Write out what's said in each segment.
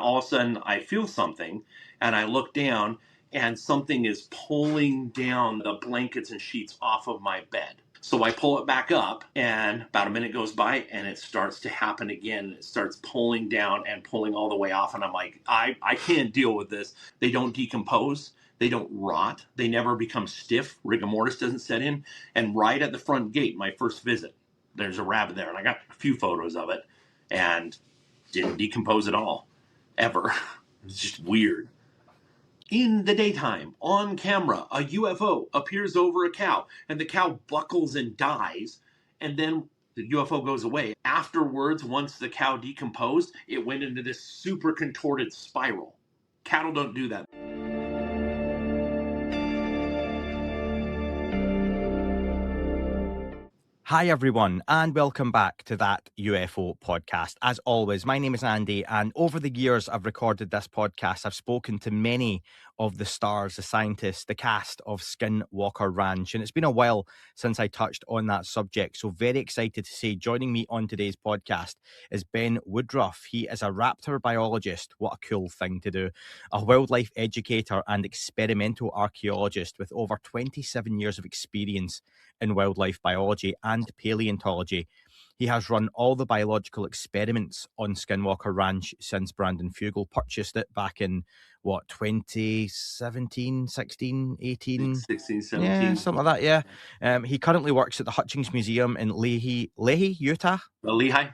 All of a sudden, I feel something, and I look down, and something is pulling down the blankets and sheets off of my bed. So I pull it back up, and about a minute goes by, and it starts to happen again. It starts pulling down and pulling all the way off, and I'm like, I can't deal with this. They don't decompose. They don't rot. They never become stiff. Rigor mortis doesn't set in. And right at the front gate, my first visit, there's a rabbit there, and I got a few photos of it, and didn't decompose at all, ever. It's just weird. In the daytime, on camera, a UFO appears over a cow, and the cow buckles and dies, and then the UFO goes away. Afterwards, once the cow decomposed, it went into this super contorted spiral. Cattle don't do that. Hi everyone, and welcome back to That UFO Podcast. As always, my name is Andy, and over the years I've recorded this podcast, I've spoken to many of the stars, the scientists, the cast of Skinwalker Ranch, and it's been a while since I touched on that subject, so very excited to say joining me on today's podcast is Ben Woodruff. He is a raptor biologist, what a cool thing to do, a wildlife educator and experimental archaeologist with over 27 years of experience in wildlife biology and paleontology. He has run all the biological experiments on Skinwalker Ranch since Brandon Fugel purchased it back in, 2017, 16, 18? 16, 17. Yeah, something like that, yeah. He currently works at the Hutchings Museum in Leahy, Utah? Lehigh?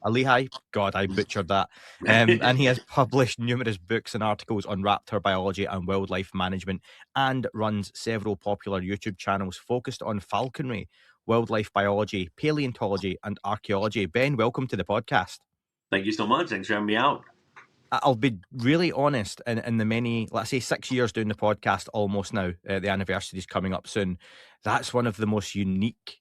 Lehigh. God, I butchered that. And he has published numerous books and articles on raptor biology and wildlife management, and runs several popular YouTube channels focused on falconry, wildlife biology, paleontology, and archaeology. Ben, welcome to the podcast. Thank you so much. Thanks for having me out. I'll be really honest, in the many, let's say 6 years doing the podcast almost now, the anniversary is coming up soon, that's one of the most unique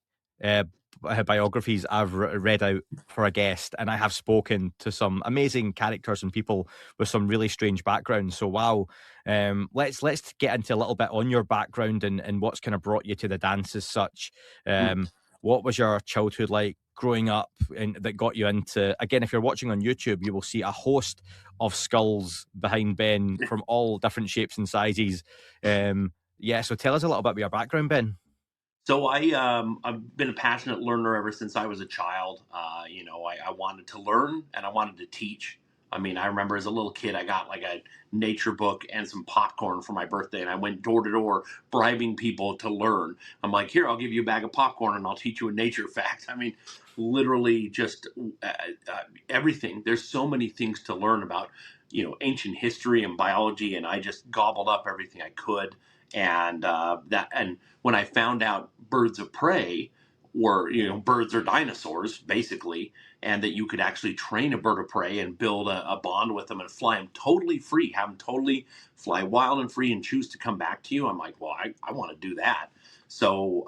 biographies I've read out for a guest, and I have spoken to some amazing characters and people with some really strange backgrounds. So wow, let's get into a little bit on your background and what's kind of brought you to the dance as such. What was your childhood like growing up, and that got you into, again, if you're watching on YouTube, you will see a host of skulls behind Ben from all different shapes and sizes. So tell us a little bit about your background, Ben. So I've been a passionate learner ever since I was a child. I wanted to learn and I wanted to teach. I mean, I remember as a little kid, I got like a nature book and some popcorn for my birthday, and I went door to door bribing people to learn. I'm like, here, I'll give you a bag of popcorn and I'll teach you a nature fact. I mean, literally just everything. There's so many things to learn about, ancient history and biology, and I just gobbled up everything I could. And when I found out birds of prey were, birds are dinosaurs basically, and that you could actually train a bird of prey and build a bond with them and fly them totally free, have them totally fly wild and free and choose to come back to you. I'm like, well, I want to do that. So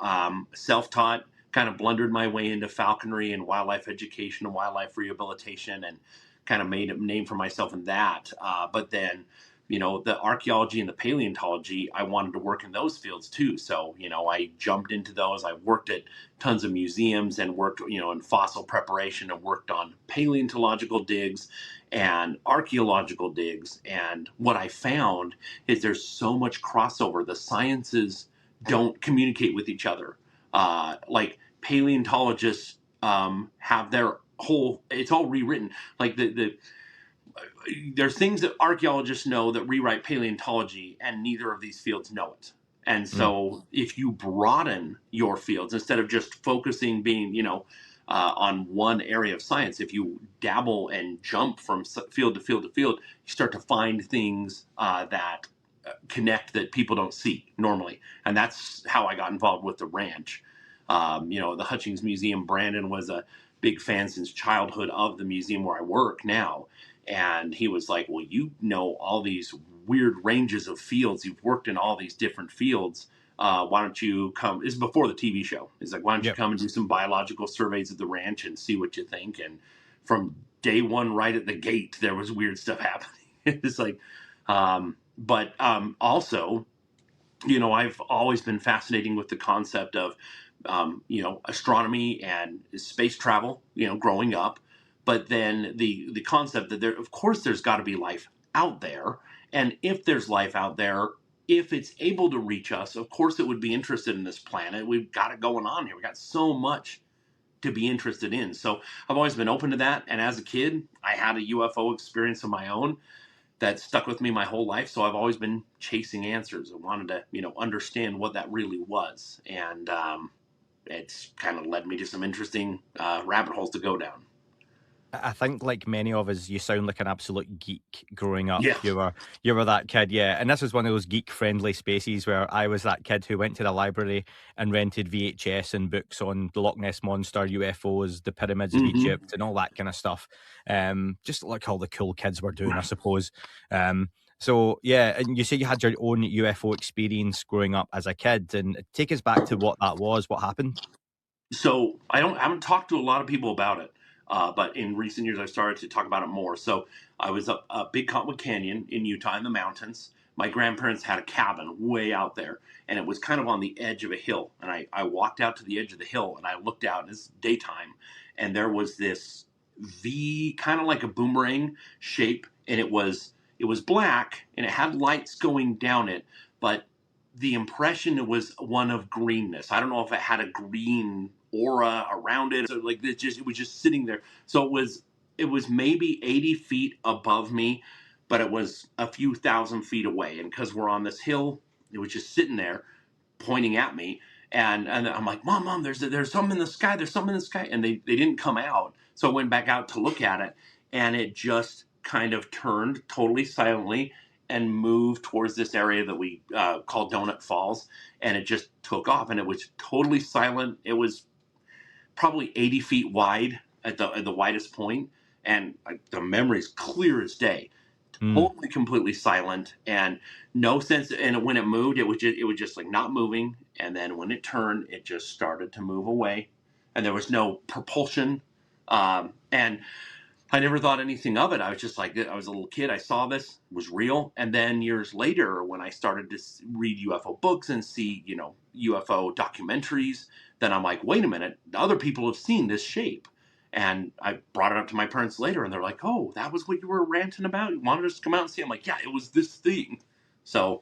self-taught, kind of blundered my way into falconry and wildlife education and wildlife rehabilitation, and kind of made a name for myself in that. But then, the archaeology and the paleontology, I wanted to work in those fields too. So, I jumped into those. I worked at tons of museums and worked, in fossil preparation, and worked on paleontological digs and archaeological digs. And what I found is there's so much crossover. The sciences don't communicate with each other. Like paleontologists have their whole, it's all rewritten. Like there's things that archaeologists know that rewrite paleontology, and neither of these fields know it. And so if you broaden your fields, instead of just focusing being, on one area of science, if you dabble and jump from field to field to field, you start to find things that connect that people don't see normally. And that's how I got involved with the ranch. The Hutchings Museum, Brandon was a big fan since childhood of the museum where I work now. And he was like, well, all these weird ranges of fields. You've worked in all these different fields. Why don't you come? This is before the TV show. He's like, why don't you come and do some biological surveys of the ranch and see what you think? And from day one, right at the gate, there was weird stuff happening. It's like, also, I've always been fascinating with the concept of, astronomy and space travel, growing up. But then the concept that of course there's got to be life out there, and if there's life out there, if it's able to reach us, of course it would be interested in this planet. We've got it going on here. We got so much to be interested in. So I've always been open to that. And as a kid, I had a UFO experience of my own that stuck with me my whole life. So I've always been chasing answers. I wanted to, understand what that really was. And it's kind of led me to some interesting rabbit holes to go down. I think, like many of us, you sound like an absolute geek growing up. Yeah. You were that kid, yeah. And this was one of those geek-friendly spaces where I was that kid who went to the library and rented VHS and books on the Loch Ness Monster, UFOs, the pyramids of Mm-hmm. Egypt, and all that kind of stuff. Just like all the cool kids were doing, I suppose. So yeah, and you say you had your own UFO experience growing up as a kid, and take us back to what that was. What happened? So I haven't talked to a lot of people about it, but in recent years I've started to talk about it more. So I was up Big Cottonwood Canyon in Utah in the mountains. My grandparents had a cabin way out there, and it was kind of on the edge of a hill. And I walked out to the edge of the hill, and I looked out, and it's daytime, and there was this V, kind of like a boomerang shape, and it was black, and it had lights going down it, but the impression was one of greenness. I don't know if it had a green aura around it. So like it was just sitting there. So it was maybe 80 feet above me, but it was a few thousand feet away. And because we're on this hill, it was just sitting there pointing at me. And I'm like, Mom, there's something in the sky. There's something in the sky. And they didn't come out. So I went back out to look at it, and it just kind of turned totally silently and moved towards this area that we call Donut Falls, and it just took off, and it was totally silent. It was probably 80 feet wide at the widest point, and the memory is clear as day. Totally, completely silent, and no sense. And when it moved, it was just like not moving, and then when it turned, it just started to move away, and there was no propulsion, and I never thought anything of it. I was just like, I was a little kid. I saw this, it was real. And then years later, when I started to read UFO books and see, UFO documentaries, then I'm like, wait a minute, other people have seen this shape. And I brought it up to my parents later, and they're like, oh, that was what you were ranting about? You wanted us to come out and see? I'm like, yeah, it was this thing. So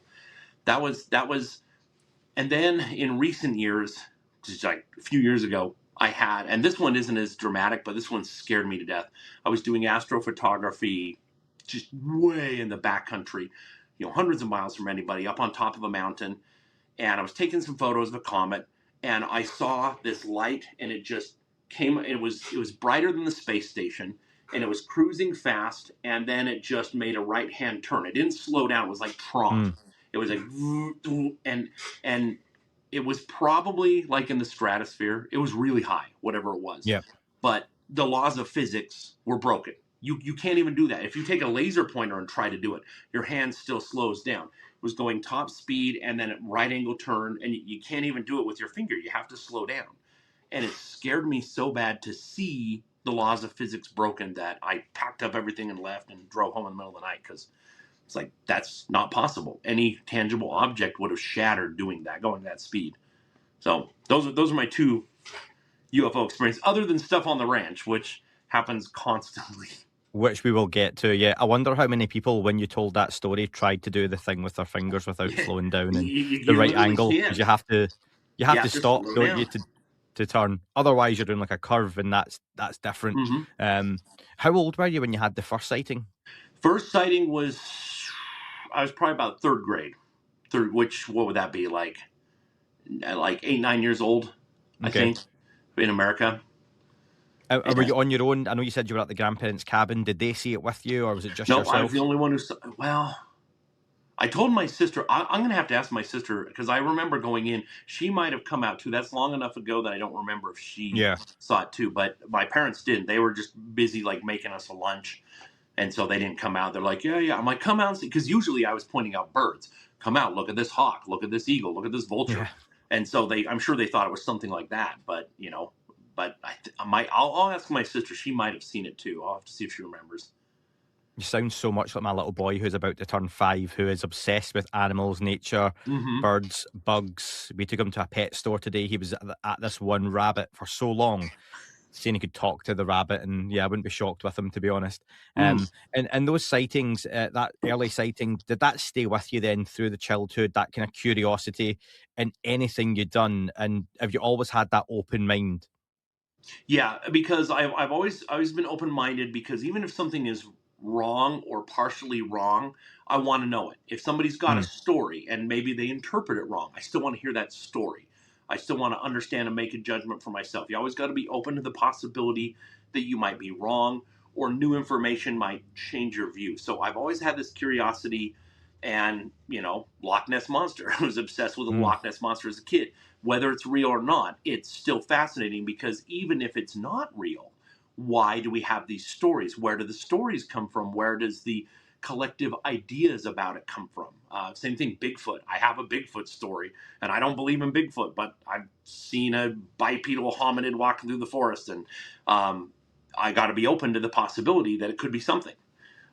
that was, and then in recent years, just like a few years ago, and this one isn't as dramatic, but this one scared me to death. I was doing astrophotography just way in the backcountry, hundreds of miles from anybody, up on top of a mountain. And I was taking some photos of a comet, and I saw this light, and it just came. It was brighter than the space station, and it was cruising fast, and then it just made a right hand turn. It didn't slow down. It was like Tron. It was like, and it was probably like in the stratosphere. It was really high, whatever it was. Yeah. But the laws of physics were broken. You can't even do that. If you take a laser pointer and try to do it, your hand still slows down. It was going top speed and then a right angle turn, and you can't even do it with your finger. You have to slow down. And it scared me so bad to see the laws of physics broken that I packed up everything and left and drove home in the middle of the night, because it's like, that's not possible. Any tangible object would have shattered doing that, going that speed. So those are my two UFO experiences, other than stuff on the ranch, which happens constantly. Which we will get to, yeah. I wonder how many people, when you told that story, tried to do the thing with their fingers without slowing down and the right angle, because you have to stop, don't you, to turn. Otherwise, you're doing like a curve, and that's different. Mm-hmm. How old were you when you had the first sighting? First sighting was, I was probably about third grade. What would that be, like 8, 9 years old, I think, in America. Were you on your own? I know you said you were at the grandparents' cabin. Did they see it with you, or was it just yourself? No, I was the only one who saw. Well, I told my sister. I'm going to have to ask my sister, because I remember going in. She might have come out too. That's long enough ago that I don't remember if she saw it too. But my parents didn't. They were just busy like making us a lunch, and so they didn't come out. They're like, yeah. I'm like, come out and see, because usually I was pointing out birds. Come out, look at this hawk, look at this eagle, look at this vulture. Yeah. And so I'm sure they thought it was something like that. But But I'll ask my sister. She might have seen it too. I'll have to see if she remembers. You sound so much like my little boy who's about to turn 5, who is obsessed with animals, nature, birds, bugs. We took him to a pet store today. He was at this one rabbit for so long. saying he could talk to the rabbit, and yeah, I wouldn't be shocked with him, to be honest. Mm. And those sightings, that early sighting, did that stay with you then through the childhood? That kind of curiosity in anything you'd done, and have you always had that open mind? Yeah, because I've always been open minded, because even if something is wrong or partially wrong, I want to know it. If somebody's got a Mm, story and maybe they interpret it wrong, I still want to hear that story. I still want to understand and make a judgment for myself. You always got to be open to the possibility that you might be wrong, or new information might change your view. So I've always had this curiosity, and Loch Ness monster. I was obsessed with the mm. Loch Ness monster as a kid. Whether it's real or not, it's still fascinating, because even if it's not real, why do we have these stories? Where do the stories come from? Where does the collective ideas about it come from? Same thing, Bigfoot. I have a Bigfoot story, and I don't believe in Bigfoot, but I've seen a bipedal hominid walking through the forest, and um, I got to be open to the possibility that it could be something.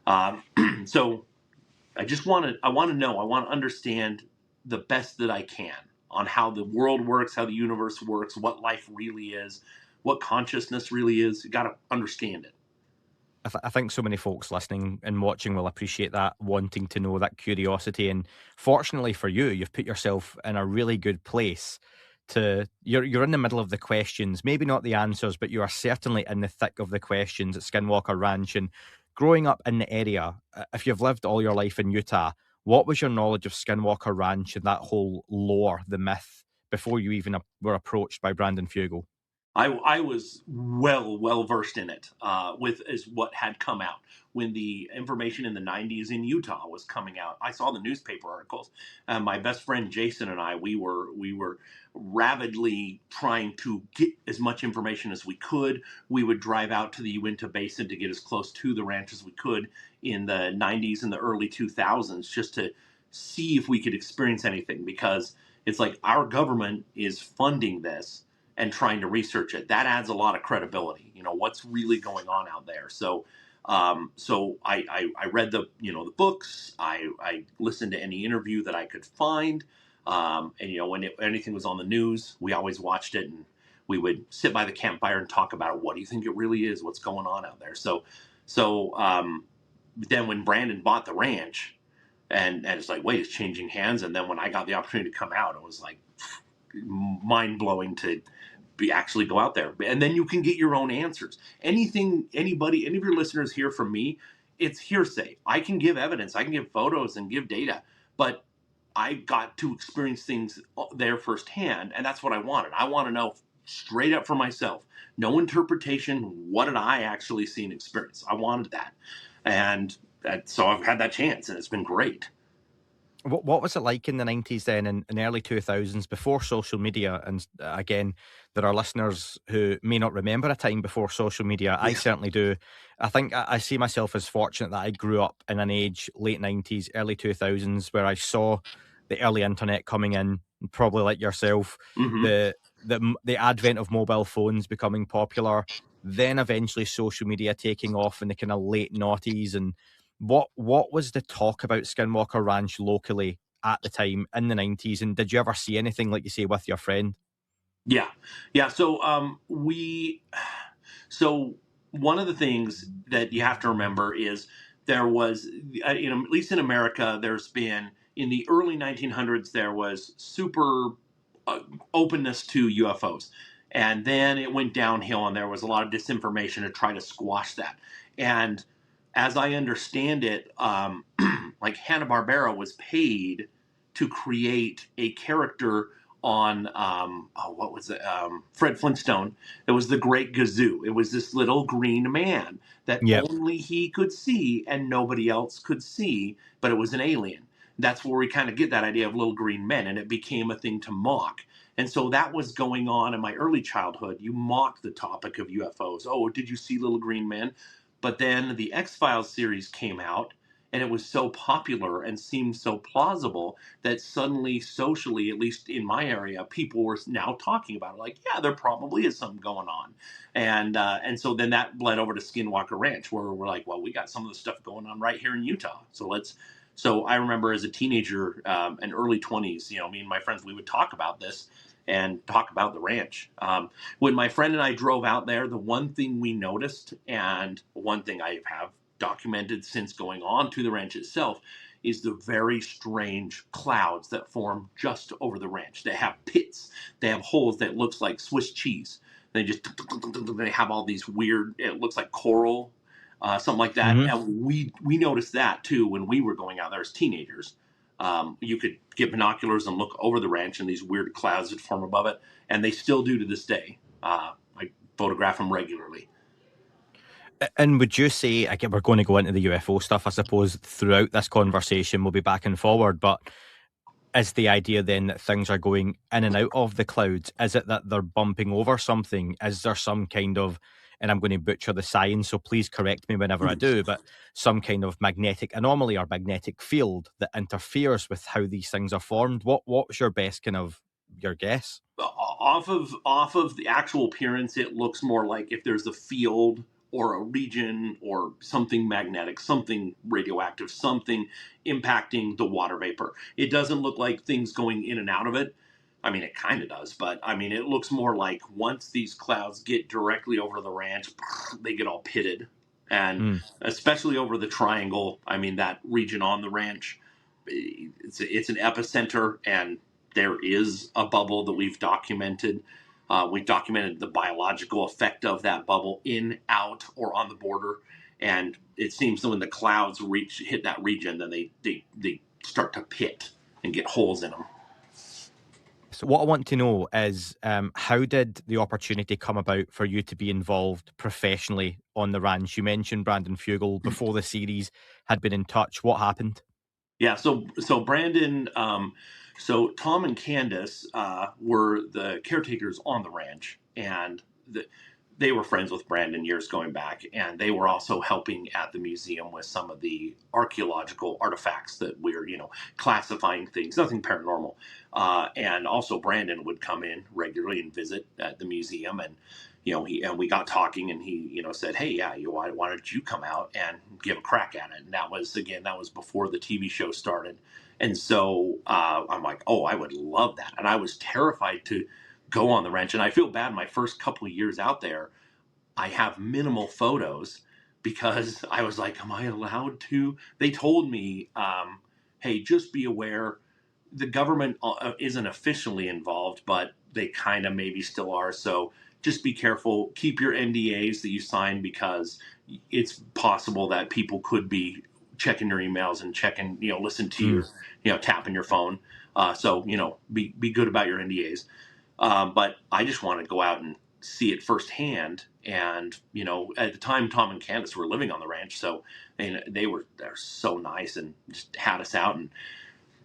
Um, so I want to know, I want to understand the best that I can on how the world works, how the universe works, what life really is, what consciousness really is. You got to understand it. I think so many folks listening and watching will appreciate that, wanting to know, that curiosity. And fortunately for you, you've put yourself in a really good place to you're in the middle of the questions, maybe not the answers, but you are certainly in the thick of the questions at Skinwalker Ranch. And growing up in the area, if you've lived all your life in Utah, what was your knowledge of Skinwalker Ranch and that whole lore, the myth, before you even were approached by Brandon Fugel? I was well versed in it, with is what had come out when the information in the 90s in Utah was coming out. I saw the newspaper articles, and my best friend Jason and I, we were rabidly trying to get as much information as we could. We would drive out to the Uinta Basin to get as close to the ranch as we could in the 90s and the early 2000s, just to see if we could experience anything, because it's like our government is funding this and trying to research it. That adds a lot of credibility. What's really going on out there. So I read the books. I listened to any interview that I could find. And when anything was on the news, we always watched it, and we would sit by the campfire and talk about it. What do you think it really is? What's going on out there? So then when Brandon bought the ranch, and it's like, wait, it's changing hands. And then when I got the opportunity to come out, it was like mind blowing to be actually go out there, and then you can get your own answers. Anything, anybody, any of your listeners hear from me, it's hearsay. I can give evidence, I can give photos and give data, but I got to experience things there firsthand, and that's what I wanted. I want to know straight up for myself, no interpretation. What did I actually see and experience? I wanted that, and so I've had that chance, and it's been great. What was it like in the 90s then, and early 2000s, before social media? And again, there are listeners who may not remember a time before social media. I Yeah. certainly do. I think I see myself as fortunate that I grew up in an age, late 90s, early 2000s, where I saw the early internet coming in, probably like yourself, Hmm. the advent of mobile phones becoming popular, then eventually social media taking off in the kind of late noughties. And what was the talk about Skinwalker Ranch locally at the time in the 90s? And did you ever see anything, like you say, with your friend? Yeah, yeah. So one of the things that you have to remember is there was, at least in America, there's been in the early 1900s there was super uh, openness to UFOs, and then it went downhill, and there was a lot of disinformation to try to squash that. And as I understand it, like Hanna Barbera was paid to create a character on what was it, Fred Flintstone. It was the Great Gazoo. It was this little green man that Yep. only he could see and nobody else could see, but it was an alien. That's where we kind of get that idea of little green men, and it became a thing to mock. And so that was going on in my early childhood. You mocked the topic of UFOs. Oh, did you see little green men? But then the X-Files series came out, and it was so popular and seemed so plausible that suddenly, socially, at least in my area, people were now talking about it. Like, yeah, there probably is something going on, and so then that bled over to Skinwalker Ranch, where we're like, well, we got some of the stuff going on right here in Utah. So let's. So I remember as a teenager and early 20s, me and my friends, we would talk about this, and talk about the ranch. When my friend and I drove out there, the one thing we noticed, and one thing I have documented since going on to the ranch itself, is the very strange clouds that form just over the ranch. They have pits, they have holes that looks like Swiss cheese. They have all these weird, it looks like coral, something like that. Mm-hmm. And we noticed that too when we were going out there as teenagers. You could get binoculars and look over the ranch, and these weird clouds that form above it, and they still do to this day. I photograph them regularly. And would you say, again, we're going to go into the UFO stuff, I suppose, throughout this conversation, we'll be back and forward, but is the idea then that things are going in and out of the clouds? Is it that they're bumping over something? Is there some kind of, and I'm going to butcher the science, so please correct me whenever I do, but some kind of magnetic anomaly or magnetic field that interferes with how these things are formed? What's your best kind of, your guess? Off of the actual appearance, it looks more like if there's a field or a region or something magnetic, something radioactive, something impacting the water vapor. It doesn't look like things going in and out of it. I mean, it kind of does, but I mean, it looks more like once these clouds get directly over the ranch, they get all pitted. And especially over the triangle, I mean, that region on the ranch, it's an epicenter, and there is a bubble that we've documented. We've documented the biological effect of that bubble in, out, or on the border. And it seems that when the clouds hit that region, then they start to pit and get holes in them. So what I want to know is how did the opportunity come about for you to be involved professionally on the ranch? You mentioned Brandon Fugel before the series had been in touch. What happened? Yeah, so Brandon, so Tom and Candace were the caretakers on the ranch, and they were friends with Brandon years going back, and they were also helping at the museum with some of the archaeological artifacts that we're, classifying things, nothing paranormal. And also Brandon would come in regularly and visit at the museum, and we got talking, and he, said, "Hey, yeah, why don't you come out and give a crack at it?" And that was before the TV show started, and so I'm like, "Oh, I would love that," and I was terrified to go on the ranch, and I feel bad. My first couple of years out there, I have minimal photos because I was like, "Am I allowed to?" They told me, "Hey, just be aware." The government isn't officially involved, but they kind of maybe still are. So just be careful. Keep your NDAs that you sign, because it's possible that people could be checking your emails and checking, listen to your, tapping your phone. So be good about your NDAs. But I just want to go out and see it firsthand. And at the time, Tom and Candace were living on the ranch, so and they're so nice and just had us out, and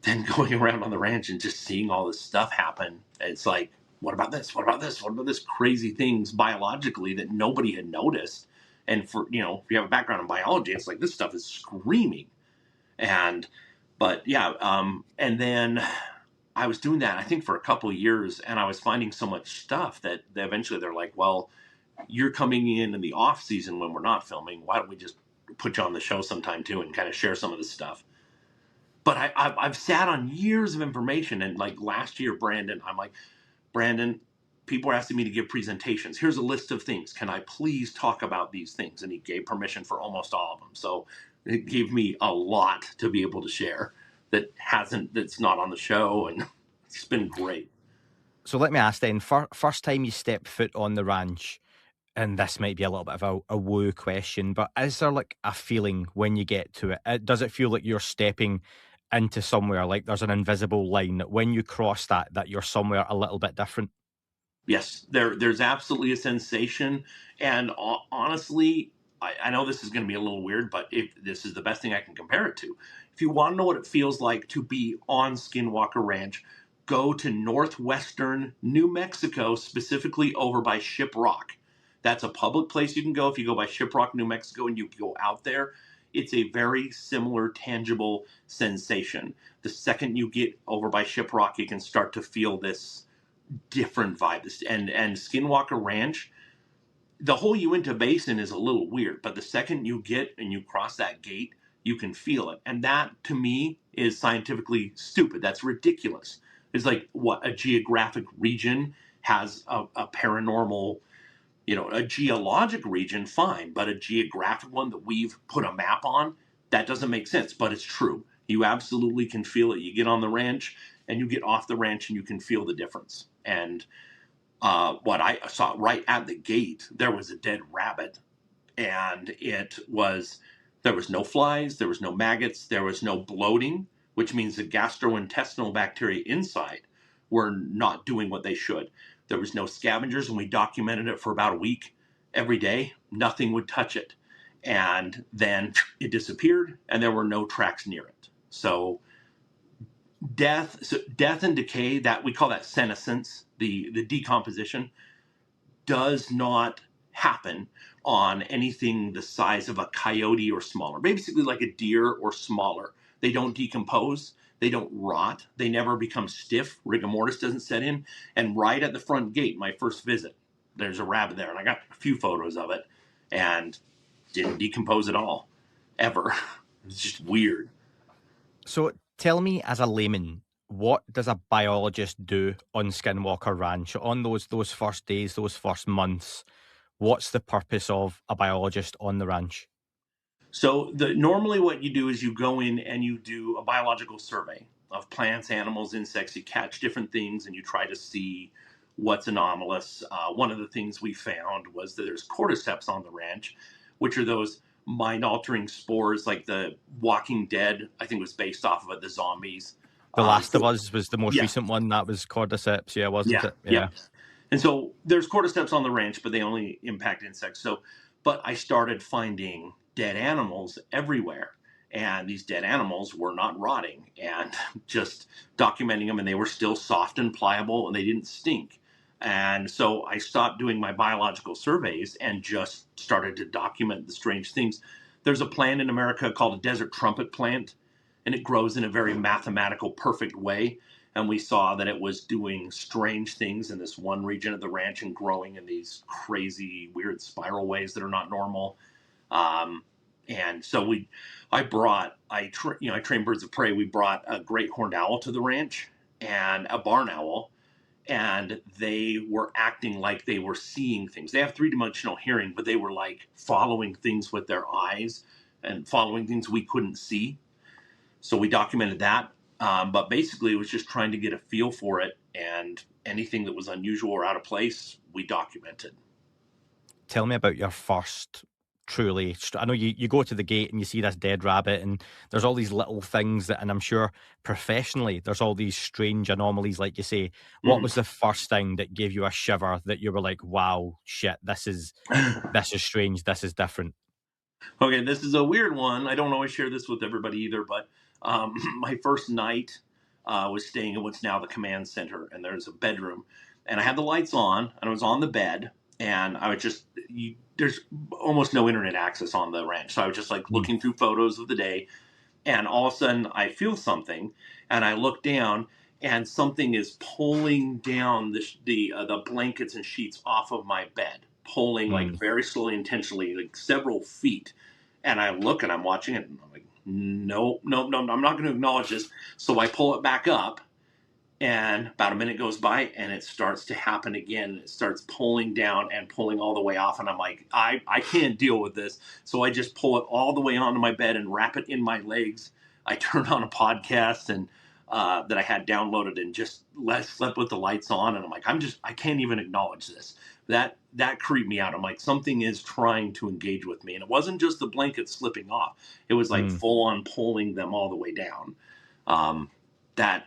then going around on the ranch and just seeing all this stuff happen. It's like, what about this? What about this? What about this crazy things biologically that nobody had noticed? And for, if you have a background in biology, it's like this stuff is screaming. But yeah, and then I was doing that, I think, for a couple of years, and I was finding so much stuff that eventually they're like, well, you're coming in the off season when we're not filming. Why don't we just put you on the show sometime too and kind of share some of this stuff? But I've sat on years of information, and like last year, I'm like, Brandon, people are asking me to give presentations. Here's a list of things. Can I please talk about these things? And he gave permission for almost all of them. So it gave me a lot to be able to share that's not on the show, and it's been great. So let me ask then, first time you step foot on the ranch, and this might be a little bit of a woo question, but is there like a feeling when you get to it? Does it feel like you're stepping into somewhere, like there's an invisible line that when you cross that you're somewhere a little bit different? Yes, there's absolutely a sensation, and honestly, I know this is going to be a little weird, but if this is the best thing I can compare it to, if you want to know what it feels like to be on Skinwalker Ranch, go to northwestern New Mexico, specifically over by Shiprock. That's a public place you can go if you go by Shiprock, New Mexico, and you go out there. It's a very similar, tangible sensation. The second you get over by Shiprock, you can start to feel this different vibe. And Skinwalker Ranch, the whole Uinta Basin is a little weird, but the second you get and you cross that gate, you can feel it. And that to me is scientifically stupid. That's ridiculous. It's like what a geographic region has a paranormal, a geologic region, fine, but a geographic one that we've put a map on, that doesn't make sense, but it's true. You absolutely can feel it. You get on the ranch and you get off the ranch and you can feel the difference. And what I saw right at the gate, there was a dead rabbit, and there was no flies, there was no maggots, there was no bloating, which means the gastrointestinal bacteria inside were not doing what they should. There was no scavengers, and we documented it for about a week. Every day, nothing would touch it, and then it disappeared, and there were no tracks near it. So death and decay, that we call that senescence, the decomposition, does not happen on anything the size of a coyote or smaller, basically like a deer or smaller. They don't decompose, they don't rot, they never become stiff, rigor mortis doesn't set in. And right at the front gate, my first visit, there's a rabbit there, and I got a few photos of it, and didn't decompose at all, ever. It's just weird. So tell me, as a layman, what does a biologist do on Skinwalker Ranch on those first days, those first months? What's the purpose of a biologist on the ranch? So normally what you do is you go in and you do a biological survey of plants, animals, insects. You catch different things and you try to see what's anomalous. One of the things we found was that there's cordyceps on the ranch, which are those mind-altering spores, like the Walking Dead, I think was based off of it, the zombies. The Last of Us was the most Yeah, recent one. That was cordyceps, yeah, wasn't it? yeah. And so there's cordyceps on the ranch, but they only impact insects. But I started finding dead animals everywhere. And these dead animals were not rotting, and just documenting them, and they were still soft and pliable, and they didn't stink. And so I stopped doing my biological surveys and just started to document the strange things. There's a plant in America called a desert trumpet plant, and it grows in a very mathematical, perfect way. And we saw that it was doing strange things in this one region of the ranch and growing in these crazy, weird spiral ways that are not normal. And so I train birds of prey. We brought a great horned owl to the ranch and a barn owl, and they were acting like they were seeing things. They have three-dimensional hearing, but they were like following things with their eyes and following things we couldn't see. So we documented that. But basically, it was just trying to get a feel for it, and anything that was unusual or out of place, we documented. Tell me about your first I know you go to the gate and you see this dead rabbit, and there's all these little things that, and I'm sure professionally, there's all these strange anomalies, like you say. What was the first thing that gave you a shiver that you were like, wow, shit, this is strange, this is different? Okay, this is a weird one. I don't always share this with everybody either, but my first night was staying in what's now the command center, and there's a bedroom, and I had the lights on, and I was on the bed, and I was there's almost no internet access on the ranch, so I was just like looking through photos of the day, and all of a sudden I feel something, and I look down, and something is pulling down the blankets and sheets off of my bed, pulling like very slowly, intentionally, like several feet. And I look and I'm watching it, and I'm like, no, no, no, I'm not going to acknowledge this. So I pull it back up, and about a minute goes by, and it starts to happen again. It starts pulling down and pulling all the way off, and I'm like, I can't deal with this. So I just pull it all the way onto my bed and wrap it in my legs. I turned on a podcast and that I had downloaded, and just slept with the lights on. And I'm like, I can't even acknowledge this. That creeped me out. I'm like, something is trying to engage with me, and it wasn't just the blanket slipping off. It was like full on pulling them all the way down. That's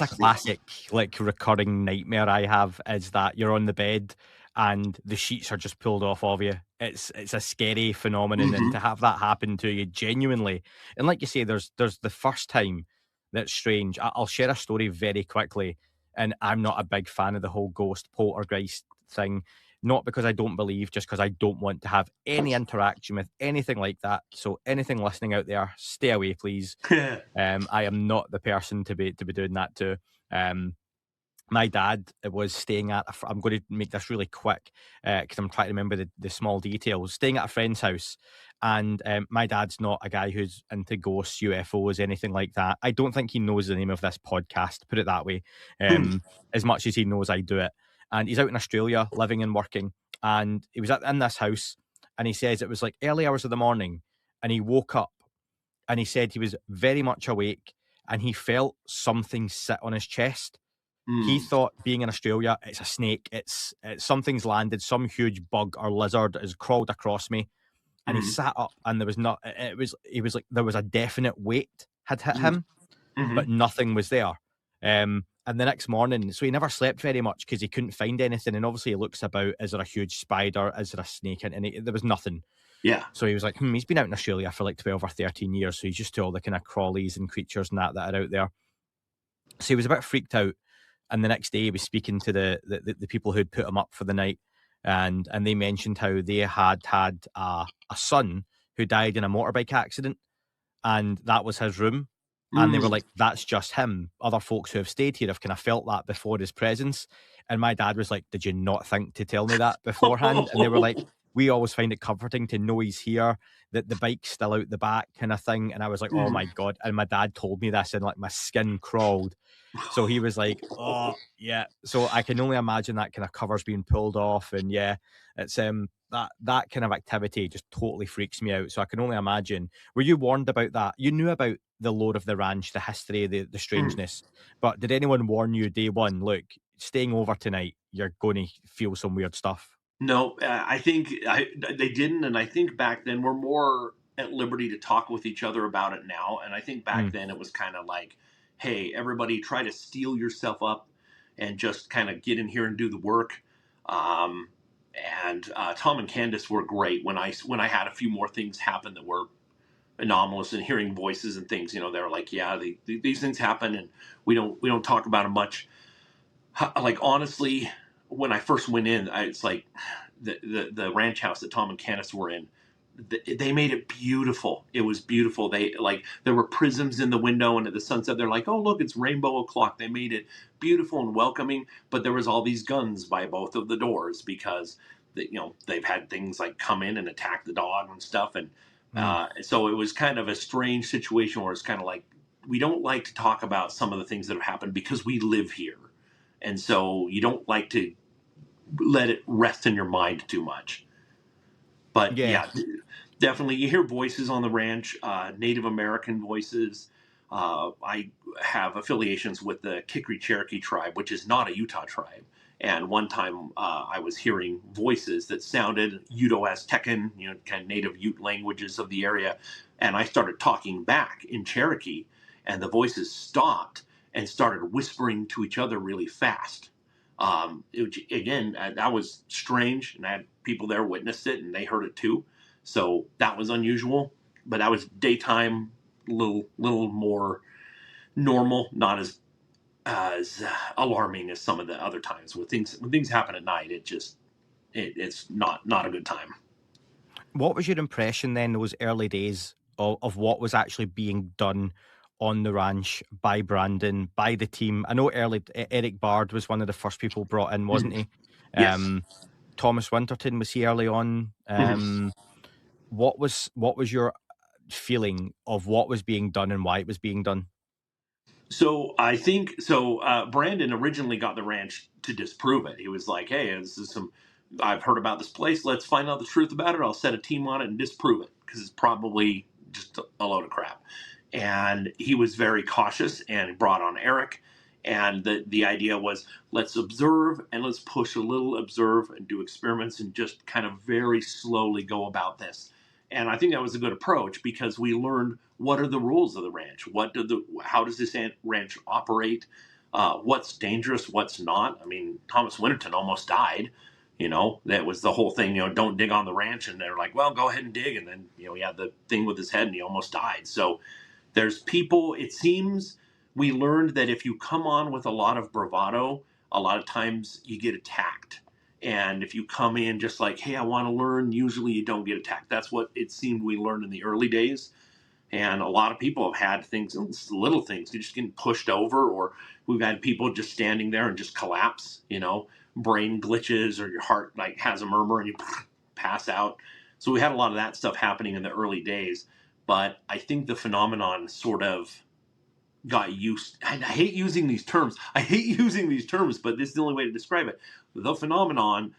a classic, like, recurring nightmare I have, is that you're on the bed and the sheets are just pulled off of you. It's a scary phenomenon, and to have that happen to you genuinely, and like you say, there's the first time that's strange. I'll share a story very quickly, and I'm not a big fan of the whole ghost poltergeist thing. Not because I don't believe, just because I don't want to have any interaction with anything like that. So anything listening out there, stay away, please. I am not the person to be doing that to. My dad was staying at, I'm going to make this really quick because I'm trying to remember the small details. Staying at a friend's house, and my dad's not a guy who's into ghosts, UFOs, anything like that. I don't think he knows the name of this podcast, put it that way, Hmm. as much as he knows I do it. And he's out in Australia, living and working, and he was in this house, and he says it was like early hours of the morning, and he woke up, and he said he was very much awake, and he felt something sit on his chest. He Hmm. thought, being in Australia, it's a snake. It's something's landed. Some huge bug or lizard has crawled across me. And he Hmm. sat up, and there was not. It was. He was like, there was a definite weight had hit Hmm. him, Hmm. but nothing was there. And the next morning, so he never slept very much because he couldn't find anything. And obviously, he looks about. Is there a huge spider? Is there a snake? And there was nothing. Yeah. So he was like, he's been out in Australia for like 12 or 13 years. So he's used to all the kind of crawlies and creatures and that are out there. So he was a bit freaked out. And the next day, he was speaking to the people who'd put him up for the night, and they mentioned how they had a son who died in a motorbike accident, and that was his room. And they were Mm. like, "That's just him." Other folks who have stayed here have kind of felt that before his presence. And my dad was like, "Did you not think to tell me that beforehand?" And they were like, "We always find it comforting to know he's here, that the bike's still out the back, kind of thing." And I was like, "Oh Mhm. my God." And my dad told me this, and like my skin crawled. So he was like, "Oh, yeah." So I can only imagine that kind of covers being pulled off, and yeah, it's that kind of activity just totally freaks me out. So I can only imagine. Were you warned about that? You knew about the lore of the ranch, the history, the Mhm. strangeness, but did anyone warn you day one? Look, staying over tonight, you're going to feel some weird stuff. No, I think they didn't, and I think back then we're more at liberty to talk with each other about it now. And I think back Mm, then it was kind of like, "Hey, everybody, try to steel yourself up and just kind of get in here and do the work." Um, and Tom and Candace were great when I had a few more things happen that were anomalous and hearing voices and things. They were like, "Yeah, these things happen, and we don't talk about them much." Like honestly, when I first went in, it's like the ranch house that Tom and Candace were in. They made it beautiful. It was beautiful. They like there were prisms in the window, and at the sunset, they're like, "Oh, look, it's rainbow o'clock." They made it beautiful and welcoming. But there was all these guns by both of the doors because they've had things like come in and attack the dog and stuff, and mm. so it was kind of a strange situation where it's kind of like we don't like to talk about some of the things that have happened because we live here, and so you don't like to let it rest in your mind too much. But Yeah. yeah, definitely you hear voices on the ranch, Native American voices. I have affiliations with the Kikri Cherokee tribe, which is not a Utah tribe. And one time I was hearing voices that sounded Uto-Aztecan, kind of native Ute languages of the area. And I started talking back in Cherokee, and the voices stopped and started whispering to each other really fast. Again, that was strange, and I had people there witnessed it, and they heard it too. So that was unusual, but that was daytime, little more normal, not as alarming as some of the other times. When things happen at night, it's not a good time. What was your impression then, those early days of what was actually being done on the ranch by Brandon, by the team? I know Eric Bard was one of the first people brought in, wasn't Mhm. he? Yes. Thomas Winterton, was he early on? Mhm. What was your feeling of what was being done and why it was being done? So I think so. Brandon originally got the ranch to disprove it. He was like, "Hey, this is some. I've heard about this place. Let's find out the truth about it. I'll set a team on it and disprove it because it's probably just a load of crap." And he was very cautious and brought on Eric. And the idea was let's observe and let's push a little, observe and do experiments and just kind of very slowly go about this. And I think that was a good approach because we learned what are the rules of the ranch, how does this ranch operate, what's dangerous, what's not. I mean, Thomas Winterton almost died. That was the whole thing. Don't dig on the ranch, and they're like, well, go ahead and dig, and then he had the thing with his head, and he almost died. So there's people. It seems we learned that if you come on with a lot of bravado, a lot of times you get attacked. And if you come in just like, hey, I want to learn, usually you don't get attacked. That's what it seemed we learned in the early days. And a lot of people have had things, little things, you're just getting pushed over, or we've had people just standing there and just collapse, brain glitches, or your heart like has a murmur and you pass out. So we had a lot of that stuff happening in the early days. But I think the phenomenon sort of got used. I hate using these terms. But this is the only way to describe it. The phenomenon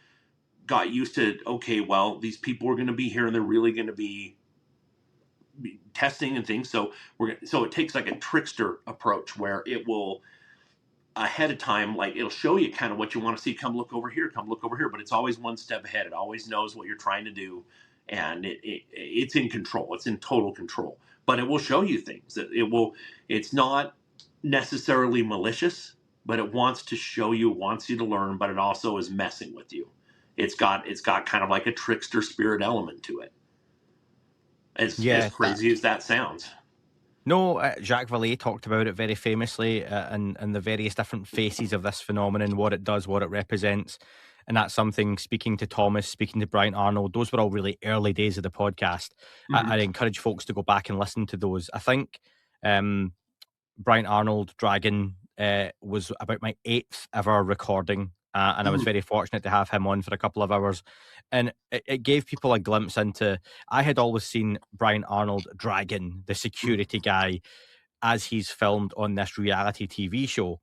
got used to, okay, well, these people are going to be here and they're really going to be testing and things. So so it takes like a trickster approach where it will ahead of time, like it'll show you kind of what you want to see. Come look over here, but it's always one step ahead. It always knows what you're trying to do, and it's in control. It's in total control. But it will show you things. It's not necessarily malicious, but it wants to show you, wants you to learn, but it also is messing with you. It's got kind of like a trickster spirit element to it. As Yeah, crazy as that sounds. no, Jacques Vallée talked about it very famously, and the various different faces of this phenomenon, what it does, what it represents. And that's something, speaking to Thomas, speaking to Brian Arnold, those were all really early days of the podcast. Mm-hmm. I encourage folks to go back and listen to those. I think Brian Arnold Dragon was about my 8th ever recording, and I was very fortunate to have him on for a couple of hours. And it gave people a glimpse into, I had always seen Brian Arnold Dragon, the security guy, as he's filmed on this reality TV show.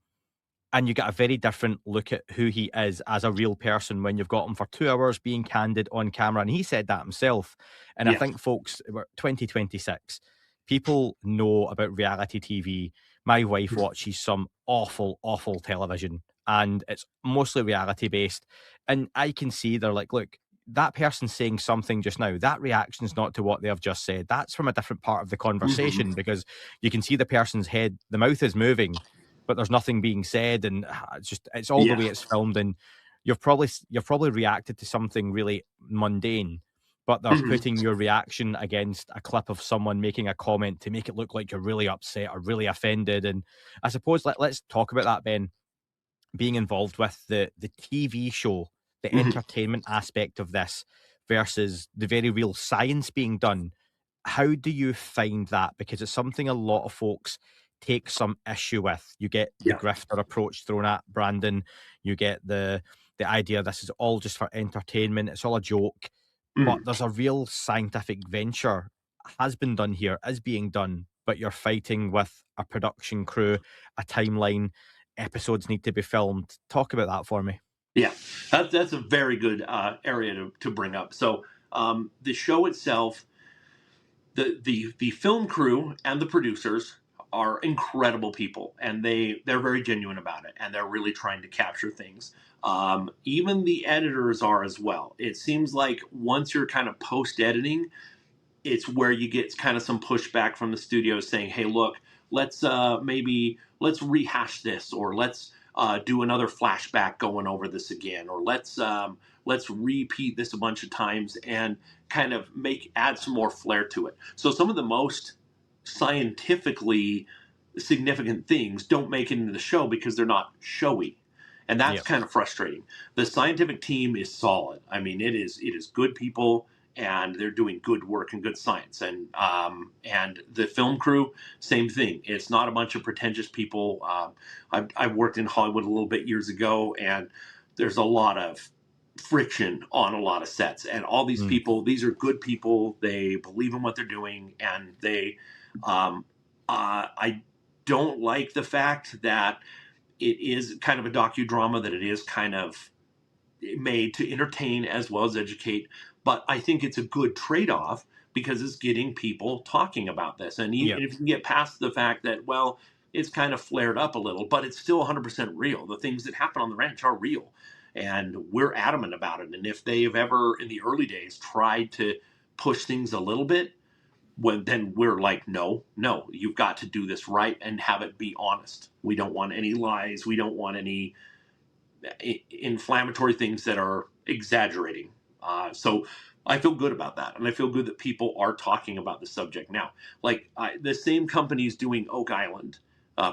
And you get a very different look at who he is as a real person when you've got him for 2 hours being candid on camera. And he said that himself. And I Yeah. think, folks, we're 2026. People know about reality TV. My wife watches some awful, awful television, and it's mostly reality based. And I can see they're like, look, that person's saying something just now. That reaction's not to what they have just said. That's from a different part of the Mm-hmm. conversation, because you can see the person's head, the mouth is moving, but there's nothing being said, and it's all the Yeah. way it's filmed. And you've probably reacted to something really mundane, but they're Mm-hmm. putting your reaction against a clip of someone making a comment to make it look like you're really upset or really offended. And I suppose let's talk about that, Ben, being involved with the TV show, the Mm-hmm. entertainment aspect of this versus the very real science being done. How do you find that? Because it's something a lot of folks take some issue with. You get the Yeah. grifter approach thrown at Brandon. You get the idea this is all just for entertainment. It's all a joke. But Mm-hmm. there's a real scientific venture has been done here, is being done, but you're fighting with a production crew, a timeline, episodes need to be filmed. Talk about that for me. Yeah, that's a very good area to bring up. So the show itself, the film crew and the producers are incredible people, and they're very genuine about it, and they're really trying to capture things. Even the editors are as well. It seems like once you're kind of post editing, it's where you get kind of some pushback from the studio saying, "Hey, look, let's rehash this, or let's do another flashback going over this again, or let's repeat this a bunch of times and kind of add some more flair to it." So some of the most scientifically significant things don't make it into the show because they're not showy. And that's Yeah. kind of frustrating. The scientific team is solid. I mean, it is good people, and they're doing good work and good science. And the film crew, same thing. It's not a bunch of pretentious people. I've worked in Hollywood a little bit years ago, and there's a lot of friction on a lot of sets. And all these Mm. people, these are good people. They believe in what they're doing, and I don't like the fact that it is kind of a docudrama, that it is kind of made to entertain as well as educate. But I think it's a good trade-off because it's getting people talking about this. And Yeah. even if you can get past the fact that, well, it's kind of flared up a little, but it's still 100% real. The things that happen on the ranch are real. And we're adamant about it. And if they've ever, in the early days, tried to push things a little bit, then we're like, no, you've got to do this right and have it be honest. We don't want any lies. We don't want any inflammatory things that are exaggerating. So I feel good about that, and I feel good that people are talking about the subject now. Like the same companies doing Oak Island,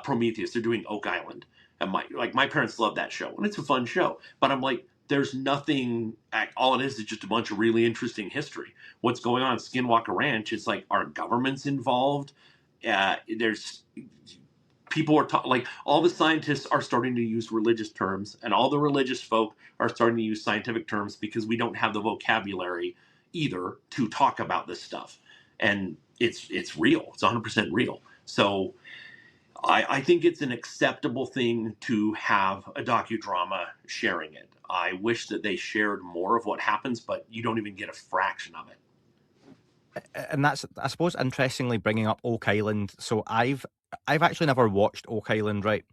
Prometheus, they're doing Oak Island, and my parents love that show, and it's a fun show. But I'm like, there's nothing. All it is just a bunch of really interesting history. What's going on at Skinwalker Ranch? It's like, are governments involved? There's people are like, all the scientists are starting to use religious terms, and all the religious folk are starting to use scientific terms because we don't have the vocabulary either to talk about this stuff. And it's real. It's 100% real. So I think it's an acceptable thing to have a docudrama sharing it. I wish that they shared more of what happens, but you don't even get a fraction of it. And that's, I suppose, interestingly bringing up Oak Island. So I've actually never watched Oak Island, right?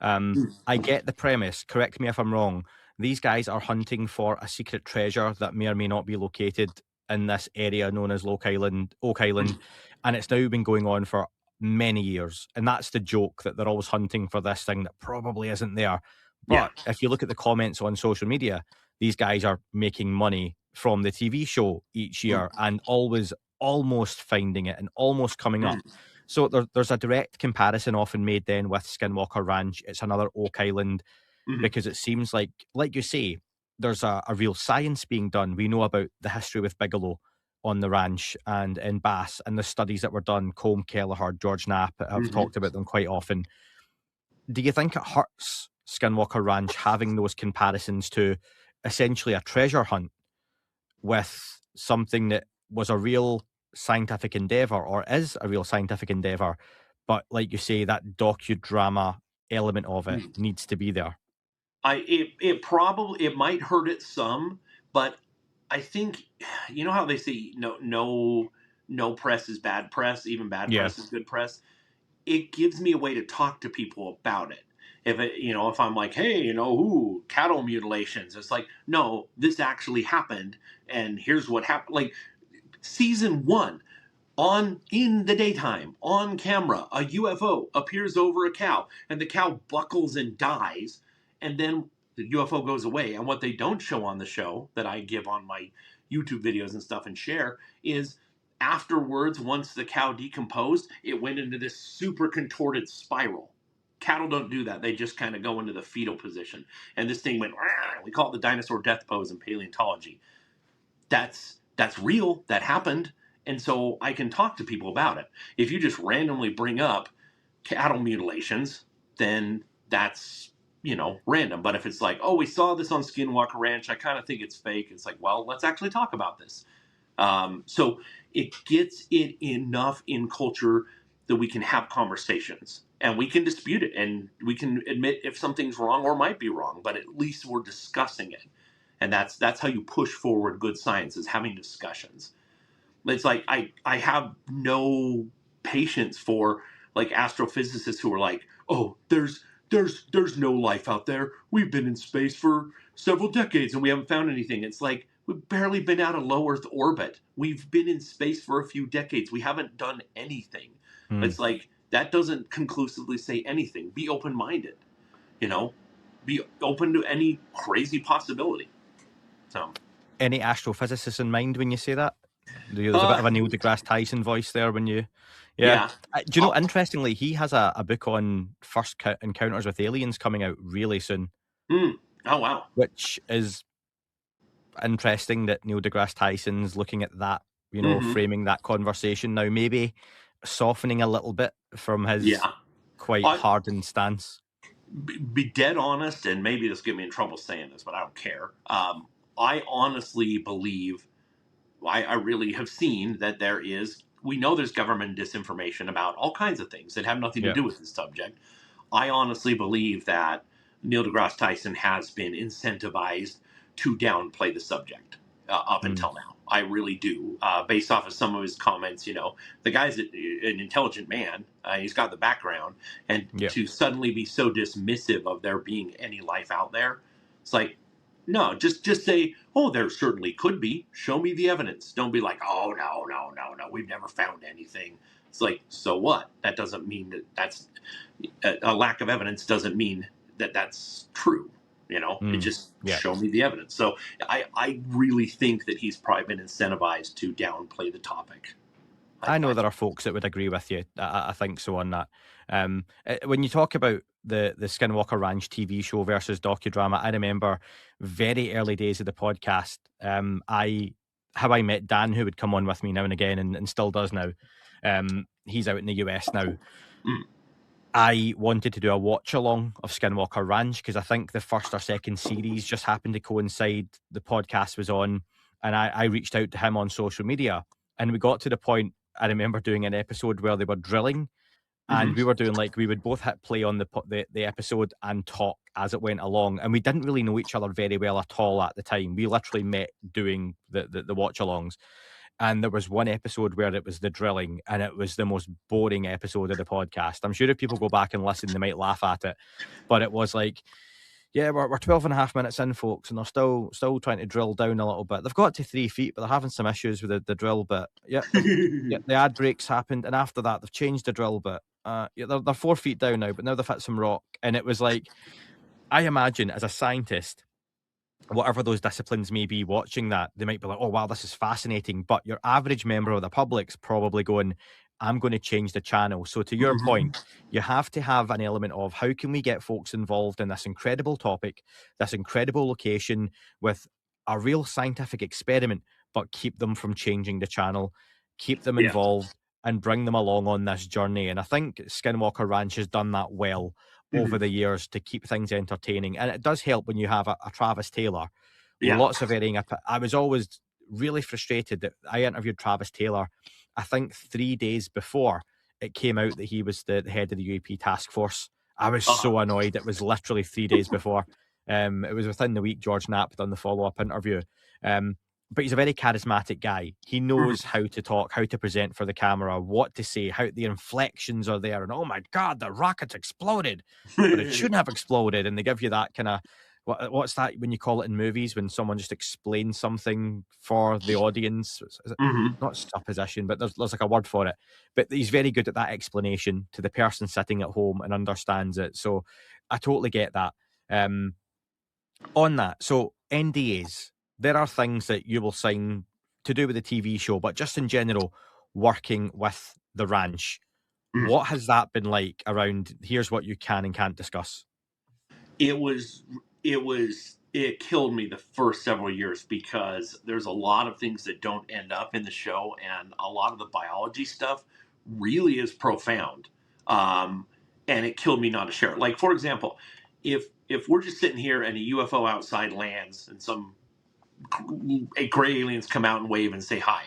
I get the premise. Correct me if I'm wrong. These guys are hunting for a secret treasure that may or may not be located in this area known as Oak Island, and it's now been going on for many years. And that's the joke, that they're always hunting for this thing that probably isn't there. Yeah. But if you look at the comments on social media, these guys are making money from the TV show each year and always almost finding it and almost coming up. So there's a direct comparison often made then with Skinwalker Ranch. It's another Oak Island, because it seems like you say, there's a real science being done. We know about the history with Bigelow on the ranch and in Bass, and the studies that were done. Colm Kelleher, George Knapp have talked about them quite often. Do you think it hurts Skinwalker Ranch having those comparisons to essentially a treasure hunt with something that was a real scientific endeavor, or is a real scientific endeavor, but like you say, that docudrama element of it needs to be there? It might hurt it some, but I think, you know how they say no press is bad press, even bad Yeah. press is good press. It gives me a way to talk to people about it. If I'm like, hey, cattle mutilations, it's like, no, this actually happened, and here's what happened. Like, season one, on in the daytime, on camera, a UFO appears over a cow, and the cow buckles and dies, and then the UFO goes away. And what they don't show on the show, that I give on my YouTube videos and stuff and share, is afterwards, once the cow decomposed, it went into this super contorted spiral. Cattle don't do that. They just kind of go into the fetal position. And this thing went, we call it the dinosaur death pose in paleontology. That's real. That happened. And so I can talk to people about it. If you just randomly bring up cattle mutilations, then that's, random. But if it's like, oh, we saw this on Skinwalker Ranch, I kind of think it's fake. It's like, well, let's actually talk about this. So it gets it enough in culture that we can have conversations and we can dispute it, and we can admit if something's wrong or might be wrong, but at least we're discussing it. And that's how you push forward good science, is having discussions. It's like, I have no patience for like astrophysicists who are like, oh, there's no life out there. We've been in space for several decades and we haven't found anything. It's like, we've barely been out of low Earth orbit. We've been in space for a few decades. We haven't done anything. It's like, that doesn't conclusively say anything. Be open-minded, be open to any crazy possibility. So Any astrophysicists in mind when you say that? There's a bit of a Neil deGrasse Tyson voice there when you, yeah. yeah. Do you know, interestingly, he has a book on first encounters with aliens coming out really soon. Oh, wow. Which is interesting that Neil deGrasse Tyson's looking at that, framing that conversation now, maybe softening a little bit from his quite hardened stance. Be dead honest, and maybe this get me in trouble saying this, but I don't care. I honestly believe, I really have seen that we know there's government disinformation about all kinds of things that have nothing to do with this subject. I honestly believe that Neil deGrasse Tyson has been incentivized to downplay the subject up until now. I really do, based off of some of his comments. The guy's an intelligent man. He's got the background, and to suddenly be so dismissive of there being any life out there, it's like, no, just say, oh, there certainly could be. Show me the evidence. Don't be like, oh, no, we've never found anything. It's like, so what? That doesn't mean that's a lack of evidence. Doesn't mean that that's true. It just show me the evidence. So I really think that he's probably been incentivized to downplay the topic. I know there are folks that would agree with you. I think so on that. When you talk about the Skinwalker Ranch TV show versus docudrama, I remember very early days of the podcast. How I met Dan, who would come on with me now and again, and still does now. He's out in the US now. Mm. I wanted to do a watch along of Skinwalker Ranch because I think the first or second series just happened to coincide. The podcast was on, and I reached out to him on social media, and we got to the point. I remember doing an episode where they were drilling, and we Mm-hmm. were doing like we would both hit play on the episode and talk as it went along, and we didn't really know each other very well at all at the time. We literally met doing the watch alongs. And there was one episode where it was the drilling, and it was the most boring episode of the podcast. I'm sure if people go back and listen, they might laugh at it. But it was like, yeah, we're 12 and a half minutes in, folks, and they're still trying to drill down a little bit. They've got to 3 feet, but they're having some issues with the drill bit. The ad breaks happened, and after that, they've changed the drill bit. They're 4 feet down now, but now they've hit some rock. And it was like, I imagine as a scientist, whatever those disciplines may be, watching that, they might be like, oh, wow, this is fascinating. But your average member of the public's probably going, I'm going to change the channel. So to your Mm-hmm. point, you have to have an element of how can we get folks involved in this incredible topic, this incredible location with a real scientific experiment, but keep them from changing the channel, keep them Yeah. involved and bring them along on this journey. And I think Skinwalker Ranch has done that well over Mm-hmm. the years to keep things entertaining. And it does help when you have a Travis Taylor with Yeah. lots of varying. I was always really frustrated that I interviewed Travis Taylor, I think 3 days before it came out that he was the head of the UAP task force. I was Uh-huh. so annoyed. It was literally 3 days before. It was within the week George Knapp done the follow-up interview. But he's a very charismatic guy. He knows how to talk, how to present for the camera, what to say, how the inflections are there. And oh my God, the rocket's exploded, but it Mm-hmm. shouldn't have exploded. And they give you that kind of, what's that when you call it in movies, when someone just explains something for the audience? Is it Mm-hmm. not supposition, but there's like a word for it. But he's very good at that explanation to the person sitting at home and understands it. So I totally get that. On that, so NDAs, there are things that you will sign to do with the TV show, but just in general, working with the ranch, what has that been like around? Here's what you can and can't discuss. It killed me the first several years because there's a lot of things that don't end up in the show, and a lot of the biology stuff really is profound. um, and it killed me not to share it. Like, for example, if we're just sitting here and a UFO outside lands and some gray aliens come out and wave and say hi,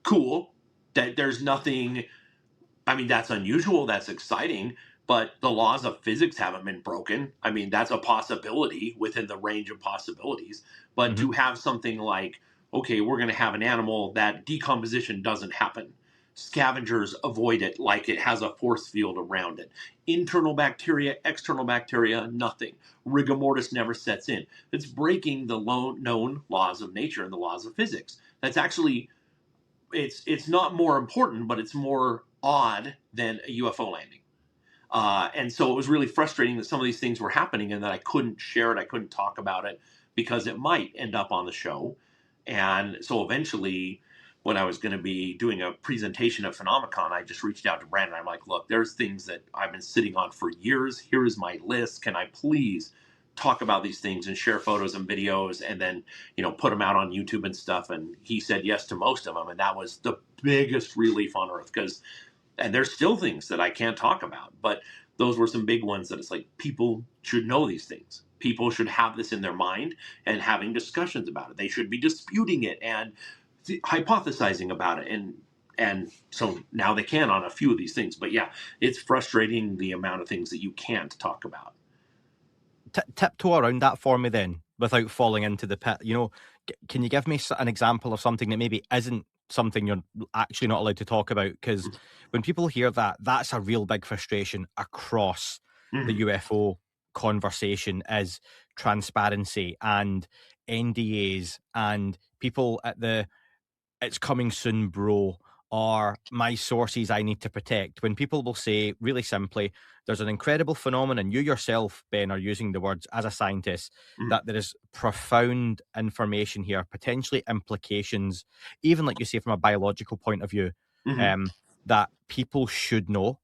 cool, that there's nothing. I mean, that's unusual, that's exciting, but the laws of physics haven't been broken. I mean, that's a possibility within the range of possibilities. But Hmm. to have something like, okay, we're going to have an animal that decomposition doesn't happen. Scavengers avoid it like it has a force field around it. Internal bacteria, external bacteria, nothing. Rigor mortis never sets in. It's breaking the known laws of nature and the laws of physics. That's actually, it's not more important, but it's more odd than a UFO landing. And so it was really frustrating that some of these things were happening and that I couldn't share it, I couldn't talk about it because it might end up on the show. And so eventually, when I was going to be doing a presentation at Phenomicon, I just reached out to Brandon. I'm like, look, there's things that I've been sitting on for years. Here is my list. Can I please talk about these things and share photos and videos and then, put them out on YouTube and stuff? And he said yes to most of them. And that was the biggest relief on earth because, and there's still things that I can't talk about, but those were some big ones that it's like people should know these things. People should have this in their mind and having discussions about it. They should be disputing it and hypothesizing about it. And so now they can on a few of these things. But yeah, it's frustrating the amount of things that you can't talk about. Tiptoe around that for me then, without falling into the pit. Can you give me an example of something that maybe isn't something you're actually not allowed to talk about? Because when people hear that, that's a real big frustration across the Mm-hmm. UFO conversation, is transparency and NDAs and people at the "it's coming soon, bro." are my sources I need to protect. When people will say, really simply, there's an incredible phenomenon, you yourself, Ben, are using the words as a scientist, Mm-hmm. that there is profound information here, potentially implications, even like you say, from a biological point of view, Mm-hmm. um, that people should know.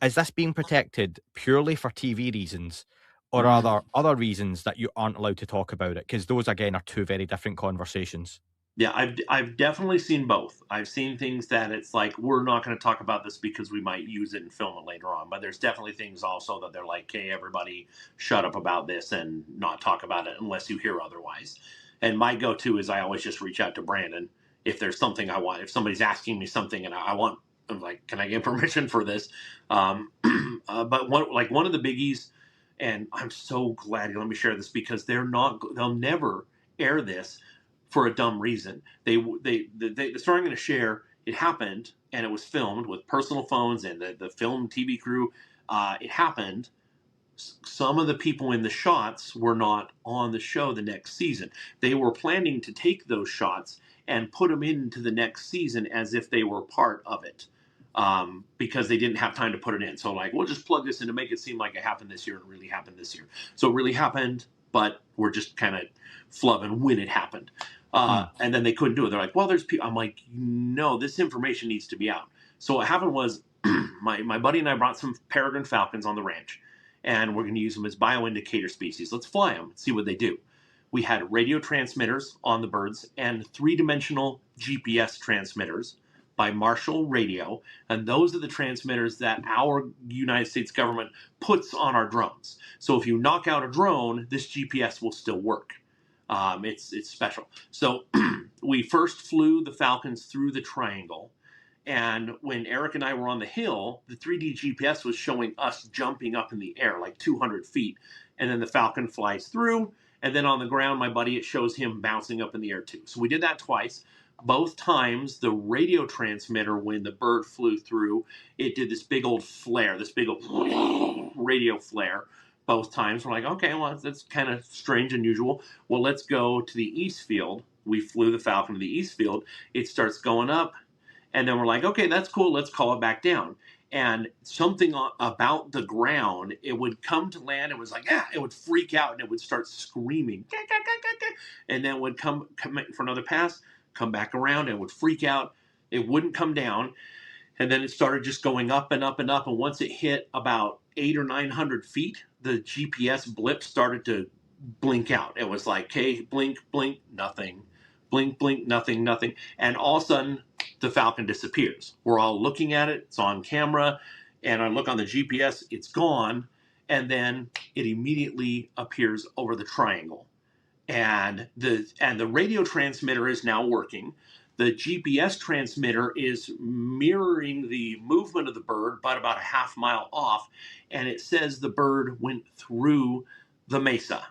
Is this being protected purely for TV reasons, or are Mm-hmm. there other reasons that you aren't allowed to talk about it? Because those, again, are two very different conversations. Yeah, I've definitely seen both. I've seen things that it's like we're not going to talk about this because we might use it and film it later on. But there's definitely things also that they're like, "Hey, everybody, shut up about this and not talk about it unless you hear otherwise." And my go-to is I always just reach out to Brandon if there's something I want. If somebody's asking me something and I want, I'm like, "Can I get permission for this?" Um, but one of the biggies, and I'm so glad you let me share this because they'll never air this for a dumb reason. The story I'm going to share, it happened and it was filmed with personal phones and the film TV crew. It happened. Some of the people in the shots were not on the show the next season. They were planning to take those shots and put them into the next season as if they were part of it. Because they didn't have time to put it in. So, like, we'll just plug this in to make it seem like it happened this year and really happened this year. So, it really happened, but we're just kind of flubbing when it happened. Hmm. And then they couldn't do it. They're like, well, there's people. I'm like, no, this information needs to be out. So, what happened was my buddy and I brought some peregrine falcons on the ranch, and we're going to use them as bioindicator species. Let's fly them and see what they do. We had radio transmitters on the birds and three-dimensional GPS transmitters by Marshall Radio, and those are the transmitters that our United States government puts on our drones. So if you knock out a drone, this GPS will still work. It's special. So we first flew the Falcons through the triangle, and when Eric and I were on the hill, the 3D GPS was showing us jumping up in the air like 200 feet, and then the Falcon flies through, and then on the ground, my buddy, it shows him bouncing up in the air too. So we did that twice. Both times, the radio transmitter, when the bird flew through, it did this big old flare, this big old radio flare. Both times, we're like, okay, well, that's kind of strange, unusual. Well, let's go to the east field. We flew the Falcon to the east field. It starts going up, and then we're like, okay, that's cool. Let's call it back down. And something about the ground, it would come to land. It was like, it would freak out and it would start screaming. And then would come for another pass, come back around and would freak out. It wouldn't come down. And then it started just going up and up and up. And once it hit about 800 or 900 feet, the GPS blip started to blink out. It was like, hey, blink, blink, nothing. Blink, blink, nothing, nothing. And all of a sudden, the Falcon disappears. We're all looking at it. It's on camera. And I look on the GPS, it's gone. And then it immediately appears over the triangle. And the radio transmitter is now working. The GPS transmitter is mirroring the movement of the bird, but about a half mile off. And it says the bird went through the mesa,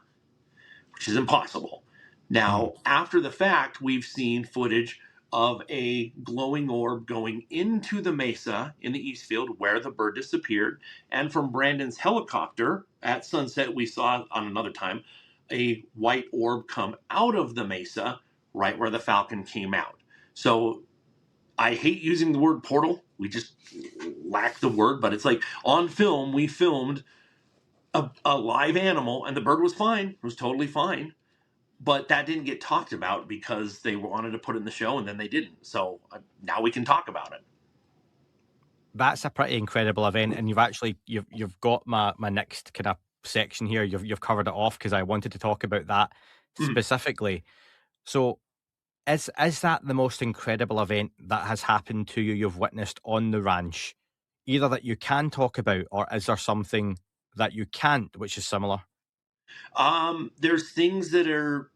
which is impossible. Hmm. Now, after the fact, we've seen footage of a glowing orb going into the mesa in the east field where the bird disappeared. And from Brandon's helicopter at sunset, we saw on another time a white orb come out of the mesa right where the Falcon came out. So I hate using the word portal. We just lack the word, but it's like on film, we filmed a live animal and the bird was fine. It was totally fine, but that didn't get talked about because they wanted to put it in the show and then they didn't. So now we can talk about it. That's a pretty incredible event, and you've got my next kind of section here. You've covered it off because I wanted to talk about that Mm. specifically. So, is that the most incredible event that has happened to you? You've witnessed on the ranch, either that you can talk about, or is there something that you can't, which is similar? There's things that are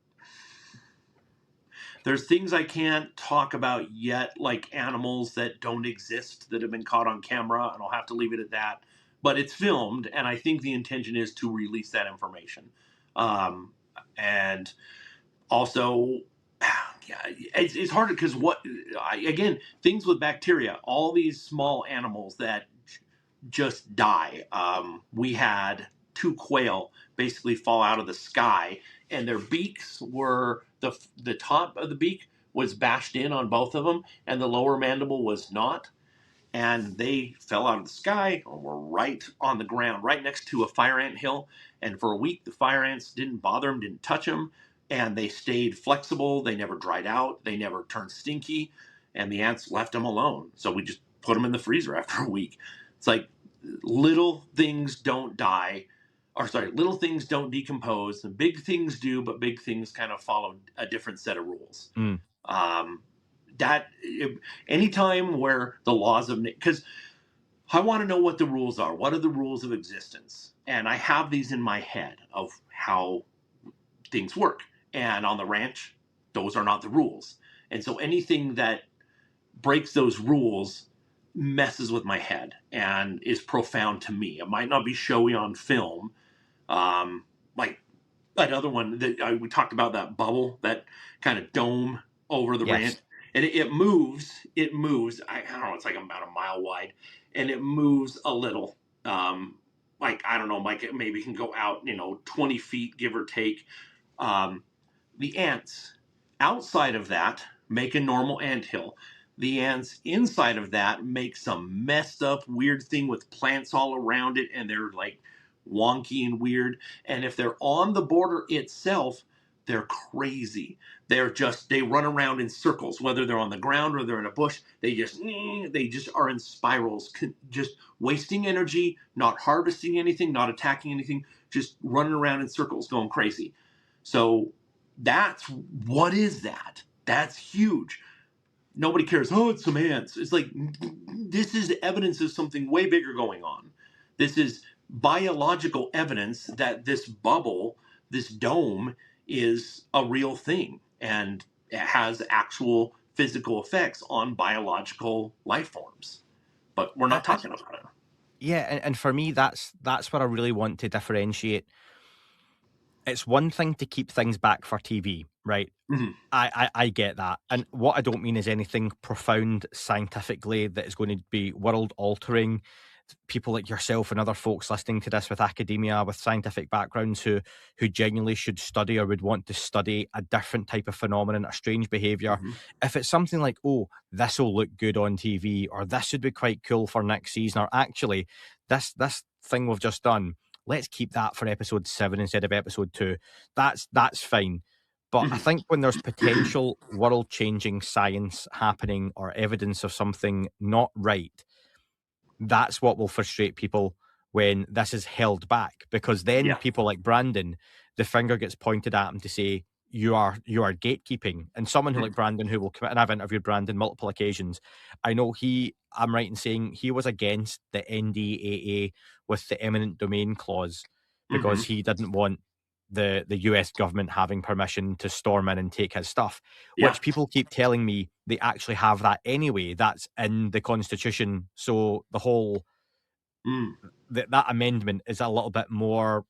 there's things I can't talk about yet, like animals that don't exist that have been caught on camera, and I'll have to leave it at that. But it's filmed, and I think the intention is to release that information. And also, yeah, it's hard because again, things with bacteria, all these small animals that just die. We had two quail basically fall out of the sky, and their beaks were the top of the beak was bashed in on both of them, and the lower mandible was not. And they fell out of the sky or were right on the ground, right next to a fire ant hill. And for a week, the fire ants didn't bother them, didn't touch them, and they stayed flexible. They never dried out. They never turned stinky, and the ants left them alone. So we just put them in the freezer after a week. It's like little things don't die, or sorry, little things don't decompose, and big things do, but big things kind of follow a different set of rules. Mm. Um, that anytime where the laws of, because I want to know what the rules are. What are the rules of existence? And I have these in my head of how things work. And on the ranch, those are not the rules. And so anything that breaks those rules messes with my head and is profound to me. It might not be showy on film. Like another one that we talked about, that bubble, that kind of dome over the ranch. Yes. And it moves. It moves. I don't know. It's like about a mile wide, and it moves a little. Like I don't know. Like it maybe can go out, 20 feet, give or take. Um, the ants outside of that make a normal anthill. The ants inside of that make some messed up weird thing with plants all around it, and they're like wonky and weird. And if they're on the border itself, they're crazy. They run around in circles, whether they're on the ground or they're in a bush. They just are in spirals, just wasting energy, not harvesting anything, not attacking anything, just running around in circles, going crazy. So what is that? That's huge. Nobody cares. Oh, it's some ants. It's like, this is evidence of something way bigger going on. This is biological evidence that this bubble, this dome, is a real thing and it has actual physical effects on biological life forms. But we're not talking about it. Yeah, and for me, that's what I really want to differentiate. It's one thing to keep things back for TV, right? Mm-hmm. I get that. And what I don't mean is anything profound scientifically that is going to be world altering. People like yourself and other folks listening to this with academia, with scientific backgrounds who genuinely should study or would want to study a different type of phenomenon, a strange behavior. Mm-hmm. If it's something like, oh, this will look good on TV, or this would be quite cool for next season, or actually this thing we've just done, let's keep that for episode 7 instead of episode 2. That's fine. But I think when there's potential world-changing science happening or evidence of something not right, that's what will frustrate people when this is held back. Because then Yeah. people like Brandon, the finger gets pointed at him to say, you are gatekeeping. And someone who like Brandon, who will commit, and I've interviewed Brandon multiple occasions, I know I'm right in saying he was against the NDAA with the eminent domain clause because he didn't want the US government having permission to storm in and take his stuff, Yeah. which people keep telling me they actually have that anyway. That's in the Constitution. So the whole that amendment is a little bit more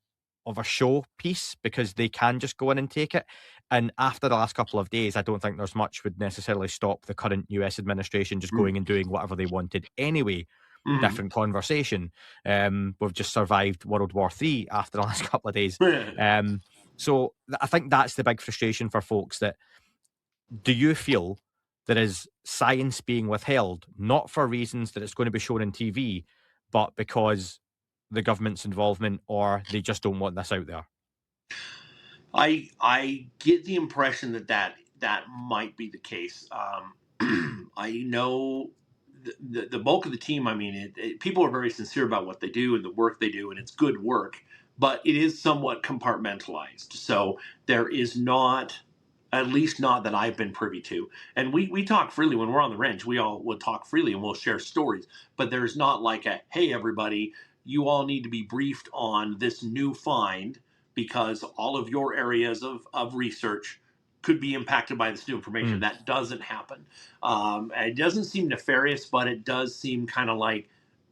of a show piece because they can just go in and take it. And after the last couple of days, I don't think there's much would necessarily stop the current US administration just going and doing whatever they wanted anyway. Different conversation. We've just survived World War III after the last couple of days. So I think that's the big frustration for folks. That do you feel there is science being withheld, not for reasons that it's going to be shown on TV, but because the government's involvement, or they just don't want this out there? I get the impression that might be the case. I know the bulk of the team. I mean, people are very sincere about what they do and the work they do, and it's good work. But it is somewhat compartmentalized. So there is not, at least not that I've been privy to. And we talk freely when we're on the ranch. We all would talk freely and we'll share stories. But there's not like a, hey, everybody, you all need to be briefed on this new find because all of your areas of research could be impacted by this new information. That doesn't happen. It doesn't seem nefarious, but it does seem kind of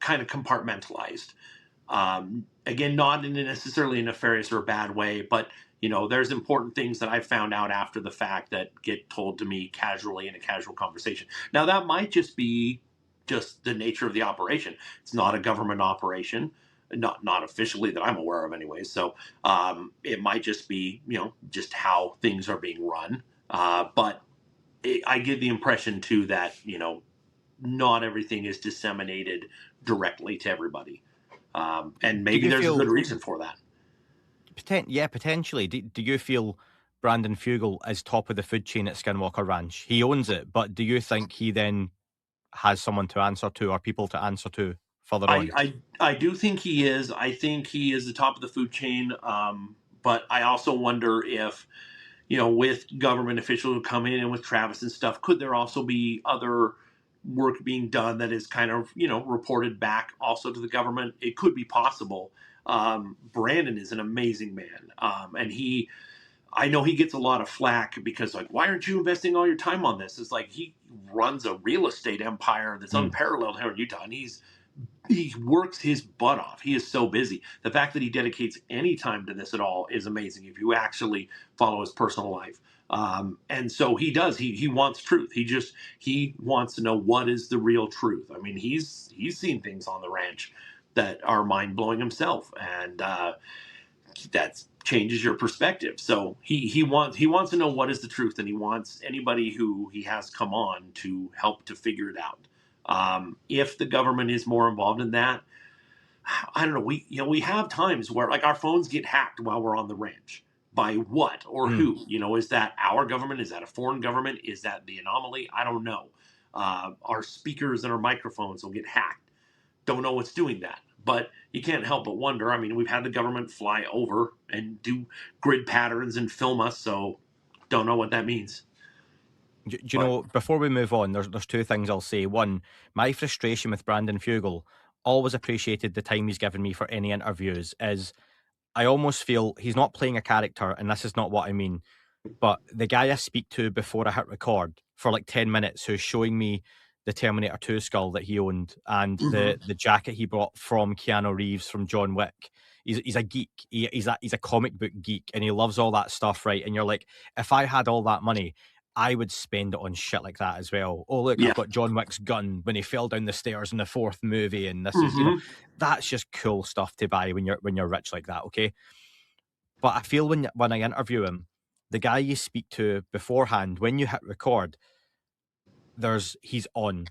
compartmentalized. Again, not in necessarily a nefarious or a bad way, but there's important things that I found out after the fact that get told to me casually in a casual conversation. Now, that might just be just the nature of the operation. It's not a government operation, not officially that I'm aware of, anyway. So it might just be just how things are being run. But I get the impression too that, not everything is disseminated directly to everybody. And Do maybe you there's a good feel reason for that. potentially? Do you feel Brandon Fugel is top of the food chain at Skinwalker Ranch? He owns it, but do you think he then has someone to answer to or people to answer to further I, on? I do think he is. I think he is the top of the food chain. But I also wonder if, with government officials who come in and with Travis and stuff, could there also be other work being done that is kind of, reported back also to the government? It could be possible. Brandon is an amazing man. I know he gets a lot of flack because, like, why aren't you investing all your time on this? It's like he runs a real estate empire that's Mm. unparalleled here in Utah, and he works his butt off. He is so busy. The fact that he dedicates any time to this at all is amazing if you actually follow his personal life. And so he does. He wants truth. He wants to know what is the real truth. I mean, he's seen things on the ranch that are mind blowing himself, and that changes your perspective. So he wants to know what is the truth, and he wants anybody who he has come on to help to figure it out. If the government is more involved in that, I don't know. We have times where, like, our phones get hacked while we're on the ranch. By what or Mm. who? Is that our government? Is that a foreign government? Is that the anomaly? I don't know. Our speakers and our microphones will get hacked. Don't know what's doing that. But you can't help but wonder. I mean, we've had the government fly over and do grid patterns and film us, so don't know what that means. Do you But know, before we move on, there's two things I'll say. One, my frustration with Brandon Fugel, always appreciated the time he's given me for any interviews, is I almost feel he's not playing a character, and this is not what I mean. But the guy I speak to before I hit record for like 10 minutes, who's showing me the Terminator 2 skull that he owned and mhm. the jacket he bought from Keanu Reeves from John Wick. He's a geek. He's a comic book geek and he loves all that stuff, right? And you're like, if I had all that money, I would spend it on shit like that as well. Oh, look, I've Yeah. got John Wick's gun when he fell down the stairs in the fourth movie, and this is, Hmm. that's just cool stuff to buy when you're rich like that. Okay, but I feel when I interview him, the guy you speak to beforehand, when you hit record, he's on.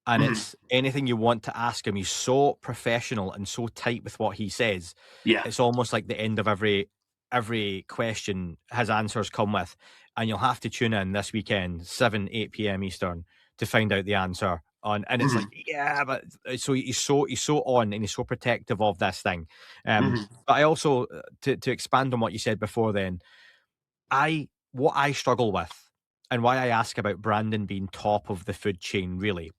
And Hmm. it's anything you want to ask him. He's so professional and so tight with what he says. Yeah. It's almost like the end of every question his answers come with. And you'll have to tune in this weekend, 7, 8 p.m. Eastern, to find out the answer. And it's like, Hmm. yeah, but so he's so on and he's so protective of this thing. Hmm. But I also to expand on what you said before then, what I struggle with and why I ask about Brandon being top of the food chain really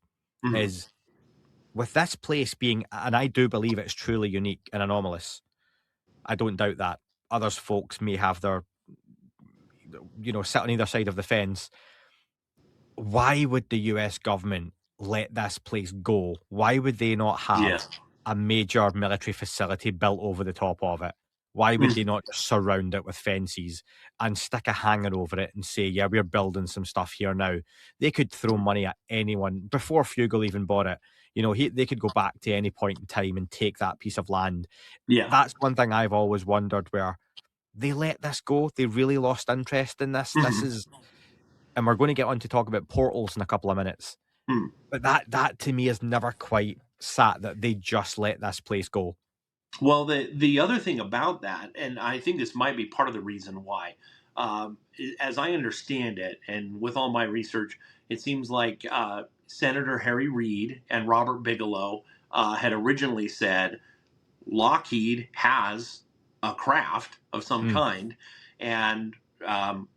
Hmm. is with this place being, and I do believe it's truly unique and anomalous. I don't doubt that. Others folks may have their, sit on either side of the fence. Why would the US government let this place go? Why would they not Yeah. have a major military facility built over the top of it? Why would they Mm. not just surround it with fences and stick a hanger over it and say, yeah, we're building some stuff here now? They could throw money at anyone before Fugel even bought it. They could go back to any point in time and take that piece of land. Yeah. That's one thing I've always wondered where they let this go. They really lost interest in this. This Hmm. is, and we're going to get on to talk about portals in a couple of minutes. Hmm. But that to me has never quite sat that they just let this place go. Well, the other thing about that, and I think this might be part of the reason why, as I understand it, and with all my research, it seems like Senator Harry Reid and Robert Bigelow had originally said Lockheed has a craft of some Mm, kind, and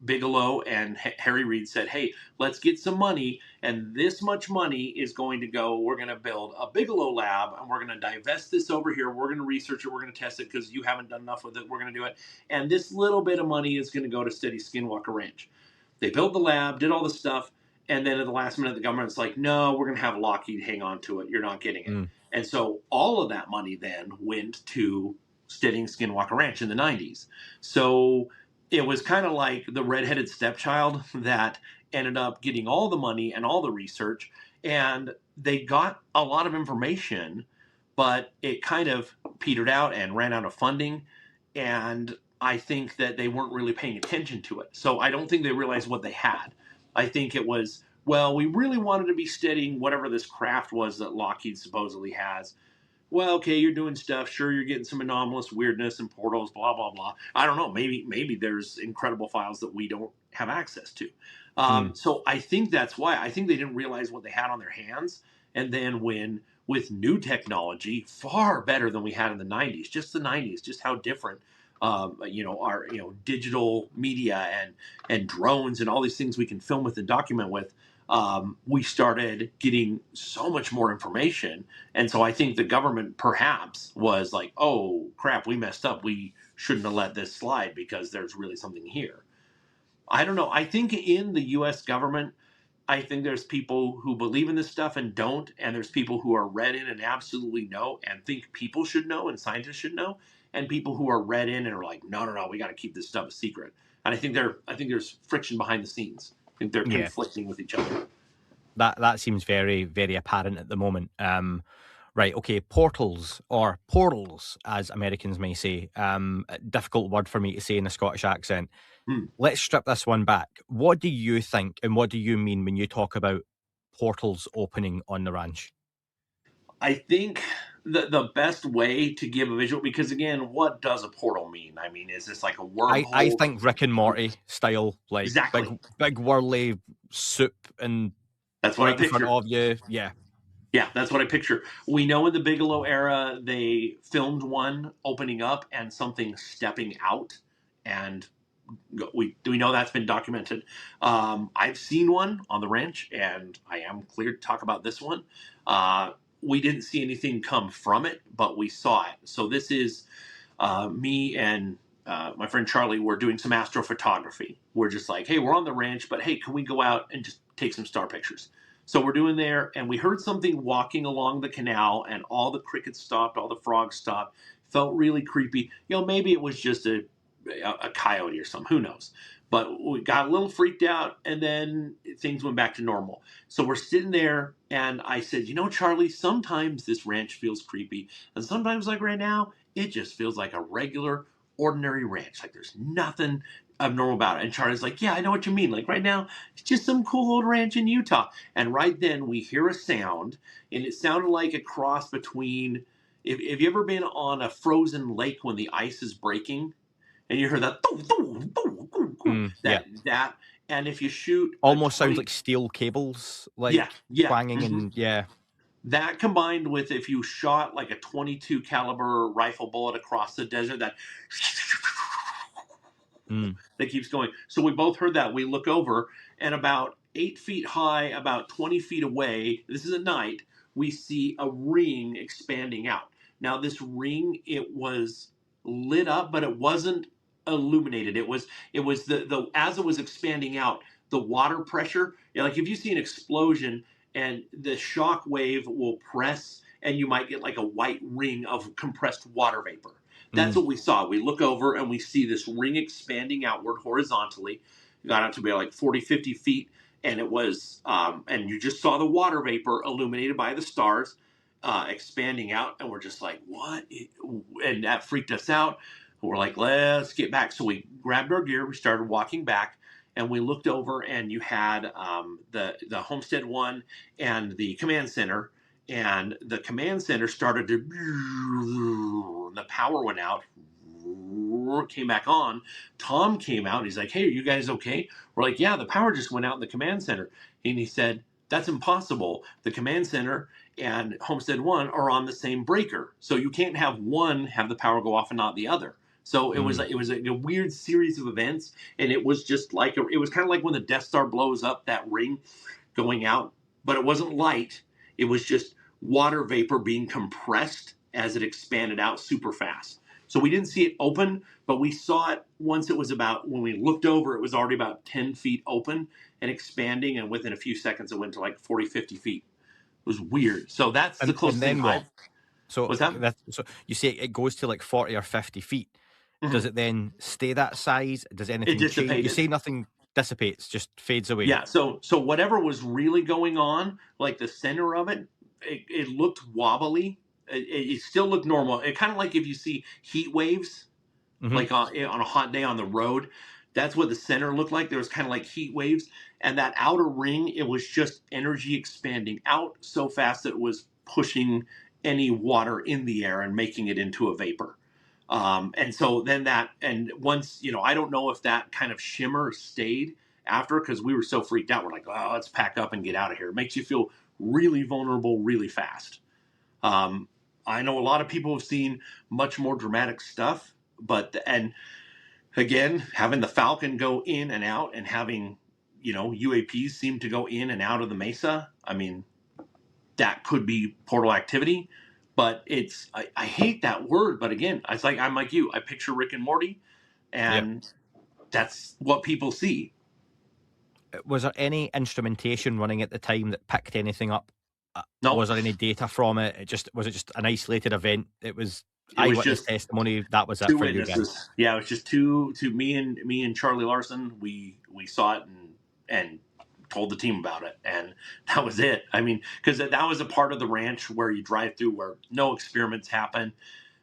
Bigelow and Harry Reid said, "Hey, let's get some money, and this much money is going to go. We're going to build a Bigelow lab, and we're going to divest this over here. We're going to research it. We're going to test it because you haven't done enough with it. We're going to do it, and this little bit of money is going to go to steady Skinwalker Ranch." They built the lab, did all the stuff, and then at the last minute, the government's like, "No, we're going to have Lockheed hang on to it. You're not getting it." mm, And so all of that money then went to steadying Skinwalker Ranch in the 90s. So it was kind of like the redheaded stepchild that ended up getting all the money and all the research. And they got a lot of information, but it kind of petered out and ran out of funding. And I think that they weren't really paying attention to it. So I don't think they realized what they had. I think it was, well, we really wanted to be studying whatever this craft was that Lockheed supposedly has. Well, okay, you're doing stuff. Sure, you're getting some anomalous weirdness and portals, blah blah blah. I don't know. Maybe there's incredible files that we don't have access to. Mm, So I think that's why. I think they didn't realize what they had on their hands, and then when with new technology, far better than we had in the '90s, just the '90s, just how different. Our digital media and drones and all these things we can film with and document with. We started getting so much more information, and so I think the government perhaps was like, oh, crap, we messed up. We shouldn't have let this slide because there's really something here. I don't know. I think in the US government, I think there's people who believe in this stuff and don't, and there's people who are read in and absolutely know and think people should know and scientists should know, and people who are read in and are like, no, no, no, we got to keep this stuff a secret. And I think there's friction behind the scenes. I think they're yeah, conflicting with each other. that seems very, very apparent at the moment. Right, okay, portals, or portals, as Americans may say. A difficult word for me to say in a Scottish accent. Hmm. Let's strip this one back. What do you think, and what do you mean when you talk about portals opening on the ranch? I think the best way to give a visual, because again, what does a portal mean? I mean, is this like a I wormhole? think Rick and Morty style, like Exactly. big whirly soup and That's what I right in front picture. of you. Yeah. Yeah, that's what I picture. We know in the Bigelow era, they filmed one opening up and something stepping out, and we know that's been documented. I've seen one on the ranch, and I am clear to talk about this one. Uh, we didn't see anything come from it, but we saw it. So this is me and my friend Charlie were doing some astrophotography. We're just like, hey, we're on the ranch, but hey, can we go out and just take some star pictures? So we're doing there, and we heard something walking along the canal, and all the crickets stopped, all the frogs stopped. Felt really creepy. Maybe it was just a coyote or something. Who knows? But we got a little freaked out, and then things went back to normal. So we're sitting there, and I said, Charlie, sometimes this ranch feels creepy, and sometimes, like right now, it just feels like a regular, ordinary ranch. Like there's nothing abnormal about it. And Charlie's like, yeah, I know what you mean. Like right now, it's just some cool old ranch in Utah. And right then we hear a sound, and it sounded like a cross between. If you ever been on a frozen lake when the ice is breaking, and you heard that, Yeah. that, and if you shoot a Almost sounds 20, like steel cables, yeah, like yeah, twanging, and yeah. that combined with if you shot like a 22 caliber rifle bullet across the desert, that Mm, that keeps going. So we both heard that. We look over, and about 8 feet high, about 20 feet away, this is at night, we see a ring expanding out. Now, this ring, it was lit up, but it wasn't illuminated. It was the as it was expanding out, the water pressure. Like if you see an explosion and the shock wave will press, and you might get like a white ring of compressed water vapor. That's mm, what we saw. We look over and we see this ring expanding outward horizontally. It got out to be like 40, 50 feet. And it was, and you just saw the water vapor illuminated by the stars expanding out. And we're just like, what? And that freaked us out. We're like, let's get back. So we grabbed our gear. We started walking back. And we looked over, and you had the Homestead One and the command center, and the command center started to, the power went out, came back on. Tom came out. He's like, hey, are you guys okay? We're like, yeah, the power just went out in the command center. And he said, that's impossible. The command center and Homestead One are on the same breaker, so you can't have one have the power go off and not the other. So it was mm. a weird series of events, and it was just like it was kind of like when the Death Star blows up, that ring going out, but it wasn't light. It was just water vapor being compressed as it expanded out super fast. So we didn't see it open, but we saw it once it was about, when we looked over, it was already about 10 feet open and expanding. And within a few seconds, it went to like 40, 50 feet. It was weird. So that's the And closest thing then what? I've, So what's that? so you say it goes to like 40 or 50 feet. Does Mhm. it then stay that size? Does It anything change? You dissipated. say nothing dissipates, just fades away. Yeah. So whatever was really going on, like the center of it, it looked wobbly. It still looked normal. It kind of like if you see heat waves, Hmm. like on a hot day on the road, That's what the center looked like. There was kind of like heat waves, and that outer ring, it was just energy expanding out so fast that it was pushing any water in the air and making it into a vapor. And so then that, and once, I don't know if that kind of shimmer stayed after, because we were so freaked out. We're like, oh, let's pack up and get out of here. It makes you feel really vulnerable really fast. Um, I know a lot of people have seen much more dramatic stuff, and again, having the Falcon go in and out and having, UAPs seem to go in and out of the mesa. I mean, that could be portal activity, but I hate that word. But again, I'm like you. I picture Rick and Morty, Yep. and that's what people see. Was there any instrumentation running at the time that picked anything up? No, Was there any data from it? Was it just an isolated event? It was it was eyewitness just testimony. That was it two for you guys. witnesses. Yeah, it was just two me and Charlie Larson. We saw it and told the team about it, and that was it. I mean, because that was a part of the ranch where you drive through where no experiments happen.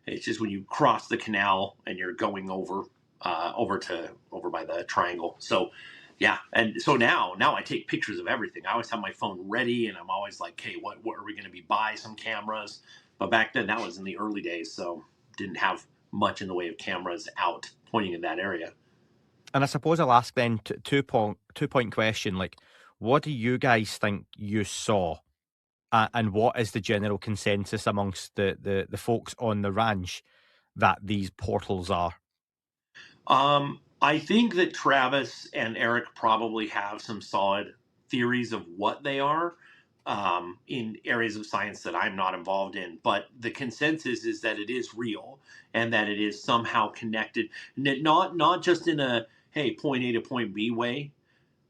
It's just when you cross the canal and you're going over over by the triangle. So yeah, and so now I take pictures of everything. I always have my phone ready, and I'm always like, hey, what are we going to be, buy some cameras? But back then, that was in the early days, so didn't have much in the way of cameras out pointing in that area. And I suppose I'll ask then two point question. Like, what do you guys think you saw, and what is the general consensus amongst the folks on the ranch that these portals are? I think that Travis and Eric probably have some solid theories of what they are, in areas of science that I'm not involved in. But the consensus is that it is real and that it is somehow connected, not just in a hey point A to point B way,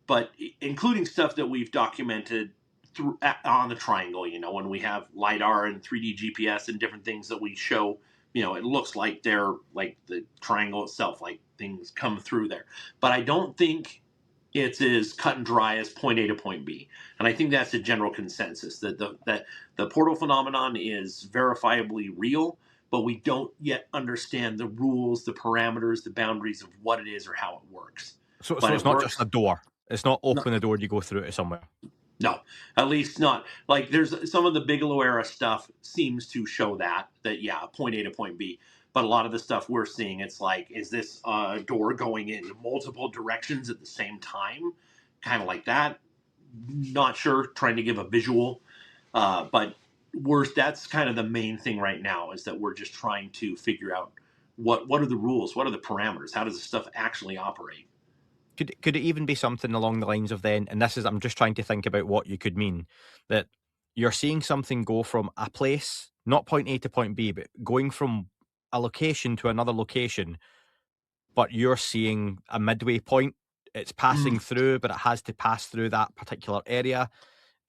but including stuff that we've documented through on the triangle. When we have lidar and 3D GPS and different things that we show, it looks like they're like the triangle itself, like things come through there. But I don't think it's as cut and dry as point A to point B. And I think that's the general consensus that the portal phenomenon is verifiably real, but we don't yet understand the rules, the parameters, the boundaries of what it is or how it works. So But it's it not just a works. door. It's not No, open the door, you go through to somewhere. no, at least not. Like there's some of the Bigelow era stuff seems to show that yeah, point A to point B. But a lot of the stuff we're seeing, it's like, is this door going in multiple directions at the same time? Kind of like that. Not sure. Trying to give a visual, but that's kind of the main thing right now, is that we're just trying to figure out what are the rules, what are the parameters, how does this stuff actually operate? Could it even be something along the lines of then, and this is, I'm just trying to think about what you could mean, that you're seeing something go from a place, not point A to point B, but going from a location to another location, but you're seeing a midway point. It's passing through, but it has to pass through that particular area.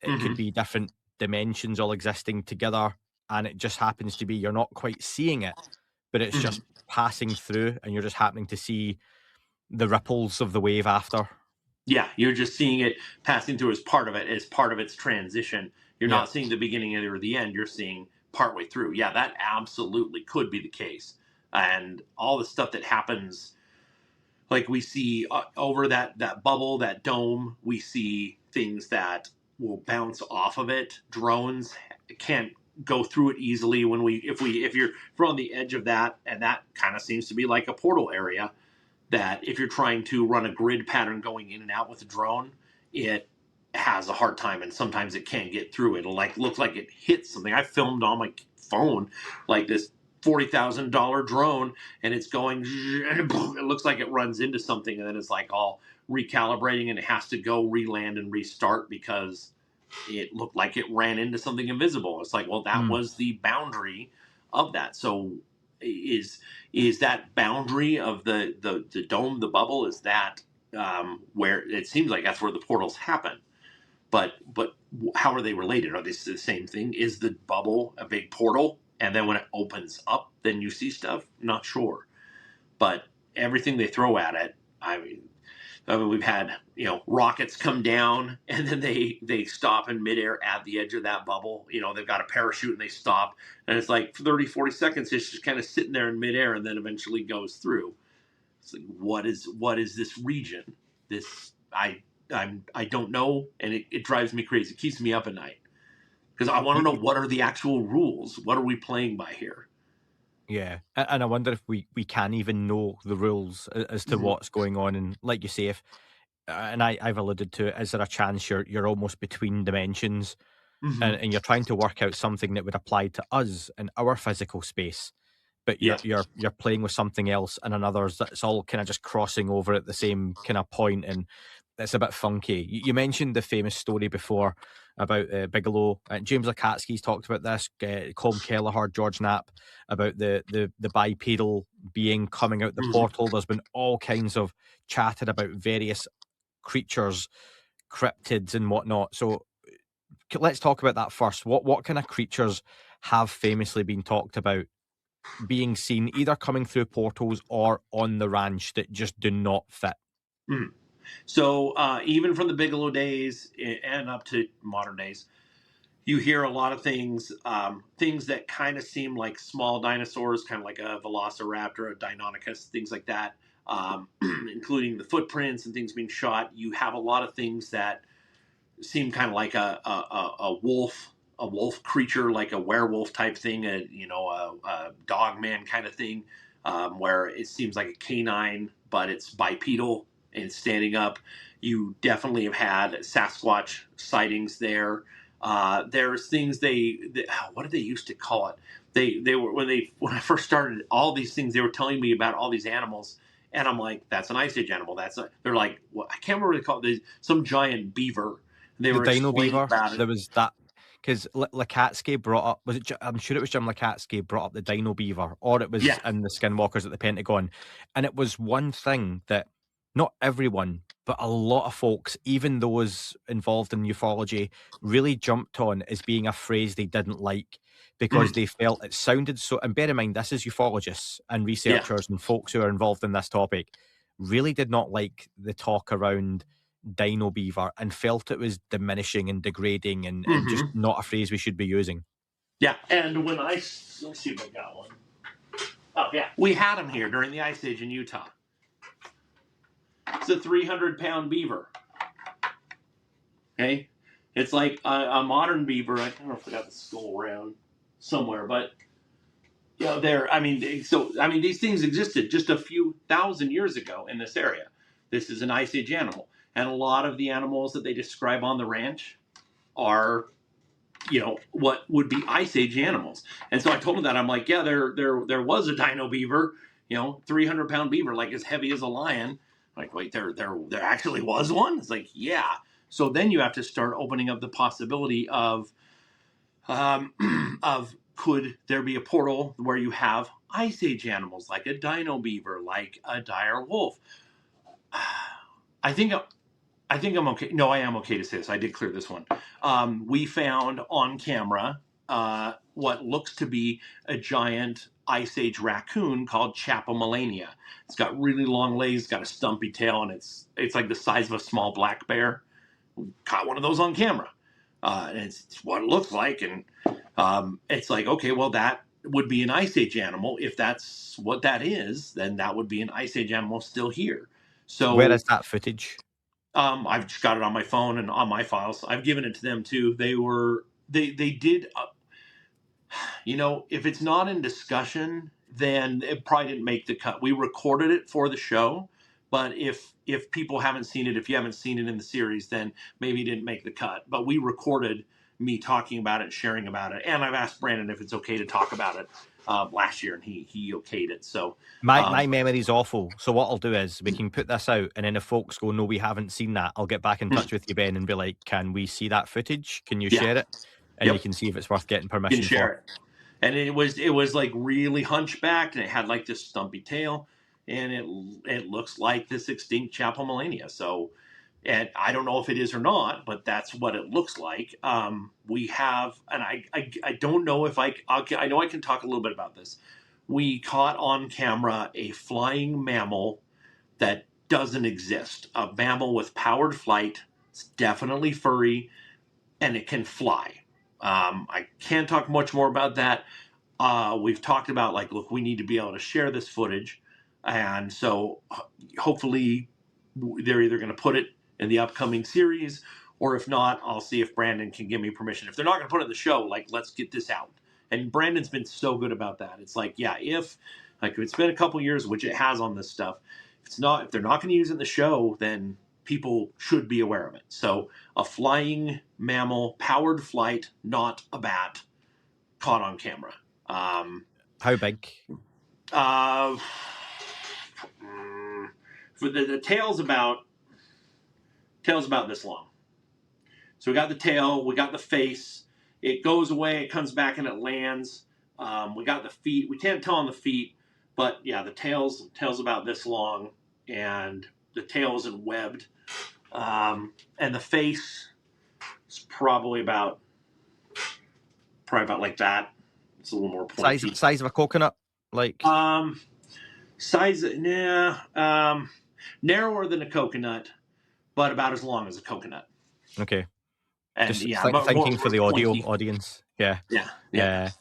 It Mm-hmm. could be different dimensions all existing together, and it just happens to be you're not quite seeing it, but it's Mm-hmm. just passing through, and you're just happening to see the ripples of the wave after. Yeah, you're just seeing it passing through as part of it, as part of its transition. You're Yeah. not seeing the beginning or the end. You're seeing partway through. Yeah, that absolutely could be the case. And all the stuff that happens, like we see over that bubble, that dome, we see things that will bounce off of it. Drones can't go through it easily. If you're on the edge of that, and that kind of seems to be like a portal area, that if you're trying to run a grid pattern going in and out with a drone, it has a hard time, and sometimes it can't get through. It'll like look like it hits something. I filmed on my phone like this $40,000 drone, and it's going, and it looks like it runs into something, and then it's like all recalibrating, and it has to go re-land and restart because it looked like it ran into something invisible. It's like, well, that Mm. was the boundary of that. So is that boundary of the dome, the bubble, is that where it seems like that's where the portals happen? But how are they related? Are they the same thing? Is the bubble a big portal, and then when it opens up, then you see stuff? Not sure. But everything they throw at it, I mean, we've had rockets come down, and then they stop in midair at the edge of that bubble. They've got a parachute and they stop, and it's like 30, 40 seconds. It's just kind of sitting there in midair, and then eventually goes through. It's like, what is this region? This I don't know, and it drives me crazy. It keeps me up at night because I want to know what are the actual rules. What are we playing by here? Yeah, and I wonder if we can even know the rules as to Mm-hmm. what's going on. And like you say, if and I've alluded to it, is there a chance you're almost between dimensions, Mm-hmm. and you're trying to work out something that would apply to us in our physical space, but Yeah. you're playing with something else and another's that's all kind of just crossing over at the same kind of point, and it's a bit funky. You mentioned the famous story before about Bigelow. James Lukatsky's talked about this. Colm Kelleher, George Knapp, about the bipedal being coming out the Mm-hmm. portal. There's been all kinds of chatted about various creatures, cryptids, and whatnot. So let's talk about that first. What kind of creatures have famously been talked about being seen either coming through portals or on the ranch that just do not fit? Mm-hmm. So even from the Bigelow days and up to modern days, you hear a lot of things, things that kind of seem like small dinosaurs, kind of like a velociraptor, a Deinonychus, things like that, including the footprints and things being shot. You have a lot of things that seem kind of like a wolf creature, like a werewolf type thing, a dog man kind of thing, where it seems like a canine, but it's bipedal and standing up. You definitely have had Sasquatch sightings there. There's things what did they used to call it? They were when I first started all these things they were telling me about all these animals, and I'm like, that's an ice age animal. They're like, well, I can't remember what they call it. Some giant beaver. They The were Dino explaining Beaver, about it. there was that because Lukatsky brought up, was it? I'm sure it was Jim Lukatsky brought up the Dino Beaver, or it was Yeah. in the Skinwalkers at the Pentagon, and it was one thing that not everyone, but a lot of folks, even those involved in ufology, really jumped on as being a phrase they didn't like because Mm, they felt it sounded so. And bear in mind, this is ufologists and yeah. researchers and folks who are involved in this topic really did not like the talk around Dino Beaver and felt it was diminishing and degrading and just Hmm. not a phrase we should be using. Yeah. And let's see if I got one. Oh yeah, we had them here during the Ice Age in Utah. It's a 300-pound beaver. Okay, it's like a modern beaver. I don't know if I got the skull around somewhere, but there. These things existed just a few thousand years ago in this area. This is an Ice Age animal, and a lot of the animals that they describe on the ranch are what would be Ice Age animals. And so I told him that. I'm like, yeah, there was a dino beaver, 300-pound beaver, like as heavy as a lion. I'm like, wait, there actually was one. It's like, yeah. So then you have to start opening up the possibility of of could there be a portal where you have Ice Age animals like a dino beaver, like a dire wolf. I think I think I'm okay. No, I am okay to say this. I did clear this one. We found on camera what looks to be a giant Ice Age raccoon called Chapomelania. It's got really long legs, it's got a stumpy tail, and it's like the size of a small black bear. Caught one of those on camera, and it's what it looks like. And it's like, okay, well, that would be an Ice Age animal. If that's what that is, then that would be an Ice Age animal still here. Where So is that footage? I've just got it on my phone and on my files. I've given it to them too. They did. If it's not in discussion, then it probably didn't make the cut. We recorded it for the show, but if people haven't seen it, if you haven't seen it in the series, then maybe it didn't make the cut. But we recorded me talking about it, sharing about it, and I've asked Brandon if it's okay to talk about it last year, and he okayed it. So My memory's awful. So what I'll do is we can put this out, and then if folks go, no, we haven't seen that, I'll get back in touch with you, Ben, and be like, can we see that footage? Can you yeah, share it? And you yep, can see if it's worth getting you can permission share for. it. And it was like really hunchbacked, and it had like this stumpy tail, and it looks like this extinct Chapel. So, and I don't know if it is or not, but that's what it looks like. We have, and I don't know if I know I can talk a little bit about this. We caught on camera a flying mammal that doesn't exist. A mammal with powered flight. It's definitely furry, and it can fly. I can't talk much more about that. We've talked about, like, look, we need to be able to share this footage. And so hopefully they're either going to put it in the upcoming series, or if not, I'll see if Brandon can give me permission. If they're not going to put it in the show, like, let's get this out. And Brandon's been so good about that. It's like, yeah, if it's been a couple years, which it has on this stuff, if they're not going to use it in the show, then people should be aware of it. So a flying mammal, powered flight, not a bat, caught on camera. How big? Uh, for the tail's about this long. So we got the tail, we got the face. It goes away, it comes back, and it lands. We got the feet. We can't tell on the feet, but yeah, the tail's about this long, and the tail isn't webbed. And the face is probably about like that. It's a little more pointy. Size of a coconut, like. Size, narrower than a coconut, but about as long as a coconut. Okay. And just yeah, thinking more for the audio pointy audience. Yeah. Yeah.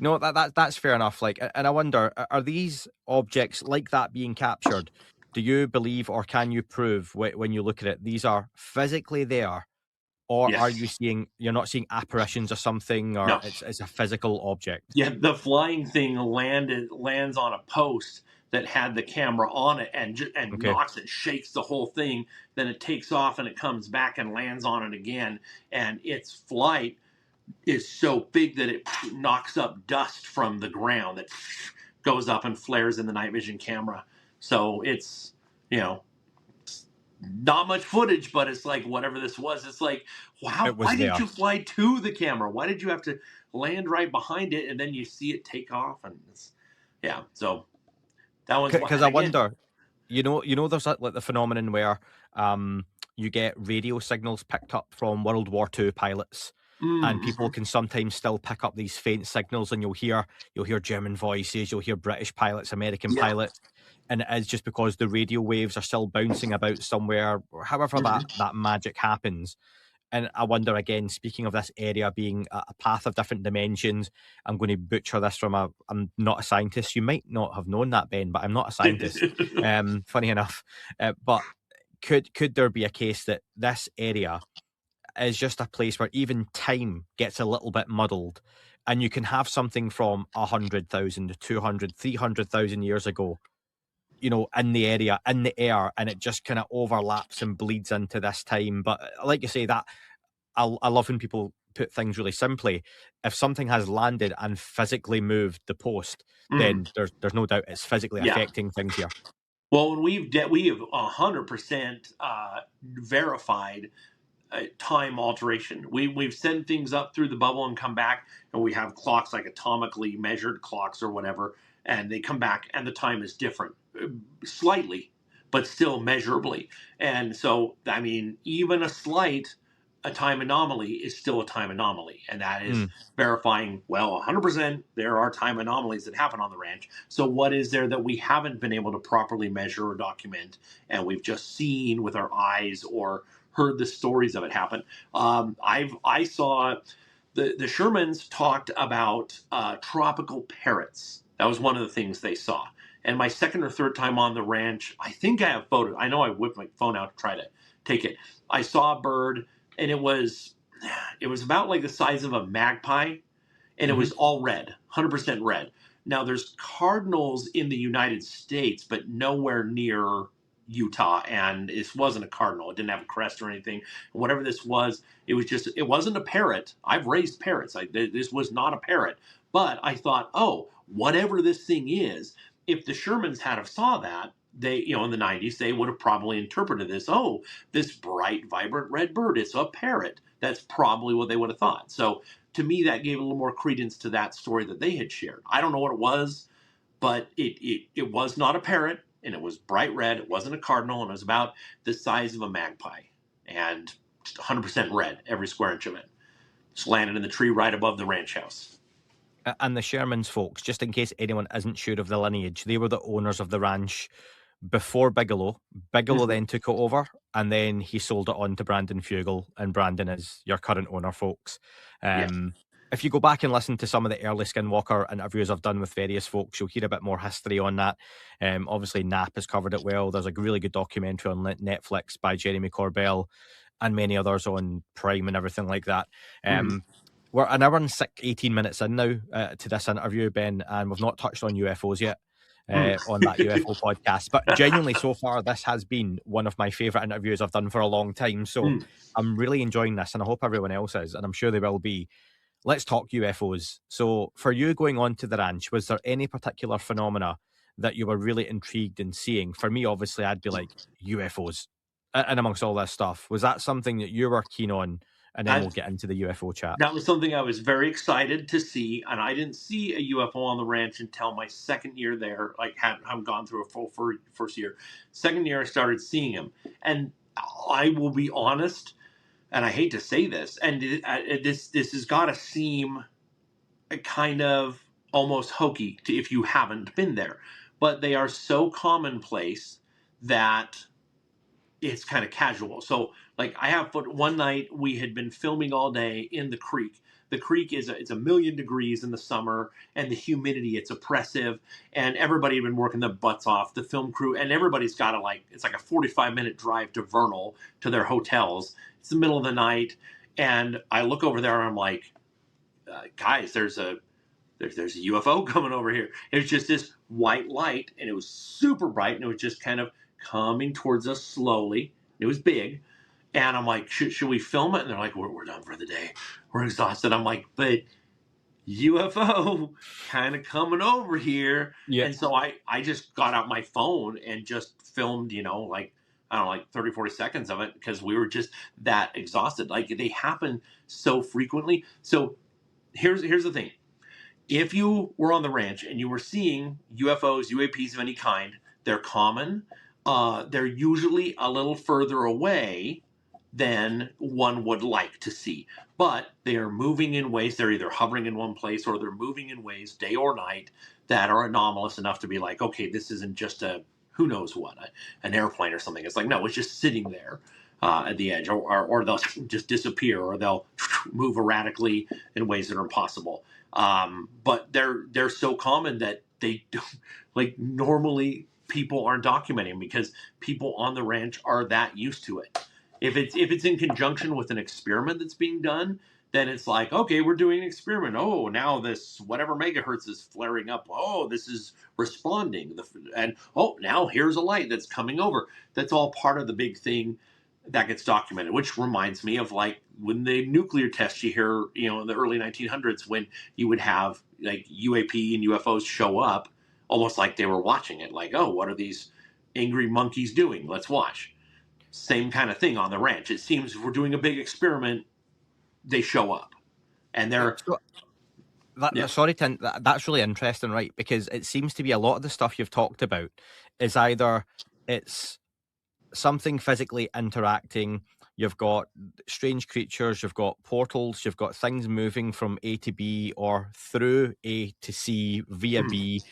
No, that's fair enough. Like, and I wonder, are these objects like that being captured? Do you believe, or can you prove when you look at it, these are physically there, or Yes. are you're not seeing apparitions or something, or No. it's a physical object? Yeah, the flying thing lands on a post that had the camera on it, and Okay. knocks it, shakes the whole thing. Then it takes off and it comes back and lands on it again. And its flight is so big that it knocks up dust from the ground that goes up and flares in the night vision camera. So it's, not much footage, but it's like whatever this was. It's like, wow, why didn't you fly to the camera? Why did you have to land right behind it and then you see it take off? And so that one's because I wonder, there's like the phenomenon where you get radio signals picked up from World War II pilots. And people can sometimes still pick up these faint signals, and you'll hear German voices, you'll hear British pilots, American pilots, and it is just because the radio waves are still bouncing about somewhere, or however that magic happens. And I wonder, again, speaking of this area being a path of different dimensions, I'm going to butcher this I'm not a scientist. You might not have known that, Ben, but I'm not a scientist. Funny enough. But could there be a case that this area is just a place where even time gets a little bit muddled, and you can have something from 100,000, 200, 300,000 years ago, in the area, in the air, and it just kind of overlaps and bleeds into this time. But like you say, that I love when people put things really simply. If something has landed and physically moved the post, then there's no doubt it's physically affecting things here. Well, when we have 100% verified time alteration. We've sent things up through the bubble and come back, and we have clocks, like atomically measured clocks or whatever, and they come back and the time is different, slightly, but still measurably. And so, I mean, even a time anomaly is still a time anomaly, and that is verifying, 100% there are time anomalies that happen on the ranch. So what is there that we haven't been able to properly measure or document, and we've just seen with our eyes or heard the stories of it happen? I saw the Shermans talked about tropical parrots. That was one of the things they saw. And my second or third time on the ranch, I think I have photos. I know I whipped my phone out to try to take it. I saw a bird, and it was about like the size of a magpie, and it was all red, 100% red. Now there's cardinals in the United States, but nowhere near Utah, and it wasn't a cardinal. It didn't have a crest or anything. Whatever this was, it wasn't a parrot. I've raised parrots. This was not a parrot. But I thought, whatever this thing is, if the Shermans had have saw that, they, in the 90s, they would have probably interpreted this, this bright, vibrant red bird, it's a parrot. That's probably what they would have thought. So to me, that gave a little more credence to that story that they had shared. I don't know what it was, but it was not a parrot, and it was bright red. It wasn't a cardinal, and it was about the size of a magpie, and 100% red, every square inch of it. Just landed in the tree right above the ranch house. And the Shermans folks, just in case anyone isn't sure of the lineage, they were the owners of the ranch before Bigelow. Bigelow then took it over, and then he sold it on to Brandon Fugel, and Brandon is your current owner, folks. if you go back and listen to some of the early Skinwalker interviews I've done with various folks, you'll hear a bit more history on that. Obviously, Knapp has covered it well. There's a really good documentary on Netflix by Jeremy Corbell and many others on Prime and everything like that. Mhm. We're an hour and 18 minutes in now to this interview, Ben, and we've not touched on UFOs yet. Mm. On that UFO podcast, but genuinely so far this has been one of my favorite interviews I've done for a long time, so Mm. I'm really enjoying this and I hope everyone else is, and I'm sure they will be. Let's talk UFOs. So for you going on to the ranch, was there any particular phenomena that you were really intrigued in seeing? For me, obviously, I'd be like UFOs and amongst all this stuff. Was that something that you were keen on? And then I, we'll get into the UFO chat. that was something I was very excited to see, and I didn't see a UFO on the ranch until my second year there. Like, hadn't gone through a full first year. Second year, I started seeing him, and I will be honest, and I hate to say this, and this has got to seem kind of almost hokey to if you haven't been there, but they are so commonplace that it's kind of casual. So like I have one night we had been filming all day in the creek. The creek it's a million degrees in the summer, and the humidity, it's oppressive, and everybody had been working their butts off, the film crew, and everybody's got to it's like a 45-minute drive to Vernal to their hotels. It's the middle of the night, and I look over there and I'm like, guys, there's a UFO coming over here. It was just this white light, and it was super bright, and it was just kind of coming towards us slowly. It was big, and I'm like, should we film it? And they're like, we're done for the day. We're exhausted. I'm like, but UFO kind of coming over here. Yeah. And so I just got out my phone and just filmed, like, I don't know, like 30, 40 seconds of it, because we were just that exhausted. Like, they happen so frequently. So here's the thing. If you were on the ranch and you were seeing UFOs, UAPs of any kind, they're common. They're usually a little further away than one would like to see. But they are moving in ways, they're either hovering in one place or they're moving in ways, day or night, that are anomalous enough to be like, okay, this isn't just who knows what, an airplane or something. It's like, no, it's just sitting there at the edge, or they'll just disappear, or they'll move erratically in ways that are impossible. But they're so common that they don't, like, normally people aren't documenting because people on the ranch are that used to it. If it's in conjunction with an experiment that's being done, then it's like, okay, we're doing an experiment. Oh, now this whatever megahertz is flaring up. Oh, this is responding. And oh, now here's a light that's coming over. That's all part of the big thing that gets documented, which reminds me of like when the nuclear tests you hear, in the early 1900s, when you would have like UAP and UFOs show up almost like they were watching it. Like, oh, what are these angry monkeys doing? Let's watch. Same kind of thing on the ranch. It seems if we're doing a big experiment, they show up. And they're, So yeah. sorry, that's really interesting, right? Because it seems to be a lot of the stuff you've talked about is either it's something physically interacting, you've got strange creatures, you've got portals, you've got things moving from A to B or through A to C via B.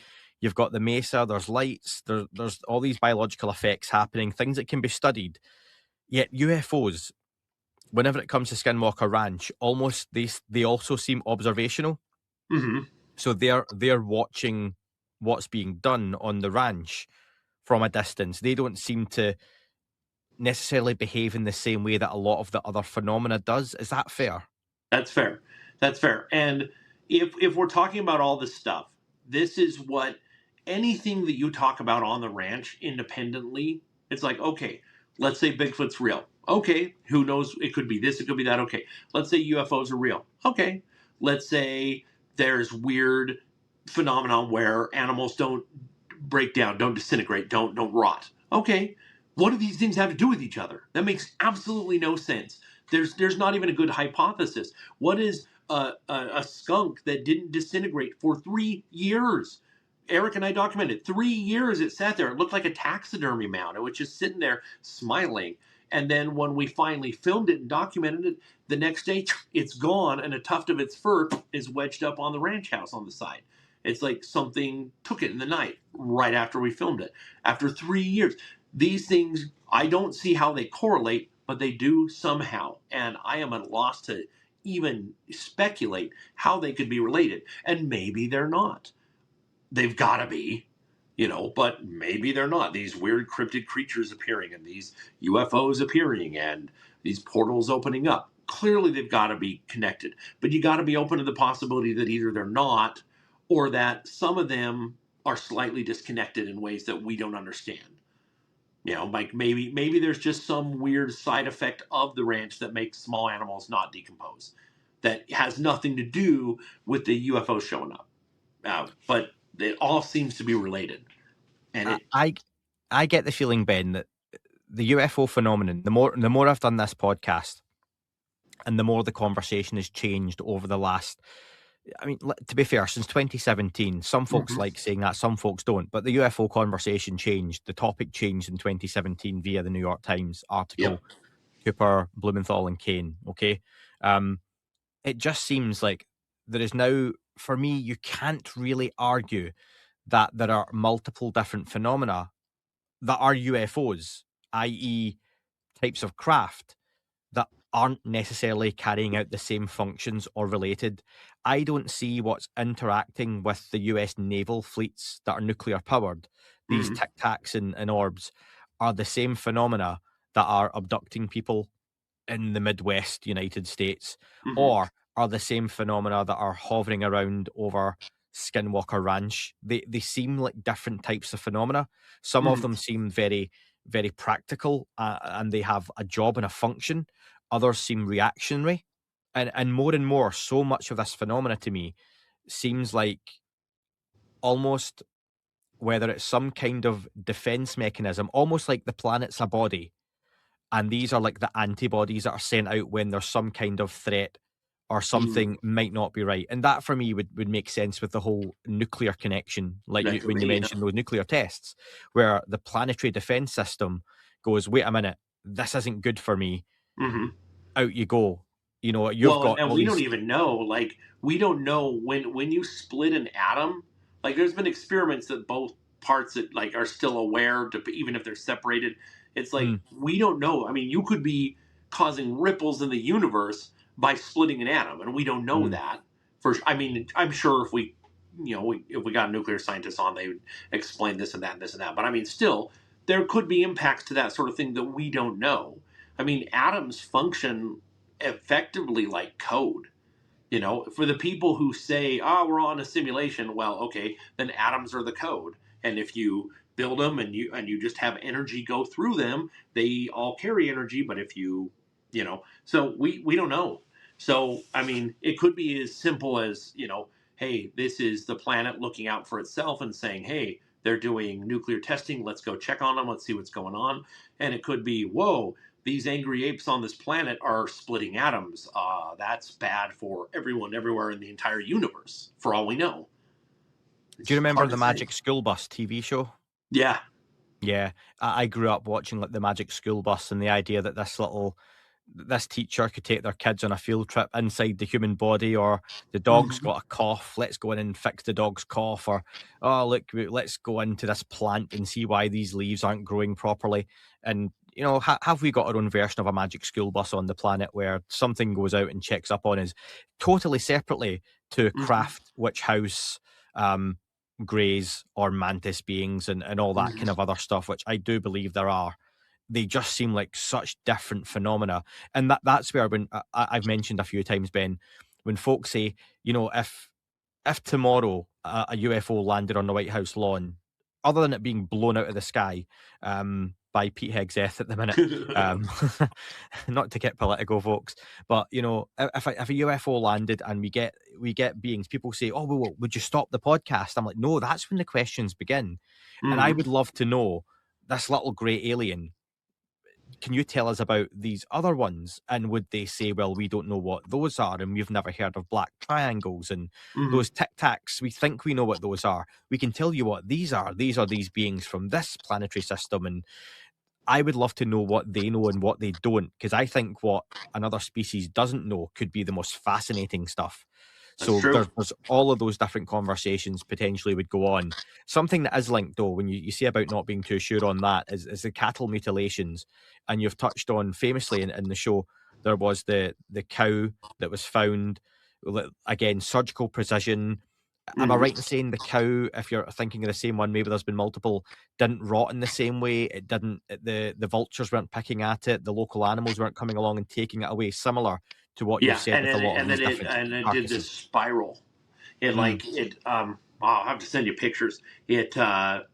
You've got the mesa, there's lights, there's all these biological effects happening, things that can be studied. Yet UFOs, whenever it comes to Skinwalker Ranch, almost they also seem observational. Mm-hmm. So they're watching what's being done on the ranch from a distance. They don't seem to necessarily behave in the same way that a lot of the other phenomena does. Is that fair? That's fair. That's fair. And if we're talking about all this stuff, this is what anything that you talk about on the ranch independently, it's like, okay, let's say Bigfoot's real. Okay, who knows? It could be this, it could be that. Okay, let's say UFOs are real. Okay, let's say there's weird phenomenon where animals don't break down, don't disintegrate, don't rot. Okay, what do these things have to do with each other? That makes absolutely no sense. There's not even a good hypothesis. What is a skunk that didn't disintegrate for 3 years? Eric and I documented 3 years it sat there. It looked like a taxidermy mound. It was just sitting there smiling. And then when we finally filmed it and documented it, the next day it's gone, and a tuft of its fur is wedged up on the ranch house on the side. It's like something took it in the night right after we filmed it. After 3 years, these things, I don't see how they correlate, but they do somehow. And I am at a loss to even speculate how they could be related. And maybe they're not. They've got to be, but maybe they're not. These weird cryptid creatures appearing and these UFOs appearing and these portals opening up. Clearly, they've got to be connected. But you got to be open to the possibility that either they're not or that some of them are slightly disconnected in ways that we don't understand. Like maybe there's just some weird side effect of the ranch that makes small animals not decompose that has nothing to do with the UFO showing up. But it all seems to be related. And I get the feeling, Ben, that the UFO phenomenon, the more I've done this podcast and the more the conversation has changed over the last, I mean, to be fair, since 2017, some folks Mhm. like saying that, some folks don't, but the UFO conversation changed. The topic changed in 2017 via the New York Times Yep. article, Cooper, Blumenthal, and Kane. Okay. Um, it just seems like there is now, for me, you can't really argue that there are multiple different phenomena that are UFOs, i.e., types of craft that aren't necessarily carrying out the same functions or related. I don't see what's interacting with the US naval fleets that are nuclear powered. These Mhm. tic tacs and orbs are the same phenomena that are abducting people in the Midwest United States, Mhm. or are the same phenomena that are hovering around over Skinwalker Ranch. They seem like different types of phenomena. Some of Mhm. them seem very, very practical, and they have a job and a function. Others seem reactionary. And more, so much of this phenomena to me seems like almost whether it's some kind of defense mechanism, almost like the planet's a body and these are like the antibodies that are sent out when there's some kind of threat or Mhm. something might not be right. And that for me would make sense with the whole nuclear connection, like That could when you be, yeah. mentioned those nuclear tests, where the planetary defense system goes, wait a minute, this isn't good for me. Mhm. Out you go. You know, you've Well, got and all we don't these. even know. Like, we don't know when you split an atom. Like, there's been experiments that both parts that like are still aware, to, even if they're separated. It's like Mm, we don't know. I mean, you could be causing ripples in the universe by splitting an atom, and we don't know mm. that. I mean, I'm sure if if we got nuclear scientists on, they would explain this and that and this and that. But I mean, still, there could be impacts to that sort of thing that we don't know. I mean, atoms function effectively like code. For the people who say, "Ah, we're on a simulation," well, okay, then atoms are the code, and if you build them and you just have energy go through them, they all carry energy. But if so we don't know. So I mean, it could be as simple as hey, this is the planet looking out for itself and saying, hey, they're doing nuclear testing. Let's go check on them. Let's see what's going on. And it could be, whoa, these angry apes on this planet are splitting atoms. That's bad for everyone everywhere in the entire universe, for all we know. Do you It's remember hard to the say. Magic School Bus TV show? Yeah. Yeah, I grew up watching like the Magic School Bus and the idea that this teacher could take their kids on a field trip inside the human body, or the dog's Hmm. got a cough, let's go in and fix the dog's cough, or oh look, let's go into this plant and see why these leaves aren't growing properly. And have we got our own version of a Magic School Bus on the planet where something goes out and checks up on us totally separately to Hmm. craft which house um greys or mantis beings and all that kind Hmm. of other stuff, which I do believe there are. They just seem like such different phenomena. And that's where when I've mentioned a few times, Ben, when folks say, if tomorrow a UFO landed on the White House lawn, other than it being blown out of the sky by Pete Hegseth at the minute, um, not to get political, folks, but if a UFO landed and we get beings, people say, "Oh, well, would you stop the podcast?" I'm like, "No, that's when the questions begin," and I Hmm. would love to know this little grey alien, can you tell us about these other ones? And would they say, well, we don't know what those are, and we've never heard of black triangles and Hmm. those tic tacs? We think we know what those are. We can tell you what these are. These are these beings from this planetary system. And I would love to know what they know and what they don't, because I think what another species doesn't know could be the most fascinating stuff. That's So true. there's all of those different conversations potentially would go on. Something that is linked, though, when you see about not being too sure on that, is the cattle mutilations. And you've touched on famously in the show There was the cow that was found, again, surgical precision. Am I Mhm. right in saying the cow, if you're thinking of the same one, maybe there's been multiple, didn't rot in the same way? It didn't, the vultures weren't picking at it, the local animals weren't coming along and taking it away, similar to what you've Yeah, said with a lot of these different and it did this carcasses. spiral. It Mm, like it. I'll have to send you pictures. It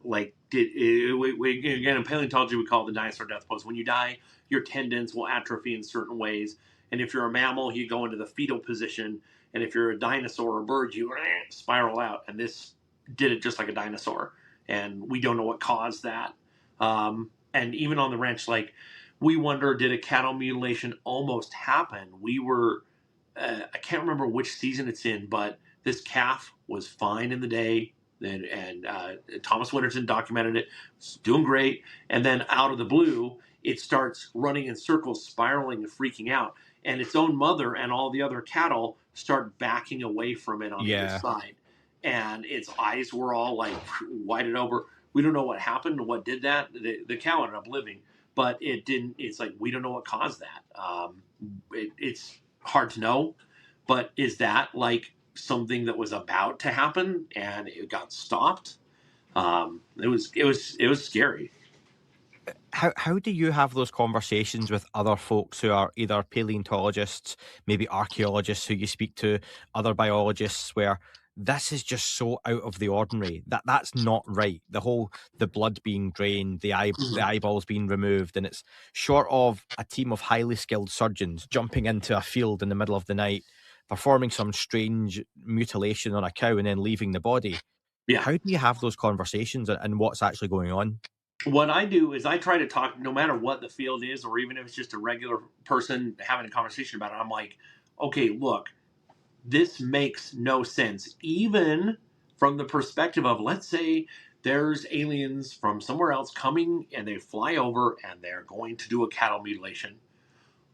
like did. Again, in paleontology, we call it the dinosaur death pose. When you die, your tendons will atrophy in certain ways, and if you're a mammal, you go into the fetal position, and if you're a dinosaur or a bird, you spiral out. And this did it just like a dinosaur, and we don't know what caused that. And even on the ranch, like we wonder, did a cattle mutilation almost happen? We were I can't remember which season it's in, but this calf was fine in the day, and Thomas Winterton documented it. It's doing great, and then out of the blue, it starts running in circles, spiraling and freaking out, and its own mother and all the other cattle start backing away from it on either yeah. side, and its eyes were all like whited over. We don't know what happened, what did that. The cow ended up living, but it didn't. It's like we don't know what caused that. It's hard to know, but is that like something that was about to happen and it got stopped? It was scary. How do you have those conversations with other folks who are either paleontologists, maybe archaeologists who you speak to, other biologists, where this is just so out of the ordinary that that's not right? The blood being drained, the Mhm. eyeballs being removed, and it's short of a team of highly skilled surgeons jumping into a field in the middle of the night, performing some strange mutilation on a cow and then leaving the body. Yeah. How do you have those conversations and what's actually going on? What I do is I try to talk, no matter what the field is, or even if it's just a regular person having a conversation about it. I'm like, okay, look, this makes no sense, even from the perspective of, let's say there's aliens from somewhere else coming and they fly over and they're going to do a cattle mutilation.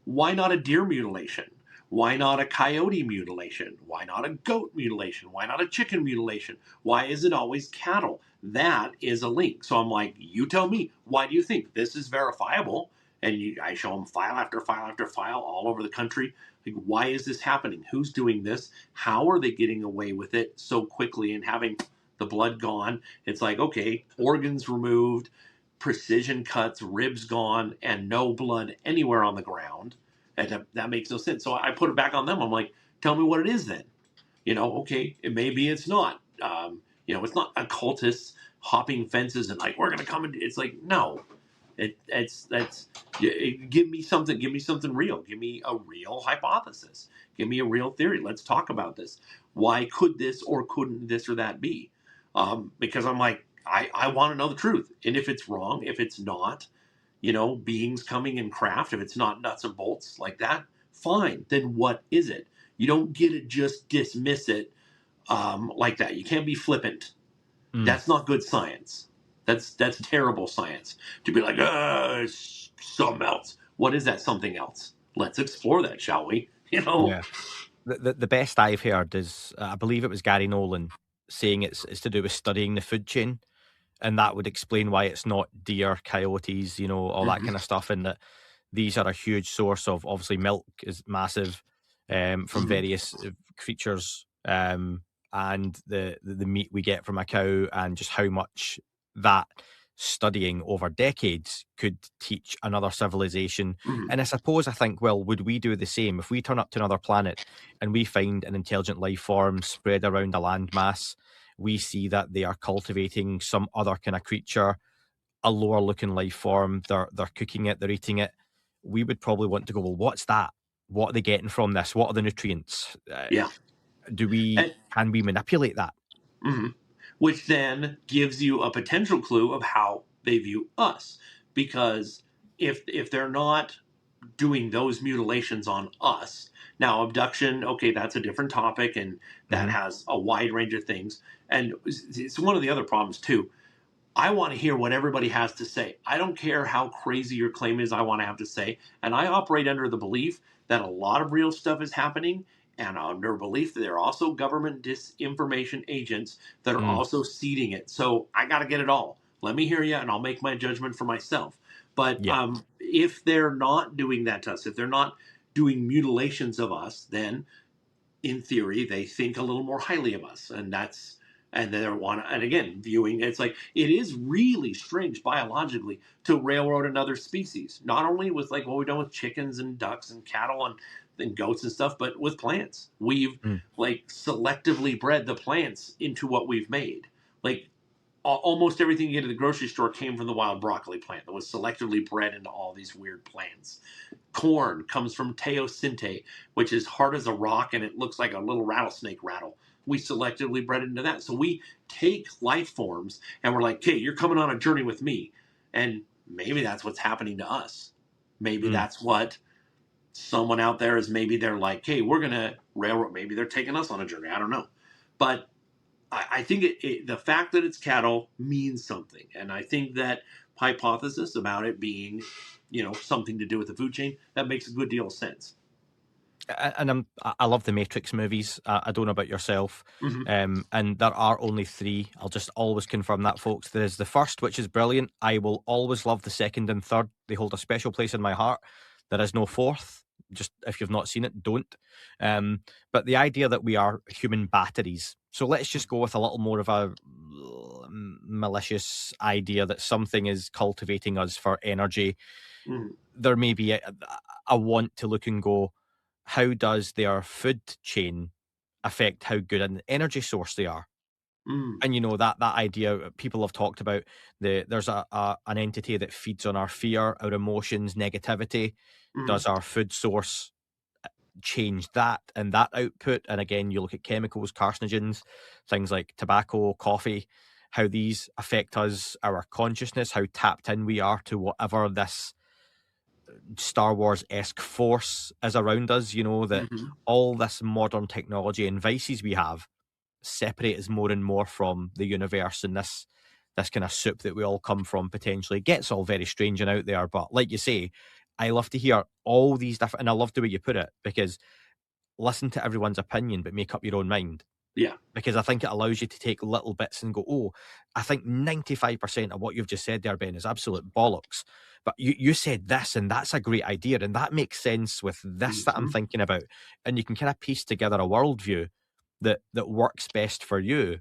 Why not a deer mutilation? Why not a coyote mutilation? Why not a goat mutilation? Why not a chicken mutilation? Why is it always cattle? That is a link. So I'm like, you tell me, why do you think this is verifiable? And I show them file after file after file all over the country. Like, why is this happening? Who's doing this? How are they getting away with it so quickly and having the blood gone? It's like, okay, organs removed, precision cuts, ribs gone, and no blood anywhere on the ground. And that makes no sense. So I put it back on them. I'm like, tell me what it is then. Okay, maybe it's not. It's not occultists hopping fences and like we're gonna come and it's like no, give me something. Give me something real. Give me a real hypothesis. Give me a real theory. Let's talk about this. Why could this or couldn't this or that be? Because I'm like, I want to know the truth. And if it's wrong, if it's not, beings coming in craft, if it's not nuts and bolts like that, fine. Then what is it? You don't get to just dismiss it like that. You can't be flippant. Mm. That's not good science. That's terrible science. To be like, it's something else. What is that something else? Let's explore that, shall we? Yeah. The best I've heard is, I believe it was Gary Nolan saying it's to do with studying the food chain, and that would explain why it's not deer, coyotes, all that kind Mhm, of stuff, and that these are a huge source of, obviously, milk is massive, from mhm, various creatures, and the meat we get from a cow, and just how much that studying over decades could teach another civilization. mhm. And I think, well, would we do the same if we turn up to another planet and we find an intelligent life form spread around a landmass? We see that they are cultivating some other kind of creature, a lower looking life form. They're cooking it, they're eating it. We would probably want to go, well, what's that? What are they getting from this? What are the nutrients? Yeah. Can we manipulate that? Mhm. Which then gives you a potential clue of how they view us, because if they're not doing those mutilations on us, now abduction, okay, that's a different topic, and that Hmm. has a wide range of things, and it's one of the other problems too. I want to hear what everybody has to say. I don't care how crazy your claim is, I want to have to say. And I operate under the belief that a lot of real stuff is happening, and under belief that there are also government disinformation agents that are Mm, also seeding it. So I got to get it all. Let me hear you, and I'll make my judgment for myself. But yeah. if they're not doing that to us, if they're not doing mutilations of us, then in theory they think a little more highly of us, and they want to, and again, viewing, it's like it is really strange biologically to railroad another species, not only with like what we've done with chickens and ducks and cattle and goats and stuff, but with plants. We've Mm. like selectively bred the plants into what we've made. Like almost everything you get at the grocery store came from the wild broccoli plant that was selectively bred into all these weird plants. Corn comes from teosinte, which is hard as a rock and it looks like a little rattlesnake rattle. We selectively bred into that. So we take life forms and we're like, okay, you're coming on a journey with me. And maybe that's what's happening to us. Maybe Mm. that's what someone out there is. Maybe they're like, hey, we're going to railroad. Maybe they're taking us on a journey. I don't know. But I think the fact that it's cattle means something. And I think that hypothesis about it being, something to do with the food chain, that makes a good deal of sense. And I love the Matrix movies. I don't know about yourself, Mm-hmm. and there are only three. I'll just always confirm that, folks. There is the first, which is brilliant. I will always love the second and third. They hold a special place in my heart. There is no fourth. Just if you've not seen it, don't. But the idea that we are human batteries. So let's just go with a little more of a malicious idea that something is cultivating us for energy. Mm-hmm. There may be a want to look and go, how does their food chain affect how good an energy source they are? Mm-hmm. And that idea people have talked about, there's an entity that feeds on our fear, our emotions, negativity. Mm-hmm. Does our food source change that and that output? And again, you look at chemicals, carcinogens, things like tobacco, coffee, how these affect us, our consciousness, how tapped in we are to whatever this Star Wars-esque force is around us, that Mm-hmm. all this modern technology and vices we have separate us more and more from the universe, and this kind of soup that we all come from potentially gets all very strange and out there. But like you say, I love to hear all these different, and I love the way you put it, because listen to everyone's opinion, but make up your own mind. Yeah. Because I think it allows you to take little bits and go, oh, I think 95% of what you've just said there, Ben, is absolute bollocks. But you said this, and that's a great idea, and that makes sense with this that I'm Mm-hmm. thinking about. And you can kind of piece together a worldview that works best for you.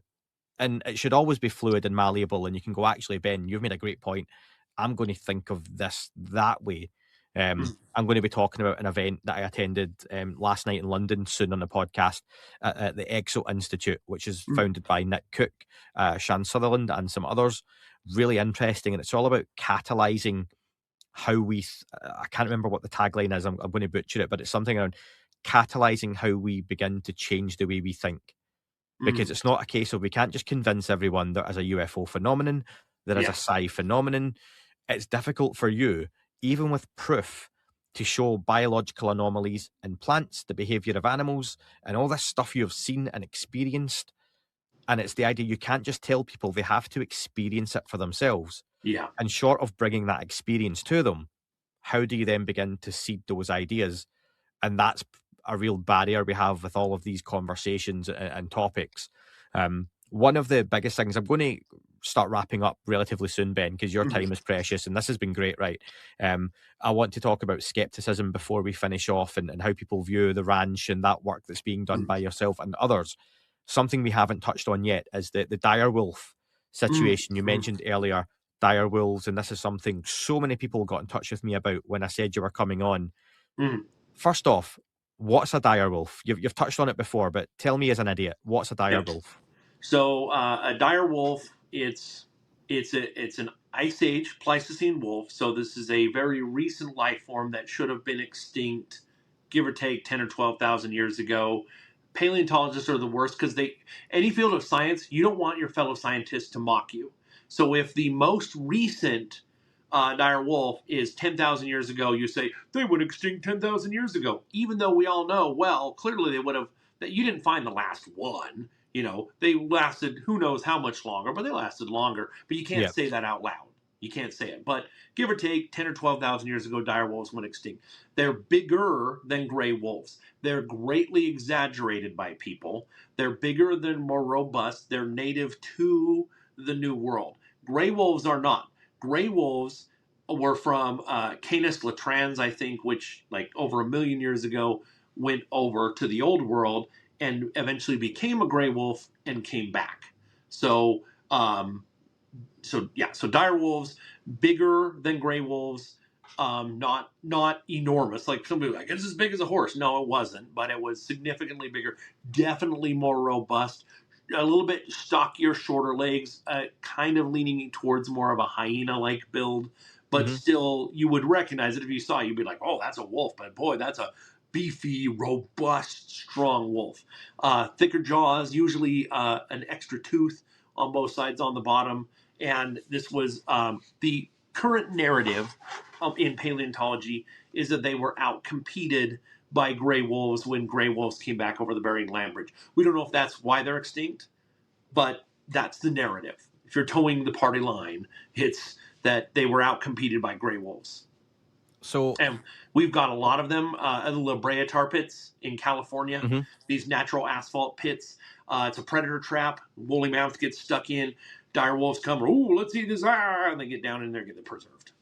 And it should always be fluid and malleable. And you can go, actually, Ben, you've made a great point. I'm going to think of this that way. I'm going to be talking about an event that I attended last night in London, soon on the podcast, at the Exo Institute, which is Mm-hmm. founded by Nick Cook, Shan Sutherland, and some others. Really interesting. And it's all about catalyzing how I can't remember what the tagline is. I'm going to butcher it, but it's something around catalyzing how we begin to change the way we think, because Mm-hmm. it's not a case of we can't just convince everyone there is a UFO phenomenon, there is a Yeah. psi phenomenon. It's difficult for you, even with proof, to show biological anomalies in plants, the behavior of animals, and all this stuff you have seen and experienced. And it's the idea you can't just tell people, they have to experience it for themselves. Yeah. And short of bringing that experience to them, how do you then begin to seed those ideas? And that's a real barrier we have with all of these conversations and topics. One of the biggest things, I'm going to start wrapping up relatively soon, Ben, because your Mm-hmm. time is precious and this has been great, right? I want to talk about skepticism before we finish off, and how people view the ranch and that work that's being done by yourself and others. Something we haven't touched on yet is the dire wolf situation you Mm-hmm. mentioned earlier. Dire wolves, and this is something so many people got in touch with me about when I said you were coming on. Mm-hmm. First off, what's a dire wolf? You've touched on it before, but tell me as an idiot, what's a dire Yep. wolf? So a dire wolf, it's an ice age Pleistocene wolf. So this is a very recent life form that should have been extinct, give or take 10 or 12,000 years ago. Paleontologists are the worst because any field of science, you don't want your fellow scientists to mock you. So if the most recent dire wolf is 10,000 years ago, you say they went extinct 10,000 years ago, even though we all know, well, clearly they would have. That you didn't find the last one. They lasted who knows how much longer, but they lasted longer. But you can't Yeah. say that out loud. You can't say it. But give or take 10 or 12,000 years ago, dire wolves went extinct. They're bigger than gray wolves. They're greatly exaggerated by people. They're bigger, they're more robust. They're native to the New World. Gray wolves are not. Gray wolves were from Canis latrans, I think, which like over 1 million years ago went over to the old world and eventually became a gray wolf and came back. So so dire wolves, bigger than gray wolves, not enormous. Like somebody like it's as big as a horse. No, it wasn't, but it was significantly bigger, definitely more robust, a little bit stockier, shorter legs, kind of leaning towards more of a hyena-like build. But Hmm. still, you would recognize it if you saw it. You'd be like, "Oh, that's a wolf!" But boy, that's a beefy, robust, strong wolf. Thicker jaws, usually an extra tooth on both sides on the bottom. And this was the current narrative in paleontology is that they were outcompeted by gray wolves when gray wolves came back over the Bering Land Bridge. We don't know if that's why they're extinct, but that's the narrative. If you're towing the party line, it's that they were outcompeted by gray wolves. So, And we've got a lot of them at the La Brea tar pits in California, mhm. these natural asphalt pits. It's a predator trap. Woolly mammoth gets stuck in. Dire wolves come, oh, let's eat this, and they get down in there, get them preserved.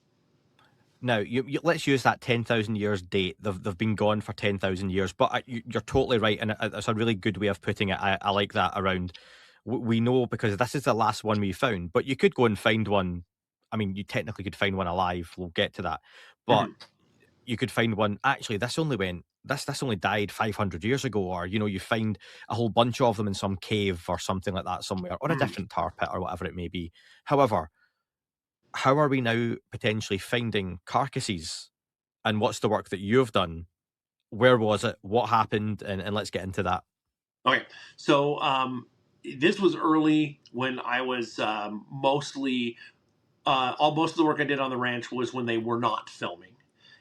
Now, let's use that 10,000 years date. They've been gone for 10,000 years, but you're totally right, and it's a really good way of putting it. I like that around. We know because this is the last one we found, but you could go and find one. I mean, you technically could find one alive. We'll get to that, but Mm-hmm. you could find one. Actually, this only died 500 years ago, or you find a whole bunch of them in some cave or something like that somewhere, or a Mm-hmm. different tar pit or whatever it may be. However, how are we now potentially finding carcasses? And what's the work that you've done? Where was it? What happened? And let's get into that. Okay, so this was early when I was mostly all most of the work I did on the ranch was when they were not filming.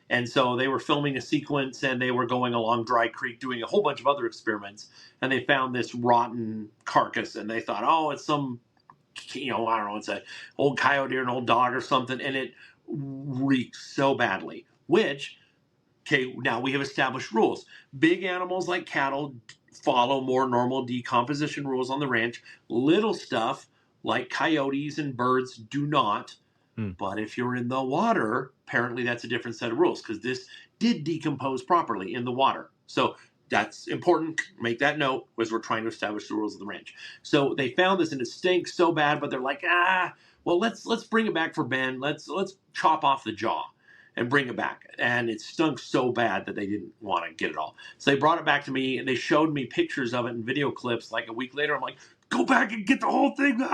And so they were filming a sequence and they were going along Dry Creek doing a whole bunch of other experiments. And they found this rotten carcass and they thought, oh, it's some, I don't know, it's an old coyote or an old dog or something. And it reeks so badly, which, okay, now we have established rules. Big animals like cattle follow more normal decomposition rules on the ranch. Little stuff like coyotes and birds do not. Hmm. But if you're in the water, apparently that's a different set of rules because this did decompose properly in the water. So that's important. Make that note as we're trying to establish the rules of the ranch. So they found this and it stinks so bad, but they're like, well, let's bring it back for Ben. Let's chop off the jaw and bring it back. And it stunk so bad that they didn't want to get it all. So they brought it back to me and they showed me pictures of it and video clips like a week later. I'm like, go back and get the whole thing.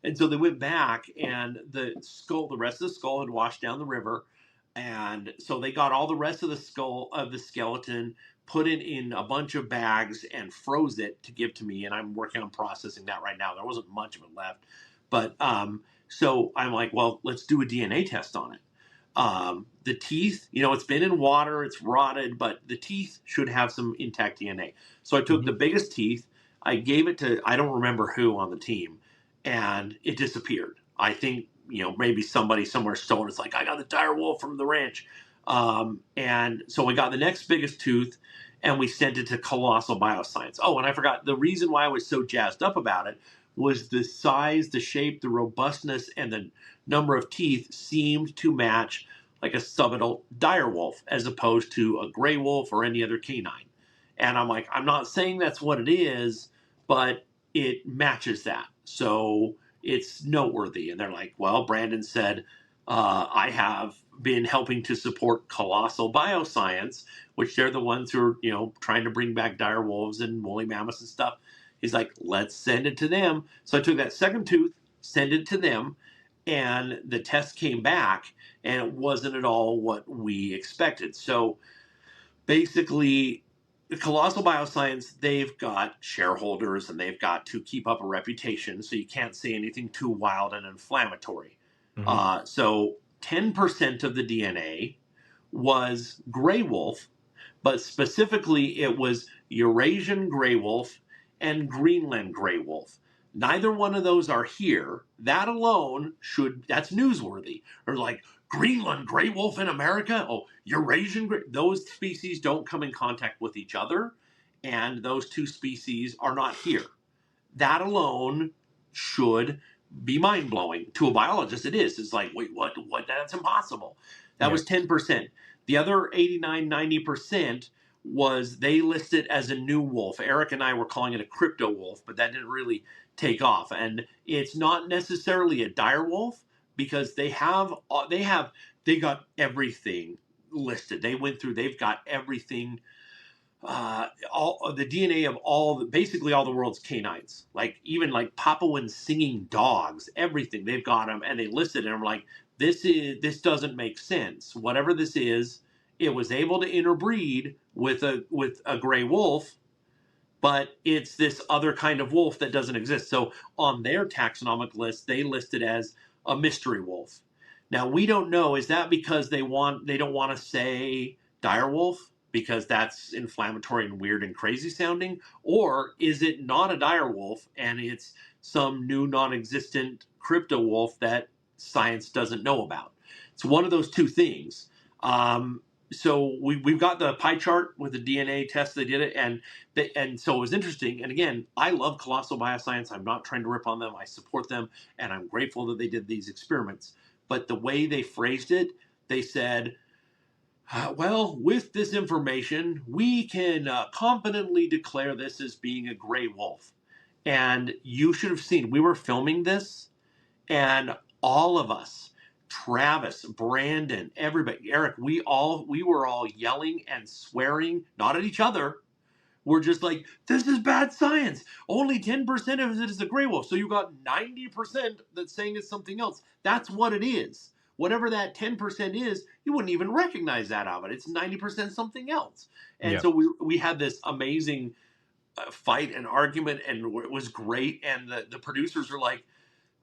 And so they went back, and the rest of the skull had washed down the river. And so they got all the rest of the skull of the skeleton, put it in a bunch of bags, and froze it to give to me. And I'm working on processing that right now. There wasn't much of it left. But so I'm like, well, let's do a DNA test on it. The teeth, it's been in water, it's rotted, but the teeth should have some intact DNA. So I took Mhm. the biggest teeth, I gave it to, I don't remember who on the team, and it disappeared. I think, maybe somebody somewhere stole it. It's like, I got the dire wolf from the ranch. And so we got the next biggest tooth and we sent it to Colossal Bioscience. Oh, and I forgot the reason why I was so jazzed up about it was the size, the shape, the robustness, and the number of teeth seemed to match like a subadult dire wolf as opposed to a gray wolf or any other canine. And I'm like, I'm not saying that's what it is, but it matches that. So it's noteworthy. And they're like, well, Brandon said, I have been helping to support Colossal Bioscience, which they're the ones who are, trying to bring back dire wolves and woolly mammoths and stuff. He's like, let's send it to them. So I took that second tooth, sent it to them, and the test came back, and it wasn't at all what we expected. So basically, Colossal Bioscience, they've got shareholders and they've got to keep up a reputation, so you can't say anything too wild and inflammatory. Mhm. So 10% of the DNA was gray wolf, but specifically it was Eurasian gray wolf and Greenland gray wolf. Neither one of those are here. That alone that's newsworthy. Or like Greenland gray wolf in America? Oh, Eurasian gray. Those species don't come in contact with each other, and those two species are not here. That alone should be mind blowing. To a biologist, it is. It's like, wait, what? What? That's impossible. That Yeah. was 10%. The other 89, 90% was they listed as a new wolf. Eric and I were calling it a crypto wolf, but that didn't really take off. And it's not necessarily a dire wolf because they got everything listed. They went through. They've got everything, all of the DNA of basically all the world's canines, like even like Papuan singing dogs, everything. They've got them and they listed it. And I'm like, this doesn't make sense. Whatever this is, it was able to interbreed with a gray wolf, but it's this other kind of wolf that doesn't exist. So on their taxonomic list, they list it as a mystery wolf. Now we don't know, is that because they don't want to say dire wolf because that's inflammatory and weird and crazy sounding, or is it not a dire wolf and it's some new non-existent crypto wolf that science doesn't know about? It's one of those two things. So we've got the pie chart with the DNA test. They did it, and so it was interesting. And again, I love Colossal Bioscience. I'm not trying to rip on them. I support them, and I'm grateful that they did these experiments. But the way they phrased it, they said, well, with this information, we can confidently declare this as being a gray wolf. And you should have seen, we were filming this, and all of us, Travis, Brandon, everybody, Eric, we were all yelling and swearing, not at each other. We're just like, this is bad science. Only 10% of it is a gray wolf. So you got 90% that's saying it's something else. That's what it is. Whatever that 10% is, you wouldn't even recognize that of it. It's 90% something else. And Yeah. so we had this amazing fight and argument, and it was great. And the producers were like,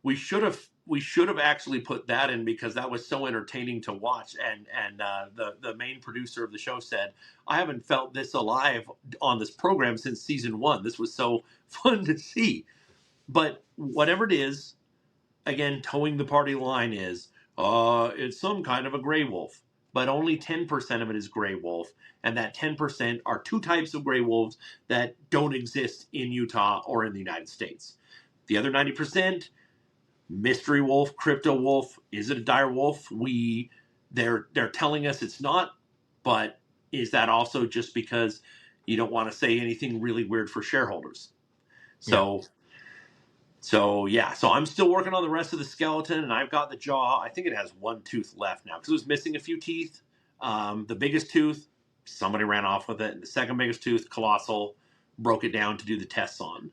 we should have actually put that in because that was so entertaining to watch. And the main producer of the show said, I haven't felt this alive on this program since season 1. This was so fun to see. But whatever it is, again, towing the party line is it's some kind of a gray wolf. But only 10% of it is gray wolf, and that 10% are two types of gray wolves that don't exist in Utah or in the United States. The other 90%, mystery wolf, crypto wolf, is it a dire wolf? They're telling us it's not, but is that also just because you don't want to say anything really weird for shareholders? Yeah. So I'm still working on the rest of the skeleton, and I've got the jaw. I think it has one tooth left now because it was missing a few teeth. The biggest tooth, somebody ran off with it. The second biggest tooth, Colossal, broke it down to do the tests on.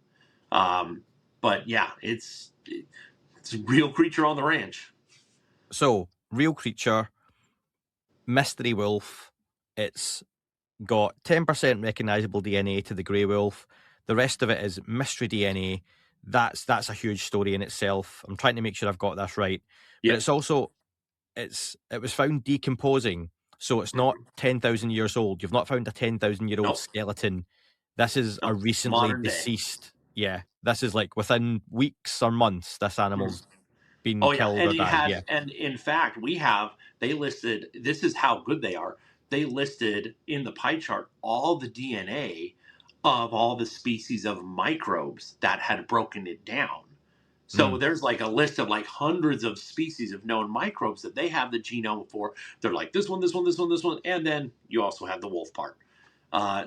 But yeah, it's a real creature on the ranch. So, real creature, mystery wolf. It's got 10% recognizable DNA to the grey wolf. The rest of it is mystery DNA. That's a huge story in itself. I'm trying to make sure I've got this right. But Yep. it's also it was found decomposing. So it's not 10,000 years old. You've not found a 10,000-year-old Nope. skeleton. This is a Nope. recently Modern day. deceased. Yeah. This is like within weeks or months, this animal's been Oh yeah, killed and or died. Yeah. and in fact, they listed. This is how good they are. They listed in the pie chart all the DNA of all the species of microbes that had broken it down. So Mm. there's like a list of like hundreds of species of known microbes that they have the genome for. They're like this one, this one, this one, this one, and then you also have the wolf part.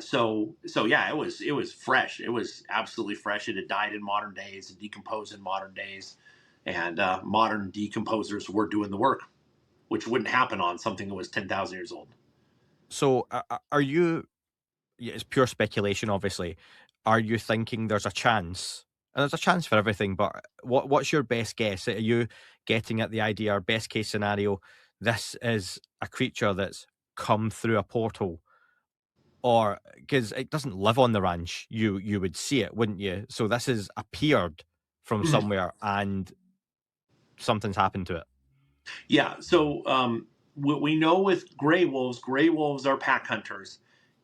So yeah, it was fresh. It was absolutely fresh. It had died in modern days and decomposed in modern days, and modern decomposers were doing the work, which wouldn't happen on something that was 10,000 years old. So are you, yeah, it's pure speculation, obviously. Are you thinking there's a chance? And there's a chance for everything, but what's your best guess? Are you getting at the idea, or best case scenario, this is a creature that's come through a portal? Or, because it doesn't live on the ranch, you would see it, wouldn't you? So this has appeared from somewhere and something's happened to it. Yeah. So what we know with gray wolves are pack hunters,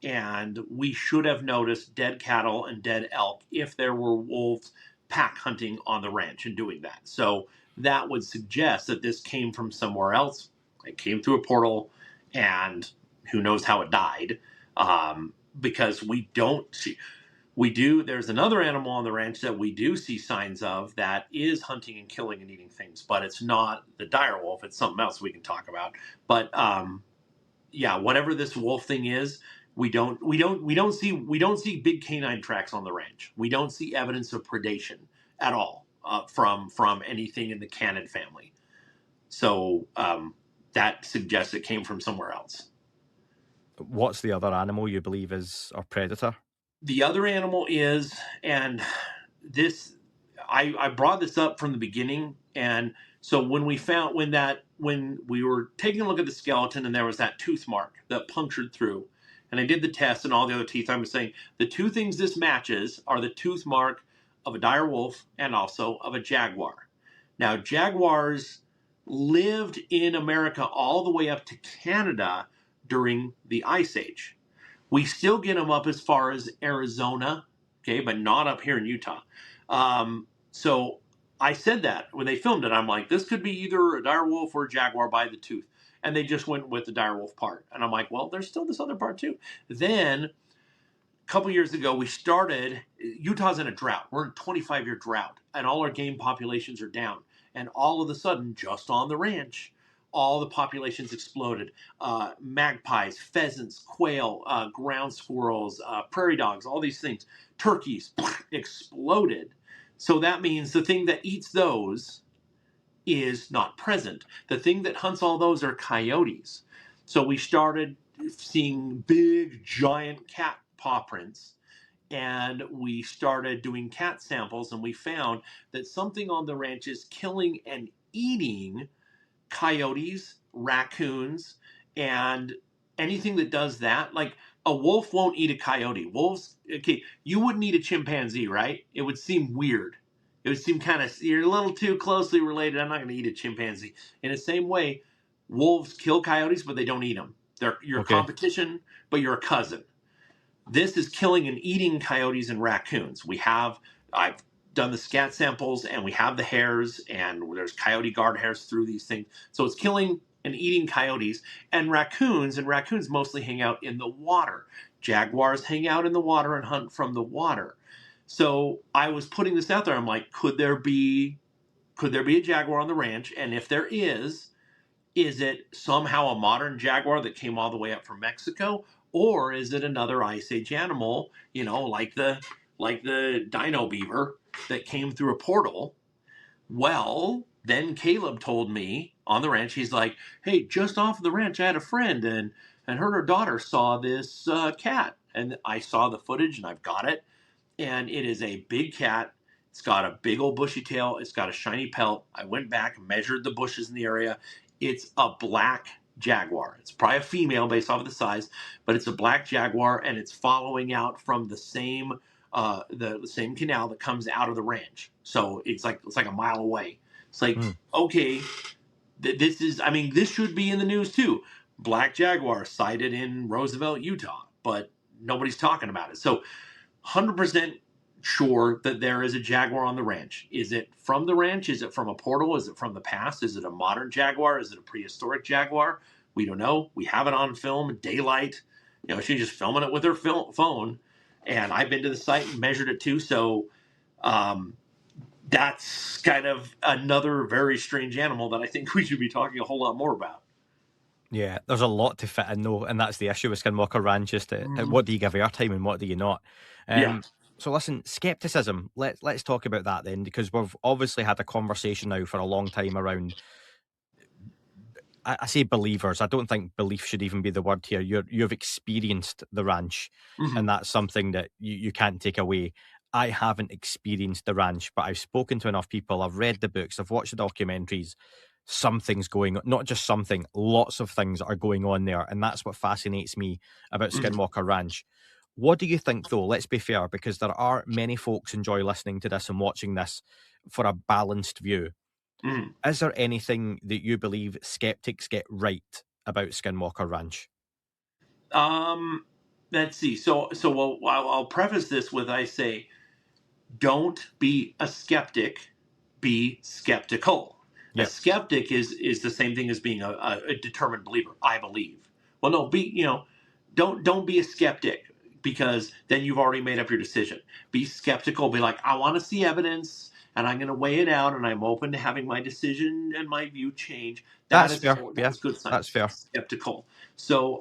and we should have noticed dead cattle and dead elk if there were wolves pack hunting on the ranch and doing that. So that would suggest that this came from somewhere else. It came through a portal, and who knows how it died, because we don't see. There's another animal on the ranch that we do see signs of that is hunting and killing and eating things, but it's not the dire wolf. It's something else we can talk about. But yeah, whatever this wolf thing is, we don't see big canine tracks on the ranch. We don't see evidence of predation at all from anything in the canid family. So that suggests it came from somewhere else. What's the other animal you believe is our predator? The other animal is, and this, I brought this up from the beginning, and so when we were taking a look at the skeleton and there was that tooth mark that punctured through, and I did the test and all the other teeth, I'm saying the two things this matches are the tooth mark of a dire wolf and also of a jaguar. Now, jaguars lived in America all the way up to Canada during the Ice Age. We still get them up as far as Arizona, okay, but not up here in Utah. So I said that when they filmed it. I'm like, this could be either a dire wolf or a jaguar by the tooth. And they just went with the dire wolf part. And I'm like, well, there's still this other part too. Then a couple years ago, Utah's in a drought. We're in a 25-year drought, and all our game populations are down. And all of a sudden, just on the ranch, all the populations exploded. Magpies, pheasants, quail, ground squirrels, prairie dogs, all these things, turkeys exploded. So that means the thing that eats those is not present. The thing that hunts all those are coyotes. So we started seeing big, giant cat paw prints, and we started doing cat samples, and we found that something on the ranch is killing and eating coyotes, raccoons, and anything that does that. Like, a wolf won't eat a coyote. Wolves, okay, you wouldn't eat a chimpanzee, right? It would seem weird. It would seem kind of, you're a little too closely related. I'm not going to eat a chimpanzee. In the same way, wolves kill coyotes, but they don't eat them. They're your Okay. competition, but you're a cousin. This is killing and eating coyotes and raccoons. I've done the scat samples, and we have the hairs, and there's coyote guard hairs through these things. So it's killing and eating coyotes and raccoons mostly hang out in the water. Jaguars hang out in the water and hunt from the water. So I was putting this out there. I'm like, could there be a jaguar on the ranch? And if there is it somehow a modern jaguar that came all the way up from Mexico? Or is it another Ice Age animal, like the dino beaver that came through a portal? Well, then Caleb told me on the ranch, he's like, hey, just off of the ranch, I had a friend, and her daughter saw this cat. And I saw the footage, and I've got it. And it is a big cat. It's got a big old bushy tail. It's got a shiny pelt. I went back and measured the bushes in the area. It's a black jaguar. It's probably a female based off of the size, but it's a black jaguar, and it's following out from the same canal that comes out of the ranch. So it's like a mile away. It's like, okay, this should be in the news too. Black jaguar sighted in Roosevelt, Utah, but nobody's talking about it. So 100% sure that there is a jaguar on the ranch. Is it from the ranch? Is it from a portal? Is it from the past? Is it a modern jaguar? Is it a prehistoric jaguar? We don't know. We have it on film, daylight. She's just filming it with her phone. And I've been to the site and measured it too. So that's kind of another very strange animal that I think we should be talking a whole lot more about. Yeah, there's a lot to fit in though, and that's the issue with Skinwalker Ranch, is what do you give airtime and what do you not? Yeah. So listen, skepticism, let's talk about that then, because we've obviously had a conversation now for a long time around, I say believers. I don't think belief should even be the word here. You've experienced the ranch, and that's something that you can't take away. I haven't experienced the ranch, but I've spoken to enough people, I've read the books, I've watched the documentaries. Something's going on, not just something, lots of things are going on there. And that's what fascinates me about Skinwalker Ranch. What do you think, though? Let's be fair, because there are many folks enjoy listening to this and watching this for a balanced view. Is there anything that you believe skeptics get right about Skinwalker Ranch? Let's see. So I'll preface this with, I say, don't be a skeptic, be skeptical. Yep. A skeptic is the same thing as being a determined believer. I believe. Well, no, don't be a skeptic. because then you've already made up your decision. Be skeptical. Be like, I want to see evidence, and I'm going to weigh it out, and I'm open to having my decision and my view change. That's fair. Yeah, That's good that's science. fair. Skeptical. So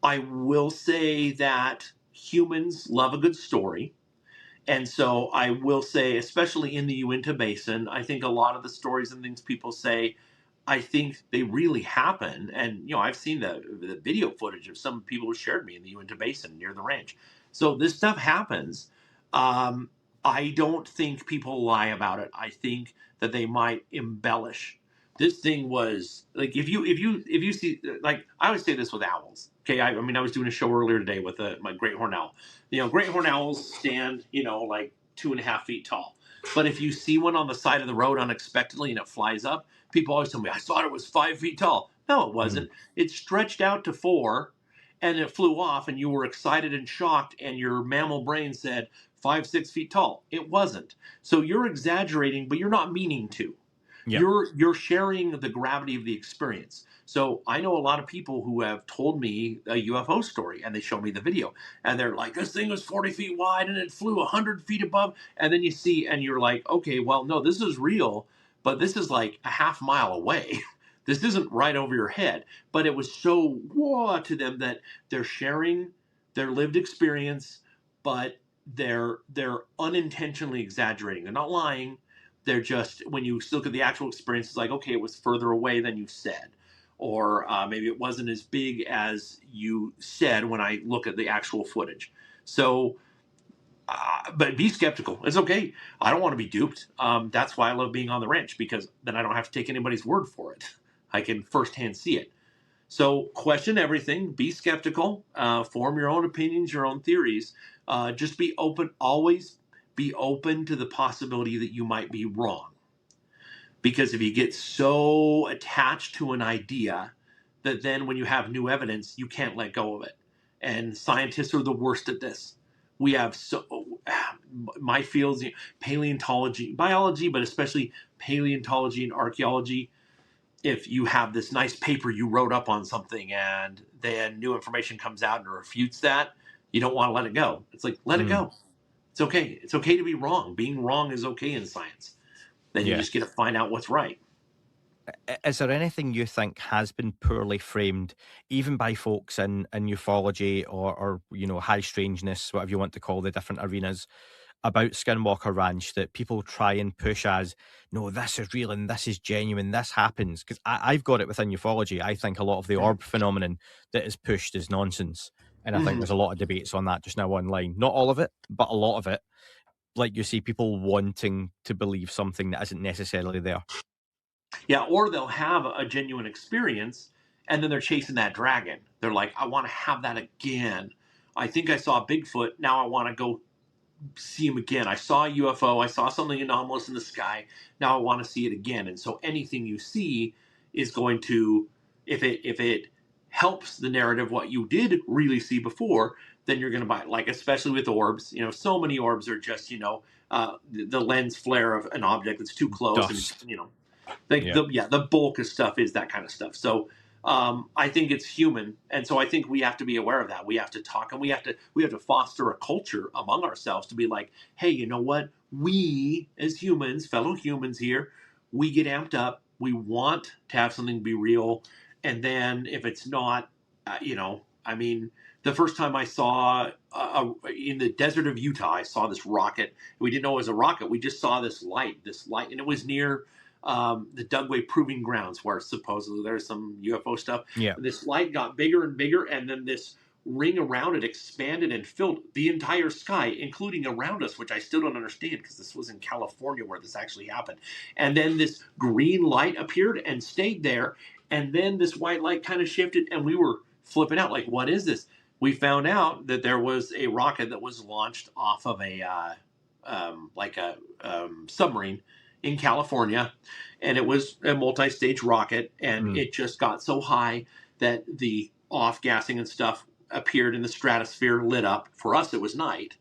I will say that humans love a good story. And so I will say, especially in the Uinta Basin, I think a lot of the stories and things people say, I think they really happen. And, I've seen the video footage of some people who shared me in the Uinta Basin near the ranch. So this stuff happens. Um, I don't think people lie about it. I think that they might embellish. This thing was like, if you see, like, I always say this with owls. Okay. I mean, I was doing a show earlier today with my great horned owl. Great horned owls stand, like 2.5 feet tall. But if you see one on the side of the road unexpectedly and it flies up, people always tell me, I thought it was 5 feet tall. No, it Mm. wasn't. It stretched out to 4 and it flew off, and you were excited and shocked, and your mammal brain said 5, 6 feet tall. It wasn't. So you're exaggerating, but you're not meaning to. Yeah. You're sharing the gravity of the experience. So I know a lot of people who have told me a UFO story, and they show me the video, and they're like, this thing was 40 feet wide and it flew 100 feet above. And then you see, and you're like, okay, well, no, this is real, but this is like a half mile away. This isn't right over your head. But it was so whoa to them that they're sharing their lived experience, but they're unintentionally exaggerating. They're not lying. They're just, when you look at the actual experience, it's like, okay, it was further away than you said. Or maybe it wasn't as big as you said when I look at the actual footage. So, but be skeptical. It's okay. I don't want to be duped. That's why I love being on the ranch, because then I don't have to take anybody's word for it. I can firsthand see it. So question everything. Be skeptical. Form your own opinions, your own theories. Just be open. Always be open to the possibility that you might be wrong. Because if you get so attached to an idea that then when you have new evidence, you can't let go of it. And scientists are the worst at this. We have my fields, paleontology, biology, but especially paleontology and archaeology. If you have this nice paper you wrote up on something and then new information comes out and refutes that, you don't want to let it go. It's like, let it Mm. go. It's okay. It's okay to be wrong. Being wrong is okay in science. Then you Yeah. just get to find out what's right. Is there anything you think has been poorly framed, even by folks in ufology or high strangeness, whatever you want to call the different arenas, about Skinwalker Ranch, that people try and push as, no, this is real and this is genuine, this happens? Because I've got it within ufology. I think a lot of the orb phenomenon that is pushed is nonsense. And I think Mm-hmm. there's a lot of debates on that just now online. Not all of it, but a lot of it. Like you see people wanting to believe something that isn't necessarily there. Yeah, or they'll have a genuine experience and then they're chasing that dragon. They're like, I want to have that again. I think I saw Bigfoot. Now I want to go see him again. I saw a UFO. I saw something anomalous in the sky. Now I want to see it again. And so anything you see is going to, if it helps the narrative what you did really see before, then you're going to buy it. Like, especially with orbs, so many orbs are just the lens flare of an object that's too close, and Dust. Yeah. the bulk of stuff is that kind of stuff. So I think it's human, and so I think we have to be aware of that. We have to talk, and we have to foster a culture among ourselves to be like, hey, you know what? We as humans, fellow humans here, we get amped up. We want to have something be real, and then if it's not, I mean, the first time I saw in the desert of Utah, I saw this rocket. We didn't know it was a rocket. We just saw this light, and it was near the Dugway Proving Grounds, where supposedly there's some UFO stuff. Yeah. This light got bigger and bigger, and then this ring around it expanded and filled the entire sky, including around us, which I still don't understand because this was in California where this actually happened. And then this green light appeared and stayed there, and then this white light kind of shifted, and we were flipping out like, what is this? We found out that there was a rocket that was launched off of a submarine in California, and it was a multi-stage rocket, and it just got so high that the off-gassing and stuff appeared in the stratosphere, lit up. For us, it was night.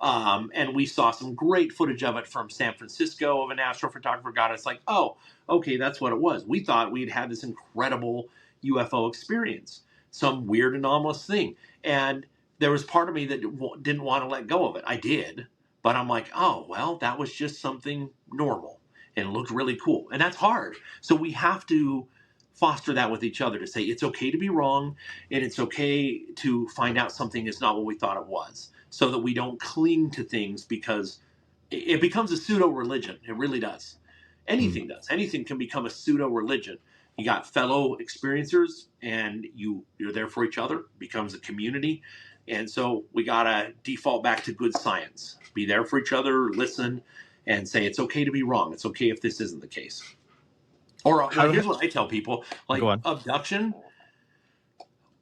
And we saw some great footage of it from San Francisco of an astrophotographer got it. It's like, oh, okay, that's what it was. We thought we'd had this incredible UFO experience, some weird anomalous thing. And there was part of me that didn't want to let go of it. I did, but I'm like, oh, well, that was just something normal and it looked really cool. And that's hard. So we have to foster that with each other to say it's okay to be wrong and it's okay to find out something is not what we thought it was so that we don't cling to things because it becomes a pseudo religion. It really does. Mm. Anything does. Anything can become a pseudo religion. You got fellow experiencers and you're there for each other, it becomes a community. And so we got to default back to good science. Be there for each other, listen, and say it's okay to be wrong. It's okay if this isn't the case. Or How here's what I tell people: go like on? abduction.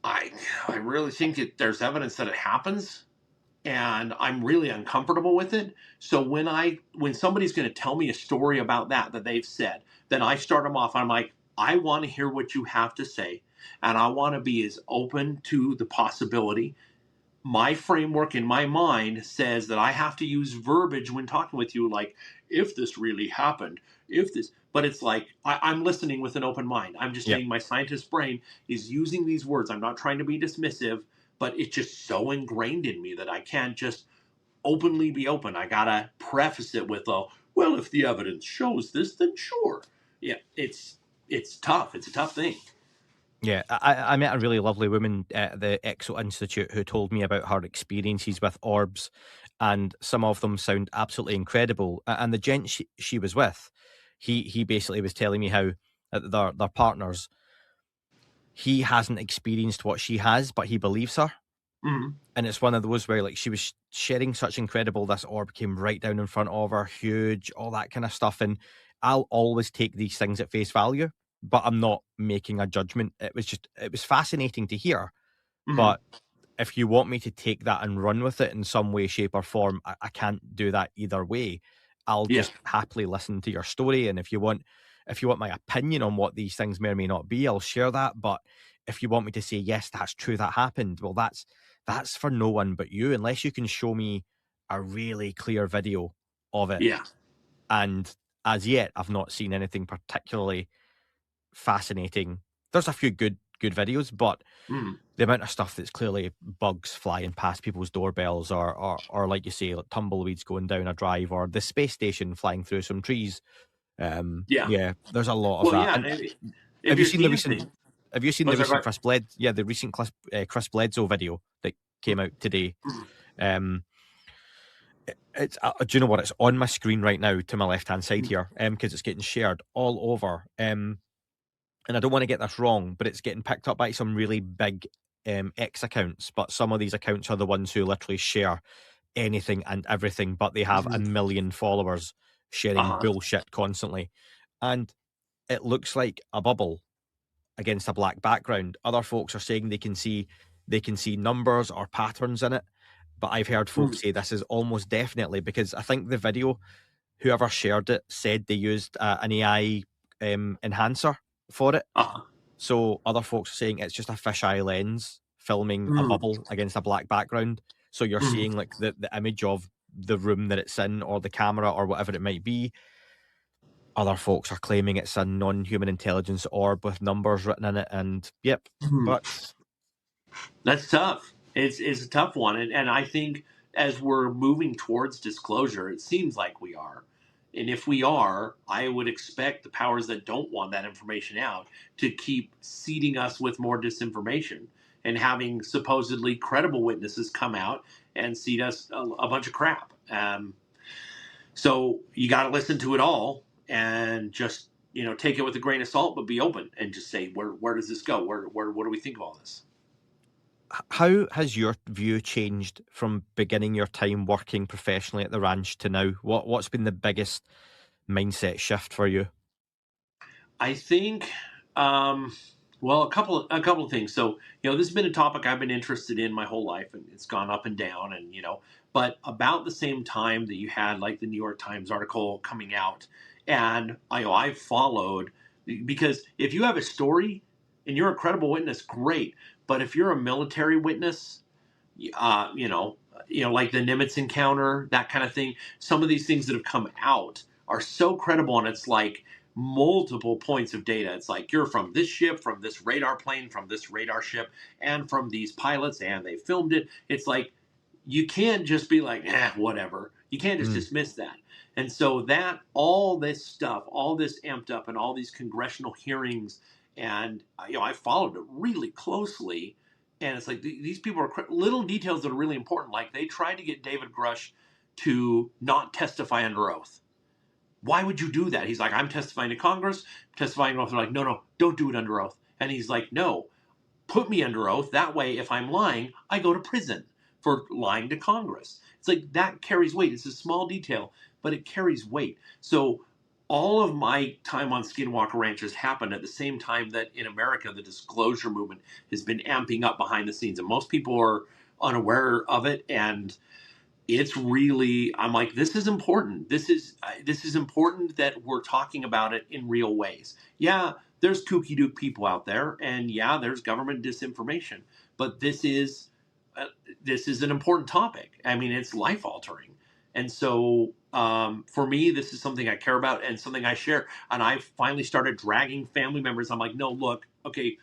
I I really think there's evidence that it happens, and I'm really uncomfortable with it. So when somebody's going to tell me a story about that they've said, then I start them off. I'm like, I want to hear what you have to say, and I want to be as open to the possibility. My framework in my mind says that I have to use verbiage when talking with you, like, if this really happened, if this, but it's like, I'm listening with an open mind. I'm just Yeah. saying my scientist brain is using these words. I'm not trying to be dismissive, but it's just so ingrained in me that I can't just openly be open. I gotta preface it with a, well, if the evidence shows this, then sure. Yeah, it's tough. It's a tough thing. Yeah, I met a really lovely woman at the Exo Institute who told me about her experiences with orbs, and some of them sound absolutely incredible. And the gent she was with, he basically was telling me how their partners, he hasn't experienced what she has, but he believes her. Mm-hmm. And it's one of those where like she was sharing such incredible, this orb came right down in front of her, huge, all that kind of stuff. And I'll always take these things at face value, but I'm not making a judgment. It was fascinating to hear. Mm-hmm. But if you want me to take that and run with it in some way, shape, or form, I can't do that either way. I'll Yeah. just happily listen to your story. And if you want my opinion on what these things may or may not be, I'll share that. But if you want me to say, yes, that's true, that happened, well, that's for no one but you, unless you can show me a really clear video of it. Yeah. And as yet, I've not seen anything particularly fascinating. There's a few good videos, but Mm-hmm. the amount of stuff that's clearly bugs flying past people's doorbells, or like you say, like tumbleweeds going down a drive, or the space station flying through some trees. Yeah. Yeah, there's a lot of Well, that. yeah. And If have you you're seen the seeing recent? things, Have you seen the was that recent right? Chris Bled? Yeah, the recent Chris Bledsoe video that came out today. Mm-hmm. Um, it's do you know what? It's on my screen right now to my left hand side here, because it's getting shared all over. And I don't want to get this wrong, but it's getting picked up by some really big X accounts. But some of these accounts are the ones who literally share anything and everything, but they have a Mm-hmm. million followers sharing Uh-huh. bullshit constantly. And it looks like a bubble against a black background. Other folks are saying they can see numbers or patterns in it. But I've heard folks say this is almost definitely, because I think the video, whoever shared it said they used an AI enhancer for it. Uh-huh. So other folks are saying it's just a fisheye lens filming a Mm-hmm. bubble against a black background. So you're Mm-hmm. seeing like the image of the room that it's in, or the camera, or whatever it might be. Other folks are claiming it's a non-human intelligence orb with numbers written in it, and yep. Mm-hmm. But That's tough. It's a tough one, and I think as we're moving towards disclosure, it seems like we are. And if we are, I would expect the powers that don't want that information out to keep seeding us with more disinformation and having supposedly credible witnesses come out and seed us a bunch of crap. So you got to listen to it all and just take it with a grain of salt, but be open and just say where does this go? Where what do we think of all this? how has your view changed from beginning your time working professionally at the ranch to now? What's been the biggest mindset shift for you? I think, um, well, a couple of things. So, this has been a topic I've been interested in my whole life, and it's gone up and down, and but about the same time that you had like the New York Times article coming out, and I followed because if you have a story and you're a credible witness, great. But if you're a military witness, uh, you know, like the Nimitz encounter, that kind of thing. Some of these things that have come out are so credible, and it's like multiple points of data. It's like, you're from this ship, from this radar plane, from this radar ship, and from these pilots, and they filmed it. It's like, you can't just be like, whatever. You can't just Mm. dismiss that. And so that, all this stuff, all this amped up, and all these congressional hearings, and I followed it really closely. And it's like, these people are little details that are really important. Like, they tried to get David Grush to not testify under oath. Why would you do that? He's like, I'm testifying to Congress, testifying under oath. They're like, no, don't do it under oath. And he's like, no, put me under oath. That way, if I'm lying, I go to prison for lying to Congress. It's like, that carries weight. It's a small detail, but it carries weight. So all of my time on Skinwalker Ranch has happened at the same time that in America, the disclosure movement has been amping up behind the scenes. And most people are unaware of it. And it's really, I'm like, this is important. This is important that we're talking about it in real ways. Yeah, there's kooky dook people out there, and yeah, there's government disinformation, but this is an important topic. I mean, it's life altering. And so for me, this is something I care about and something I share. And I finally started dragging family members. I'm like, no, look, okay,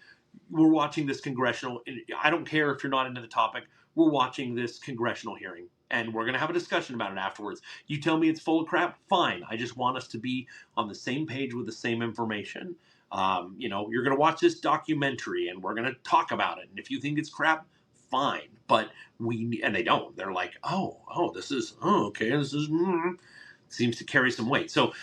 we're watching this congressional, I don't care if you're not into the topic, we're watching this congressional hearing, and we're going to have a discussion about it afterwards. You tell me it's full of crap, fine. I just want us to be on the same page with the same information. You're going to watch this documentary, and we're going to talk about it. And if you think it's crap, fine. But and they don't. They're like, okay, this is seems to carry some weight. So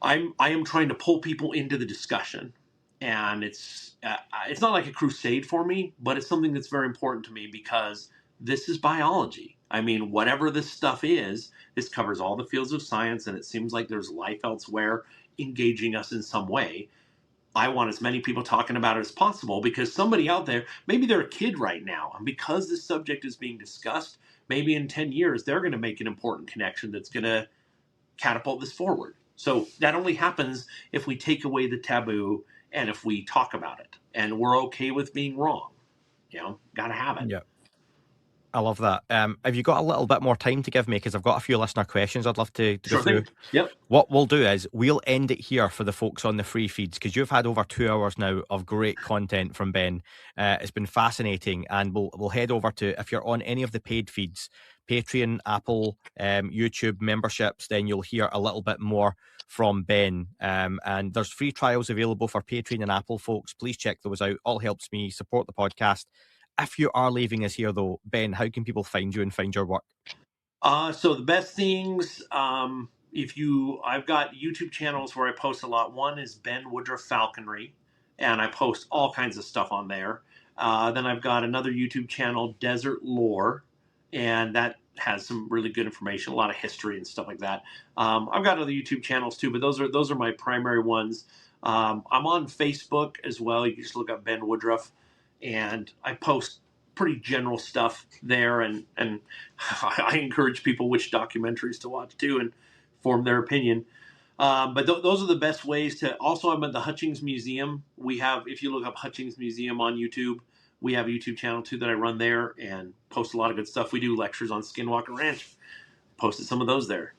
I am trying to pull people into the discussion, and it's not like a crusade for me, but it's something that's very important to me because this is biology. I mean, whatever this stuff is, this covers all the fields of science, and it seems like there's life elsewhere engaging us in some way. I want as many people talking about it as possible, because somebody out there, maybe they're a kid right now, and because this subject is being discussed, maybe in 10 years they're going to make an important connection that's going to catapult this forward. So that only happens if we take away the taboo and if we talk about it, and we're okay with being wrong. Gotta have it. Yeah. I love that. Have you got a little bit more time to give me? Because I've got a few listener questions I'd love to go Sure through. thing. Yep. What we'll do is we'll end it here for the folks on the free feeds, because you've had over 2 hours now of great content from Ben. It's been fascinating, and we'll head over to, if you're on any of the paid feeds, Patreon, Apple, YouTube memberships, then you'll hear a little bit more from Ben. And there's free trials available for Patreon and Apple folks. Please check those out. All helps me support the podcast. If you are leaving us here, though, Ben, how can people find you and find your work? So the best things, I've got YouTube channels where I post a lot. One is Ben Woodruff Falconry, and I post all kinds of stuff on there. Then I've got another YouTube channel, Desert Lore, and that has some really good information, a lot of history and stuff like that. I've got other YouTube channels too, but those are my primary ones. I'm on Facebook as well. You can just look up Ben Woodruff, and I post pretty general stuff there, and I encourage people which documentaries to watch too and form their opinion. But those are the best ways to. Also, I'm at the Hutchings Museum. We have, if you look up Hutchings Museum on YouTube, we have a YouTube channel too that I run there and post a lot of good stuff. We do lectures on Skinwalker Ranch. Posted some of those there.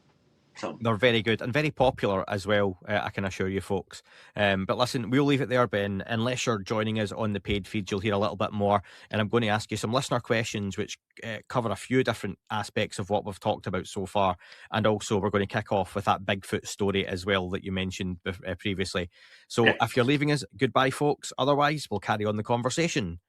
So they're very good and very popular as well, I can assure you folks. But listen, we'll leave it there, Ben. Unless you're joining us on the paid feed, you'll hear a little bit more. And I'm going to ask you some listener questions which cover a few different aspects of what we've talked about so far. And also we're going to kick off with that Bigfoot story as well that you mentioned previously. So okay. If you're leaving us, goodbye folks. Otherwise, we'll carry on the conversation